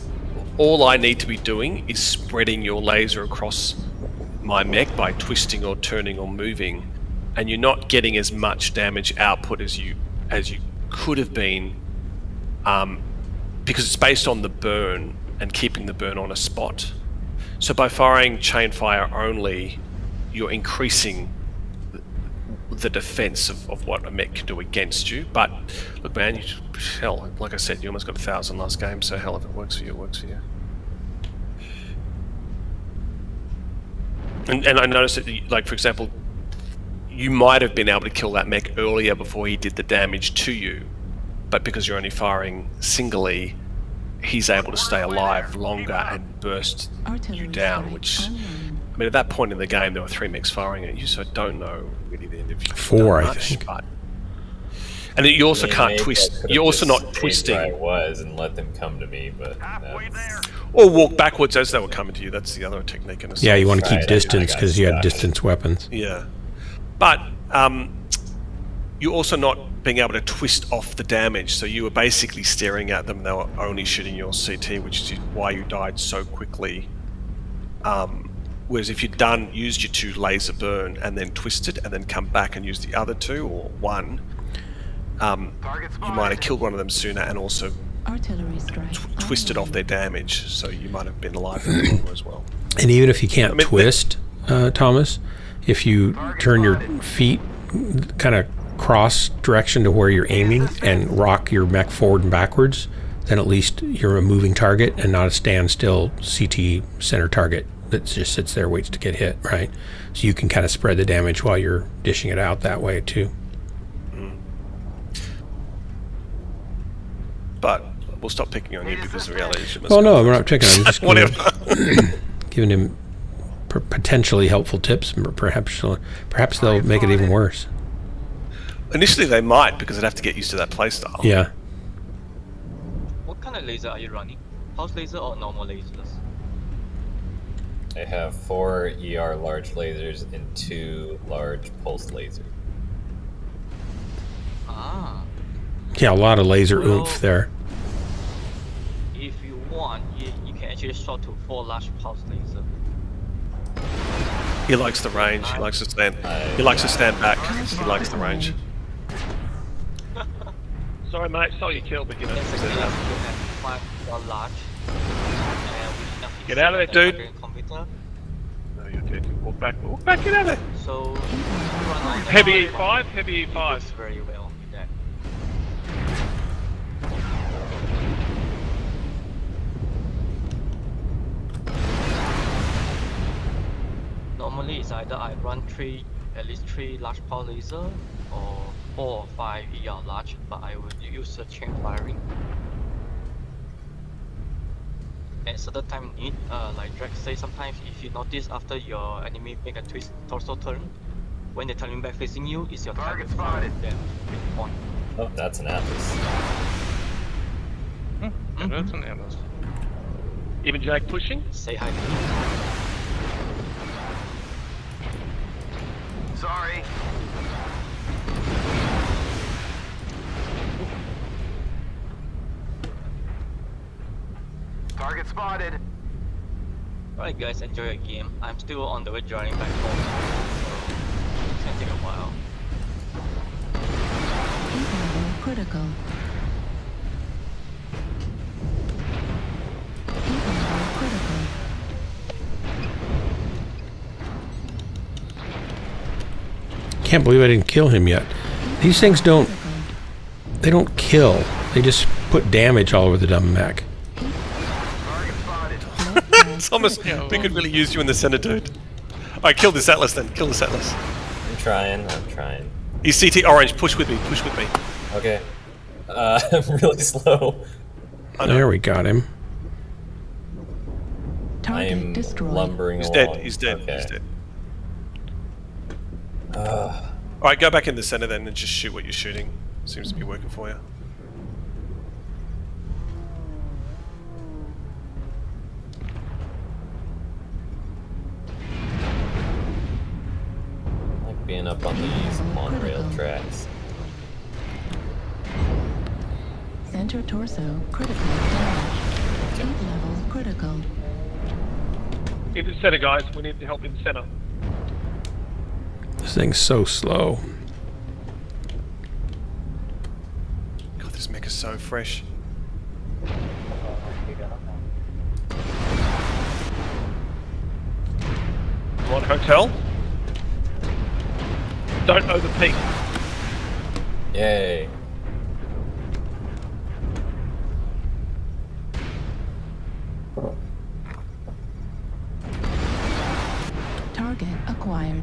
all I need to be doing is spreading your laser across my mech by twisting or turning or moving, and you're not getting as much damage output as you could have been, because it's based on the burn and keeping the burn on a spot. So by firing chain fire only, you're increasing the defense of what a mech can do against you. But look, man, hell, like I said, you almost got 1,000 last game, so hell, if it works for you, it works for you. And I noticed that, like, for example, you might have been able to kill that mech earlier before he did the damage to you, but because you're only firing singly, he's able to stay alive longer and burst you down, which... I mean, at that point in the game, there were 3 mechs firing at you, so I don't know really the end of you. 4, I think. But... And you also can't twist. You're also not twisting. I was and let them come to me, but or walk backwards as they were coming to you. That's the other technique. In a yeah, you want to keep distance because you have distance weapons. Yeah, but you're also not being able to twist off the damage. So you were basically staring at them. They were only shooting your CT, which is why you died so quickly. Whereas if you'd used your 2 laser burn and then twisted and then come back and used the other 2 or 1, you might have killed one of them sooner and also twisted off their damage, so you might have been alive for longer as well. And even if you can't twist, Thomas, if you turn your feet kind of cross direction to where you're aiming and rock your mech forward and backwards, then at least you're a moving target and not a standstill CT center target that just sits there, waits to get hit, right? So you can kind of spread the damage while you're dishing it out that way too. But we'll stop picking on you because the reality is... Well, no, we're not picking on you. Whatever. Giving him potentially helpful tips. Perhaps they'll make it even worse. Initially they might, because they'd have to get used to that playstyle. Yeah. What kind of laser are you running? Pulse laser or normal lasers? I have 4 ER large lasers and 2 large pulse lasers. Ah. Yeah, a lot of laser oomph there. If you want, you can actually shot to 4 large pulse laser. He likes the range. He likes to stand. He likes to stand back. He likes the range. Sorry, mate. Saw you kill, but you know. Get out of there, dude. No, you're dead. Walk back. Walk back. Get out of there. So heavy E5. Heavy E5. Very well with that. Normally, it's either I run at least 3 large power laser, or 4 or 5 ER large, but I would use a chain firing. At certain time need, like Drake say, sometimes if you notice after your enemy make a twist torso turn, when they're turning back facing you, it's your target spotted. Then point. Oh, that's an Atlas. That's an Atlas. Even Jake pushing? Say hi to me. Sorry. Target spotted. Alright guys, enjoy your game. I'm still on the way driving back home, so it's gonna take a while. Critical. Can't believe I didn't kill him yet. These things don't kill. They just put damage all over the dumb mech. It's almost, we could really use you in the center, dude. Alright, kill this Atlas then. Kill this Atlas. I'm trying. He's CT orange. Push with me. Push with me. Okay. I'm really slow. There we got him. I'm lumbering He's along. dead. He's dead. Okay. He's dead. Alright, go back in the center then and just shoot what you're shooting. Seems to be working for you. I like being up on these monorail tracks. Center torso critical damage. Heat level critical. In the center, guys. We need help in the center. This thing's so slow. God, this mech is so fresh. One hotel. Don't overpeak. Yay. Target acquired.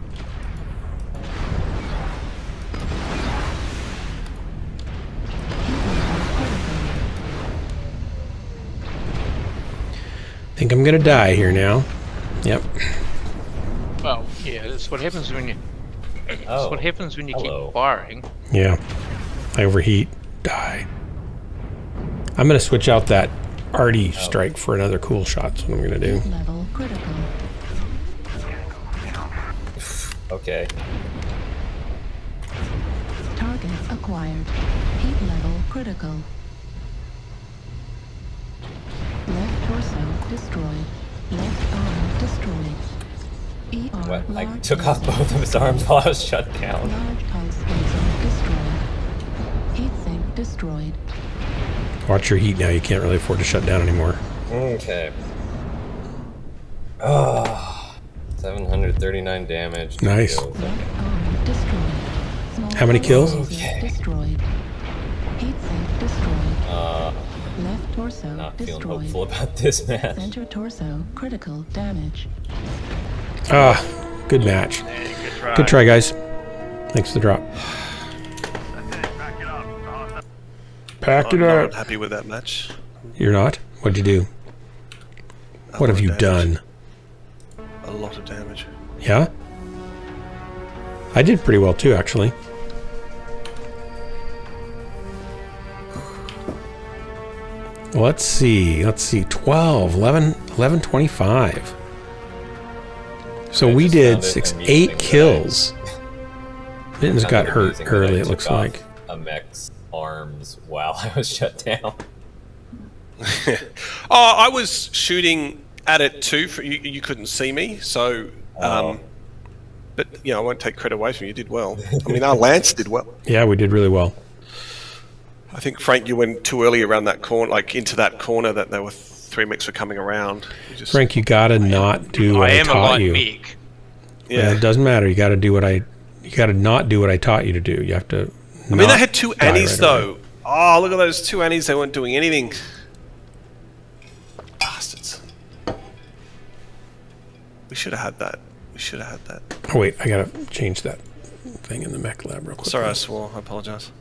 Think I'm gonna die here now. Yep. Well, yeah, that's what happens when you. That's what happens when you keep firing. Yeah. I overheat, die. I'm gonna switch out that arty strike for another cool shot. That's what I'm gonna do. Level critical. Okay. Target acquired. Heat level critical. Left torso destroyed. Left arm destroyed. ER What? I large took off both of his arms while I was shut down. Large pulse laser destroyed. Heat sink destroyed. Watch your heat now. You can't really afford to shut down anymore. Okay. Oh, 739 damage. Nice. Kills. How many kills? Okay. Destroyed. Heat sink destroyed. Left torso Not feeling destroyed. hopeful about this match. Center torso critical damage. Ah, good match. Good try, guys. Thanks for the drop. Packed it I'm up. not happy with that match. You're not? What'd you do? What have you done? A lot of damage. Yeah? I did pretty well too, actually. Let's see. 11, 25. So we did 8 kills. Mittens got hurt early, it looks like. A Mechs arms while I was shut down. I was shooting at it too. You couldn't see me, so. But I won't take credit away from you. You did well. I mean, our Lance did well. Yeah, we did really well. I think Frank, you went too early around that corner, like into that corner that there were 3 mechs were coming around. Frank, you gotta not do what I taught you. Yeah, it doesn't matter. You gotta do what I. You gotta not do what I taught you to do. You have to. I mean, they had 2 Annies though. Away. Oh, look at those 2 Annies. They weren't doing anything. Bastards. We should have had that. We should have had that. Oh wait, I gotta change that thing in the mech lab real quick. Sorry, I swore. I apologize.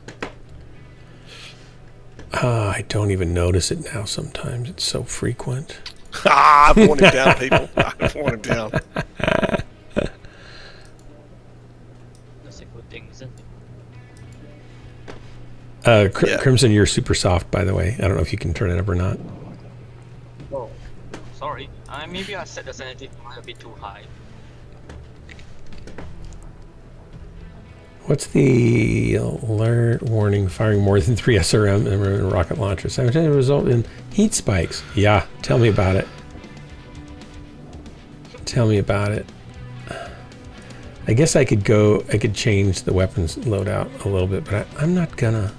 I don't even notice it now sometimes. It's so frequent. I've worn him down, people. I've worn him down. That's a good thing, isn't it? Crimson, you're super soft, by the way. I don't know if you can turn it up or not. Oh, sorry. Maybe I set the sanity a bit too high. What's the alert warning? Firing more than 3 SRM and rocket launchers simultaneously result in heat spikes. Yeah, tell me about it. Tell me about it. I guess I could change the weapons loadout a little bit, but I'm not gonna.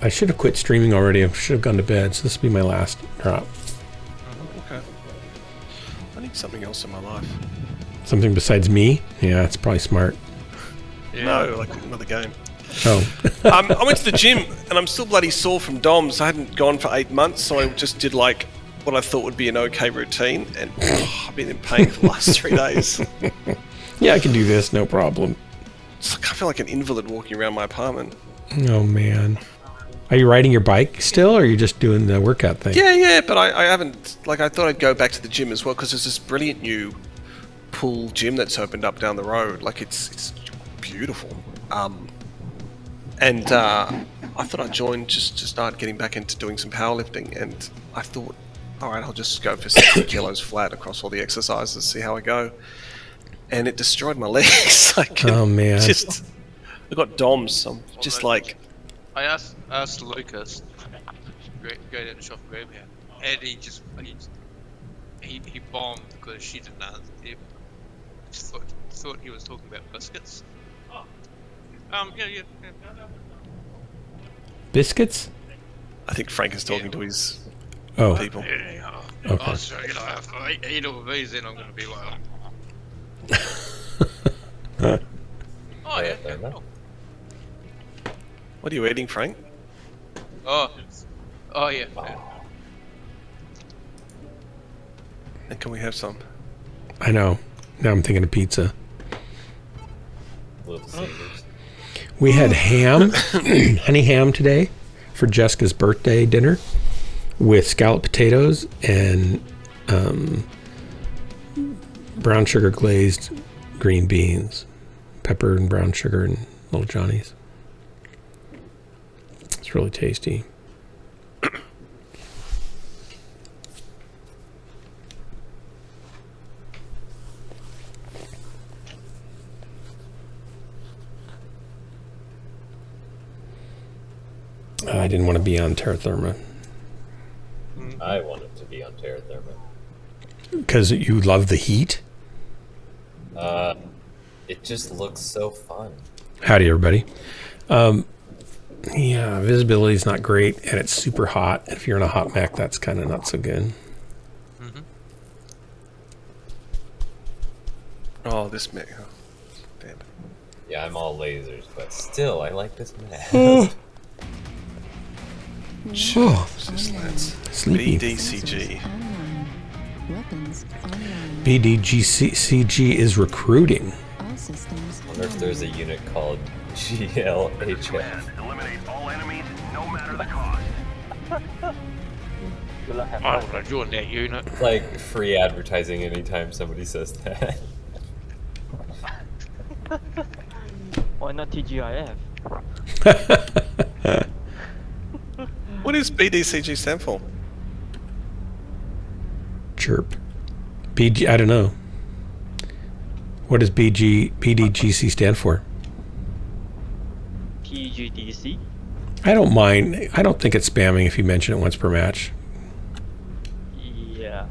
I should have quit streaming already. I should have gone to bed, so this will be my last drop. Okay. I need something else in my life. Something besides me? Yeah, it's probably smart. Yeah. No, like another game. Oh. I went to the gym and I'm still bloody sore from DOMs. I hadn't gone for 8 months, so I just did like what I thought would be an okay routine, and I've been in pain for the last 3 days. Yeah, I can do this, no problem. It's like I feel like an invalid walking around my apartment. Oh man. Are you riding your bike still, or are you just doing the workout thing? Yeah, but I haven't. Like, I thought I'd go back to the gym as well, because there's this brilliant new pool gym that's opened up down the road. Like, it's beautiful. And I thought I'd join just to start getting back into doing some powerlifting, and I thought, all right, I'll just go for 60 kilos flat across all the exercises, see how I go. And it destroyed my legs. Oh man! I got DOMs. I'm just like. I asked Lucas, go down the shop and grab here, and he bombed because she didn't answer. He just thought he was talking about biscuits. Yeah. Biscuits? I think Frank is talking to his people. Yeah. Okay. Oh, so if I eat all these, then I'm going to be like. Oh yeah. Cool. What are you eating, Frank? Oh yeah. And can we have some? I know. Now I'm thinking of pizza. We had ham, honey ham today for Jessica's birthday dinner with scalloped potatoes and brown sugar glazed green beans, pepper and brown sugar and Little Johnny's. It's really tasty. I didn't want to be on terra firma. I wanted to be on terra firma. Because you love the heat? It just looks so fun. Howdy, everybody. Yeah, visibility is not great, and it's super hot. If you're in a hot mech, that's kind of not so good. Mm-hmm. Oh, this mech. Oh, damn it. Yeah, I'm all lasers, but still, I like this mech. Sleepy. BDCG. BDGCG is recruiting. I wonder if there's a unit called GLHF. Eliminate all enemies, no matter the cost. I'm gonna join that unit. It's like free advertising anytime somebody says that. Why not TGIF? What does BDCG stand for? Chirp. BG, I don't know. What does BDGC stand for? PGDC. I don't mind. I don't think it's spamming if you mention it once per match. Yeah.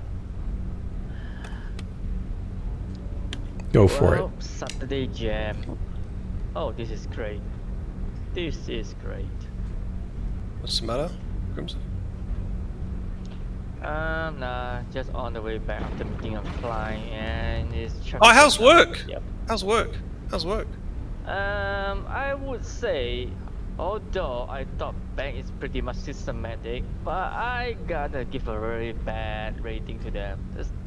Go for it. Saturday Jam. Oh, this is great. This is great. What's the matter, Crimson? Nah, just on the way back after meeting a client and it's Oh, how's work? Yep. How's work? How's work? I would say, although I thought bank is pretty much systematic, but I gotta give a very bad rating to them.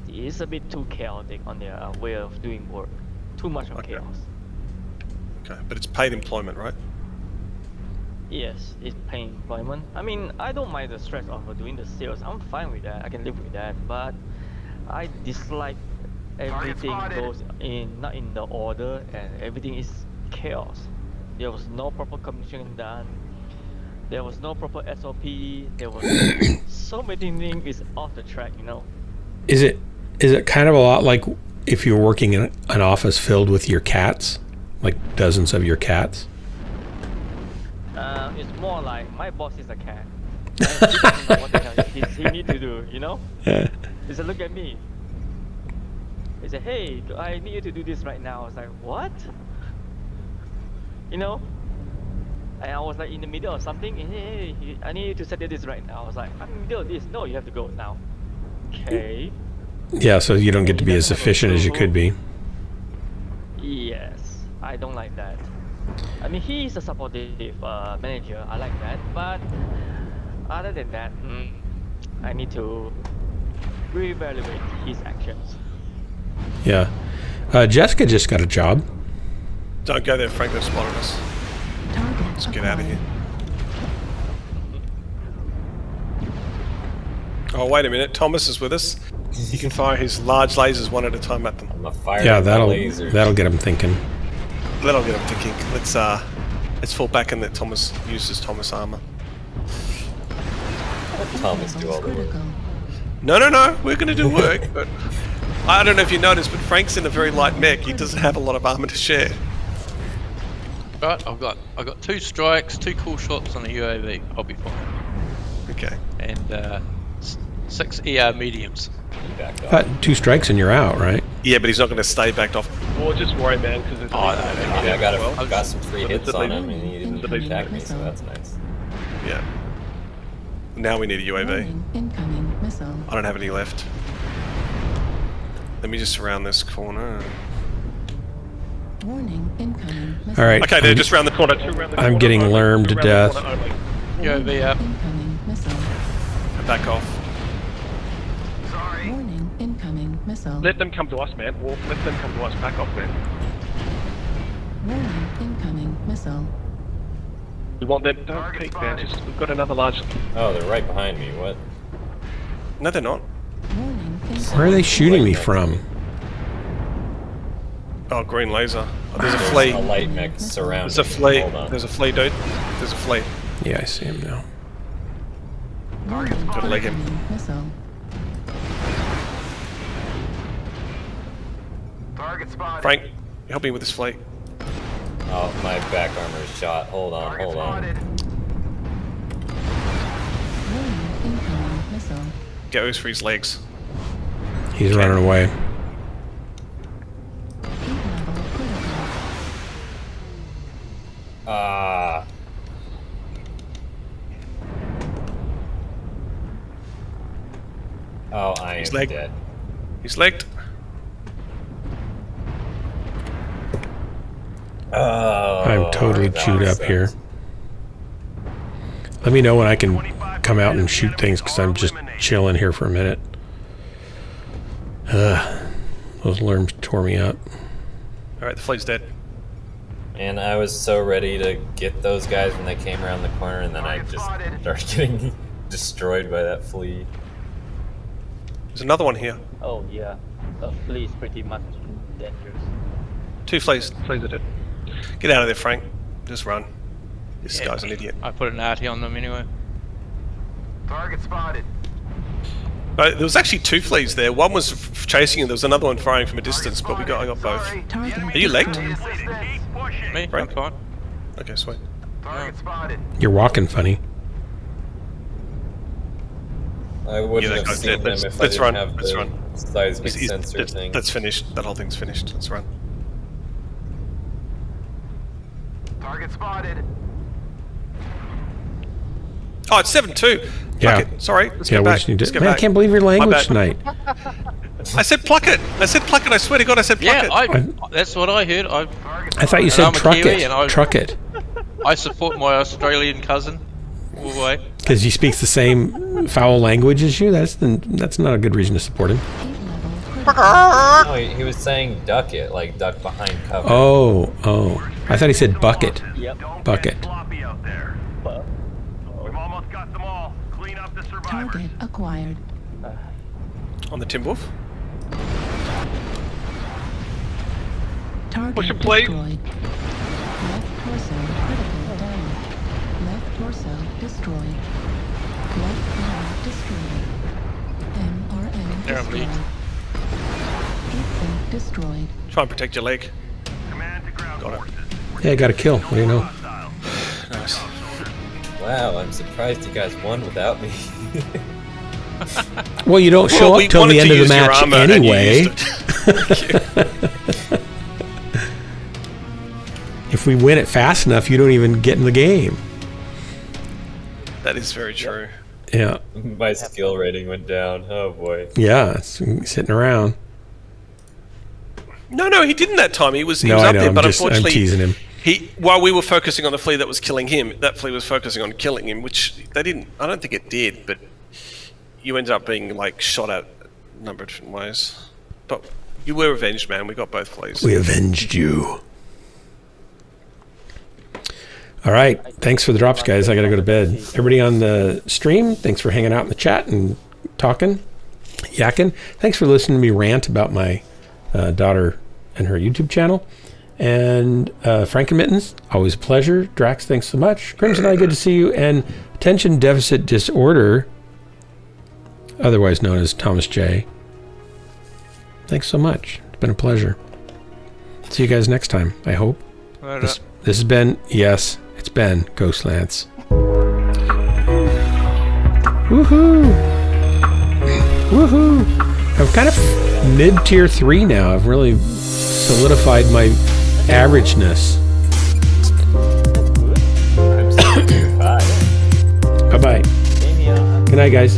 It's a bit too chaotic on their way of doing work. Too much of chaos. Okay, but it's paid employment, right? Yes, it's paid employment. I mean, I don't mind the stress of doing the sales. I'm fine with that. I can live with that. But I dislike everything goes in not in the order and everything is chaos. There was no proper communication done. There was no proper SOP. There was so many things is off the track, you know. Is it kind of a lot like if you're working in an office filled with your cats, like dozens of your cats? It's more like my boss is a cat. And he doesn't know what the hell he need to do, you know? He said, look at me. He said, hey, I need you to do this right now. I was like, what? You know? And I was like in the middle of something. Hey, I need you to settle this right now. I was like, I'm in the middle of this. No, you have to go now. Okay. Yeah, so you don't get to be as efficient as you could be. Yes, I don't like that. I mean, he's a supportive manager. I like that. But other than that, I need to reevaluate his actions. Yeah. Jessica just got a job. Don't go there, Frank. They've spotted us. Let's get out of here. Oh, wait a minute. Thomas is with us. He can fire his large lasers one at a time at them. Yeah, that'll get him thinking. That'll get him thinking. Let's fall back and let Thomas use his Thomas armor. Let Thomas do all the work. No. We're going to do work, but I don't know if you noticed, but Frank's in a very light mech. He doesn't have a lot of armor to share. Right, I've got 2 strikes, 2 cool shots on the UAV. I'll be fine. Okay. And 6 ER mediums. 2 strikes and you're out, right? Yeah, but he's not going to stay backed off. Or just worry, man, because it's... I got some free hits on him and he didn't attack me, so that's nice. Yeah. Now we need a UAV. Incoming missile. I don't have any left. Let me just surround this corner. Warning, incoming missile. All right. Okay, they're just round the corner. I'm getting lurmed to death. UAV up. Incoming missile. Back off. Warning, incoming missile. Let them come to us, man. Or let them come to us. Back off, man. Warning, incoming missile. We want them. Don't peek, man. We've got another large... Oh, they're right behind me. What? No, they're not. Warning, Where are they shooting me from? Oh, green laser. Oh, there's a There's flea. a light mech surrounding There's a flea. Hold on. There's a flea, dude. There's a flea. Yeah, I see him now. Gotta leg him. Missile. Frank, help me with this flea. Oh, my back armor is shot. Hold on. Warning, incoming missile. Goes for his legs. He's running away. Oh, I am dead. He's legged. Oh, I'm totally chewed up here. Let me know when I can come out and shoot things, because I'm just chilling here for a minute. Those lurms tore me up. Alright, the flea's dead. And I was so ready to get those guys when they came around the corner, and then I just started getting destroyed by that flea. There's another one here. Oh yeah, the flea is pretty much dangerous. 2 fleas. Fleas are dead. Get out of there, Frank. Just run. This guy's an idiot. I put an arty on them anyway. Target spotted. There was actually 2 fleas there. One was chasing you. There was another one firing from a distance, but I got both. Are you legged? Me? Right. I'm fine. Okay, sweet. You're walking funny. I wouldn't have seen them if I didn't have the seismic sensor thing. That's finished. That whole thing's finished. Let's run. Target spotted. Oh, it's 7-2. Yeah. Pluck it. Sorry. Let's Yeah, get we back. just need Let's to. get Man, I back. can't believe your My language bad. tonight. I said pluck it. I said pluck it. I swear to God, I said pluck it. That's what I heard. I thought you said truck it. Truck it. I support my Australian cousin. All the way. Because he speaks the same foul language as you. That's not a good reason to support him. No, he was saying duck it, like duck behind cover. Oh. I thought he said bucket. Yep. Bucket. We've almost got them all. Clean up the survivors. Target acquired. On the Tim Wolf. Target Push him, plate. destroyed. Left torso critical damage. Left torso destroyed. Left arm destroyed. MRM There, I'm destroyed. lead. Heat destroyed. Try and protect your leg. Got it. Yeah, I got a kill. What do you know? Nice. Wow, I'm surprised you guys won without me. Well, you don't show we up till the wanted end to of the use your match armor and you anyway. used If we win it fast enough, you don't even get in the game. That is very true. Yeah. My skill rating went down. Oh boy. Yeah, it's sitting around. No, he didn't that time. He was No, up I know. there, but I'm unfortunately, teasing him. while we were focusing on the flea that was killing him, that flea was focusing on killing him, which they didn't. I don't think it did, but you ended up being like shot at a number of different ways. But you were avenged, man. We got both fleas. We avenged you. All right. Thanks for the drops, guys. I got to go to bed. Everybody on the stream, thanks for hanging out in the chat and talking, yakking. Thanks for listening to me rant about my daughter and her YouTube channel. And Frankenmittens, always a pleasure. Drax, thanks so much. Crimson Eye, good to see you. And Attention Deficit Disorder, otherwise known as Thomas J. Thanks so much. It's been a pleasure. See you guys next time, I hope. This has been, yes, it's been Ghost Lance. Woohoo! Woohoo! I'm kind of mid-tier 3 now. I've really solidified my averageness. Bye-bye. Good night, guys.